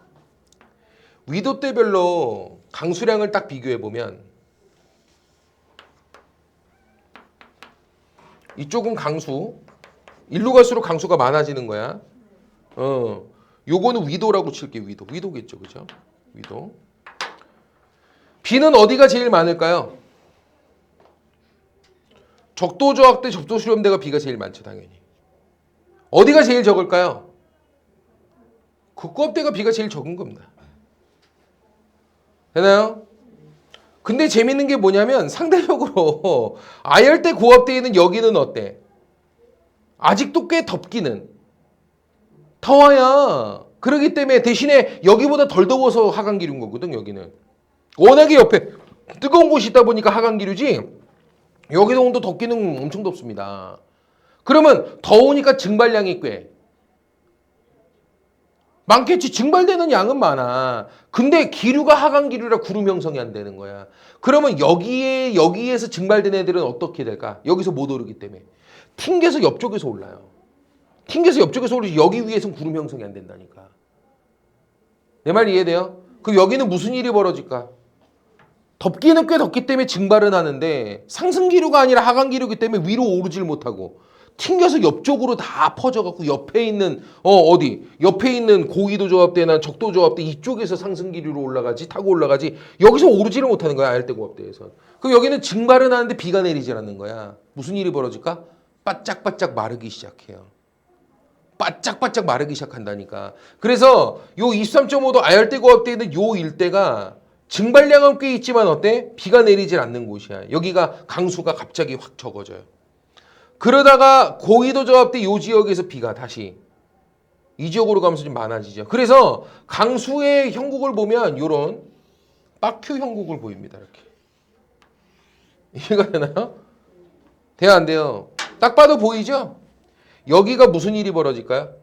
위도대별로 강수량을 딱 비교해 보면 이쪽은 강수, 일로 갈수록 강수가 많아지는 거야. 요거는 위도라고 칠게. 위도겠죠, 그죠? 위도. 비는 어디가 제일 많을까요? 적도저압대, 접도수렴대가 비가 제일 많죠, 당연히. 어디가 제일 적을까요? 극고압대가 비가 제일 적은 겁니다. 되나요? 근데 재밌는 게 뭐냐면 상대적으로 아열대 고압대에는 여기는 어때? 아직도 꽤 덥기는 더워야. 그렇기 때문에 대신에 여기보다 덜 더워서 하강기류인 거거든. 여기는 워낙에 옆에 뜨거운 곳이 있다 보니까 하강기류지. 여기도 온도 덥기는 엄청 덥습니다. 그러면 더우니까 증발량이 꽤 많겠지. 증발되는 양은 많아. 근데 기류가 하강기류라 구름 형성이 안 되는 거야. 그러면 여기에서 증발된 애들은 어떻게 될까? 여기서 못 오르기 때문에 튕겨서 옆쪽에서 올라요. 튕겨서 옆쪽에서 오르지 여기 위에서는 구름 형성이 안 된다니까. 내 말 이해돼요? 그럼 여기는 무슨 일이 벌어질까? 덥기는 꽤 덥기 때문에 증발은 하는데 상승기류가 아니라 하강기류이기 때문에 위로 오르질 못하고 튕겨서 옆쪽으로 다 퍼져갖고 옆에 있는 옆에 있는 고위도 조합대나 적도 조합대 이쪽에서 상승기류로 올라가지 타고 올라가지 여기서 오르지를 못하는 거야. 아열대 고압대에서. 그럼 여기는 증발은 하는데 비가 내리질 않는 거야. 무슨 일이 벌어질까? 바짝바짝 마르기 시작해요. 바짝바짝 마르기 시작한다니까. 그래서 요 23.5도 아열대 고압대에 요 일대가 증발량은 꽤 있지만 어때? 비가 내리질 않는 곳이야. 여기가 강수가 갑자기 확 적어져요. 그러다가 고위도 저압대 요 지역에서 비가 다시 이 지역으로 가면서 좀 많아지죠. 그래서 강수의 형국을 보면 요런 빡큐 형국을 보입니다. 이렇게. 이해가 되나요? 돼요, 안 돼요? 딱 봐도 보이죠? 여기가 무슨 일이 벌어질까요?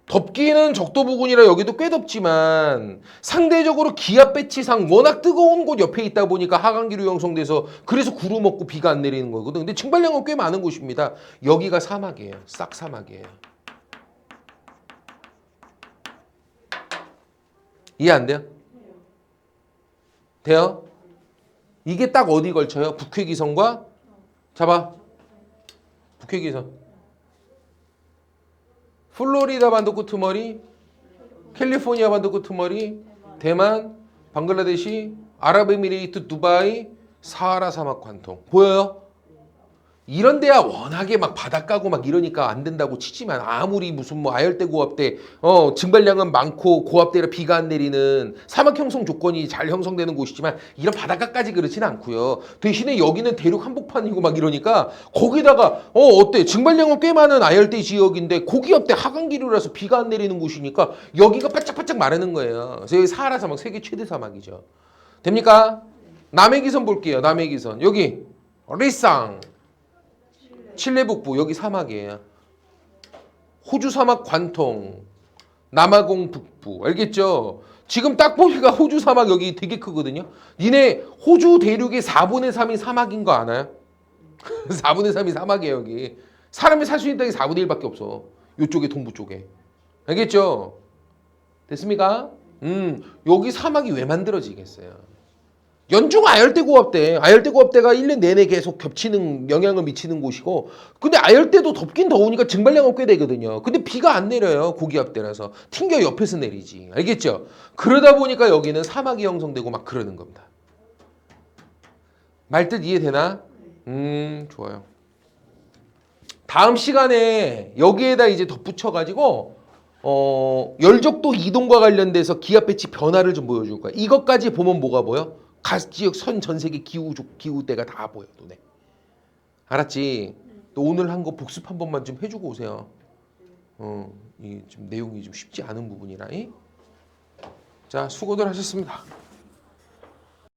덥기는 적도 부근이라 여기도 꽤 덥지만 상대적으로 기압 배치상 워낙 뜨거운 곳 옆에 있다 보니까 하강기류 형성돼서 그래서 구름 없고 비가 안 내리는 거거든. 근데 증발량은 꽤 많은 곳입니다. 여기가 사막이에요. 싹 사막이에요. 이해 안 돼요? 돼요? 이게 딱 어디 걸쳐요? 북회기선과 잡아. 북회기선. 플로리다 반도 끄트머리, 캘리포니아 반도 끄트머리, 대만, 방글라데시, 아랍에미레이트, 두바이, 사하라 사막 관통. 보여요? 이런 데야 워낙에 막 바닷가고 막 이러니까 안 된다고 치지만 아무리 무슨 뭐 아열대 고압대 증발량은 많고 고압대라 비가 안 내리는 사막 형성 조건이 잘 형성되는 곳이지만 이런 바닷가까지 그렇지는 않고요. 대신에 여기는 대륙 한복판이고 막 이러니까 거기다가 어때? 증발량은 꽤 많은 아열대 지역인데 고기압대 하강기류라서 비가 안 내리는 곳이니까 여기가 바짝바짝 마르는 거예요. 그래서 여기 사하라 사막 세계 최대 사막이죠. 됩니까? 남해 기선 볼게요. 남해 기선. 여기 리쌍 칠레 북부 여기 사막이에요. 호주 사막 관통, 남아공 북부 알겠죠? 지금 딱 보니까 호주 사막 여기 되게 크거든요. 니네 호주 대륙의 4분의 3이 사막인 거 아나요? 4분의 3이 사막이에요 여기. 사람이 살 수 있는 땅이 4분의 1밖에 없어. 이쪽에 동부 쪽에. 알겠죠? 됐습니까? 여기 사막이 왜 만들어지겠어요? 연중 아열대 고압대. 아열대 고압대가 1년 내내 계속 겹치는 영향을 미치는 곳이고 근데 아열대도 덥긴 더우니까 증발량은 꽤 되거든요. 근데 비가 안 내려요. 고기압대라서. 튕겨 옆에서 내리지. 알겠죠? 그러다 보니까 여기는 사막이 형성되고 막 그러는 겁니다. 말뜻 이해되나? 좋아요. 다음 시간에 여기에다 이제 덧붙여가지고 열적도 이동과 관련돼서 기압 배치 변화를 좀 보여줄 거야. 이것까지 보면 뭐가 보여? 각 지역 선 전 세계 기후대가 다 보여 눈에. 알았지? 또 오늘 한 거 복습 한 번만 좀 해주고 오세요. 이 좀 내용이 좀 쉽지 않은 부분이라. 자, 수고들 하셨습니다.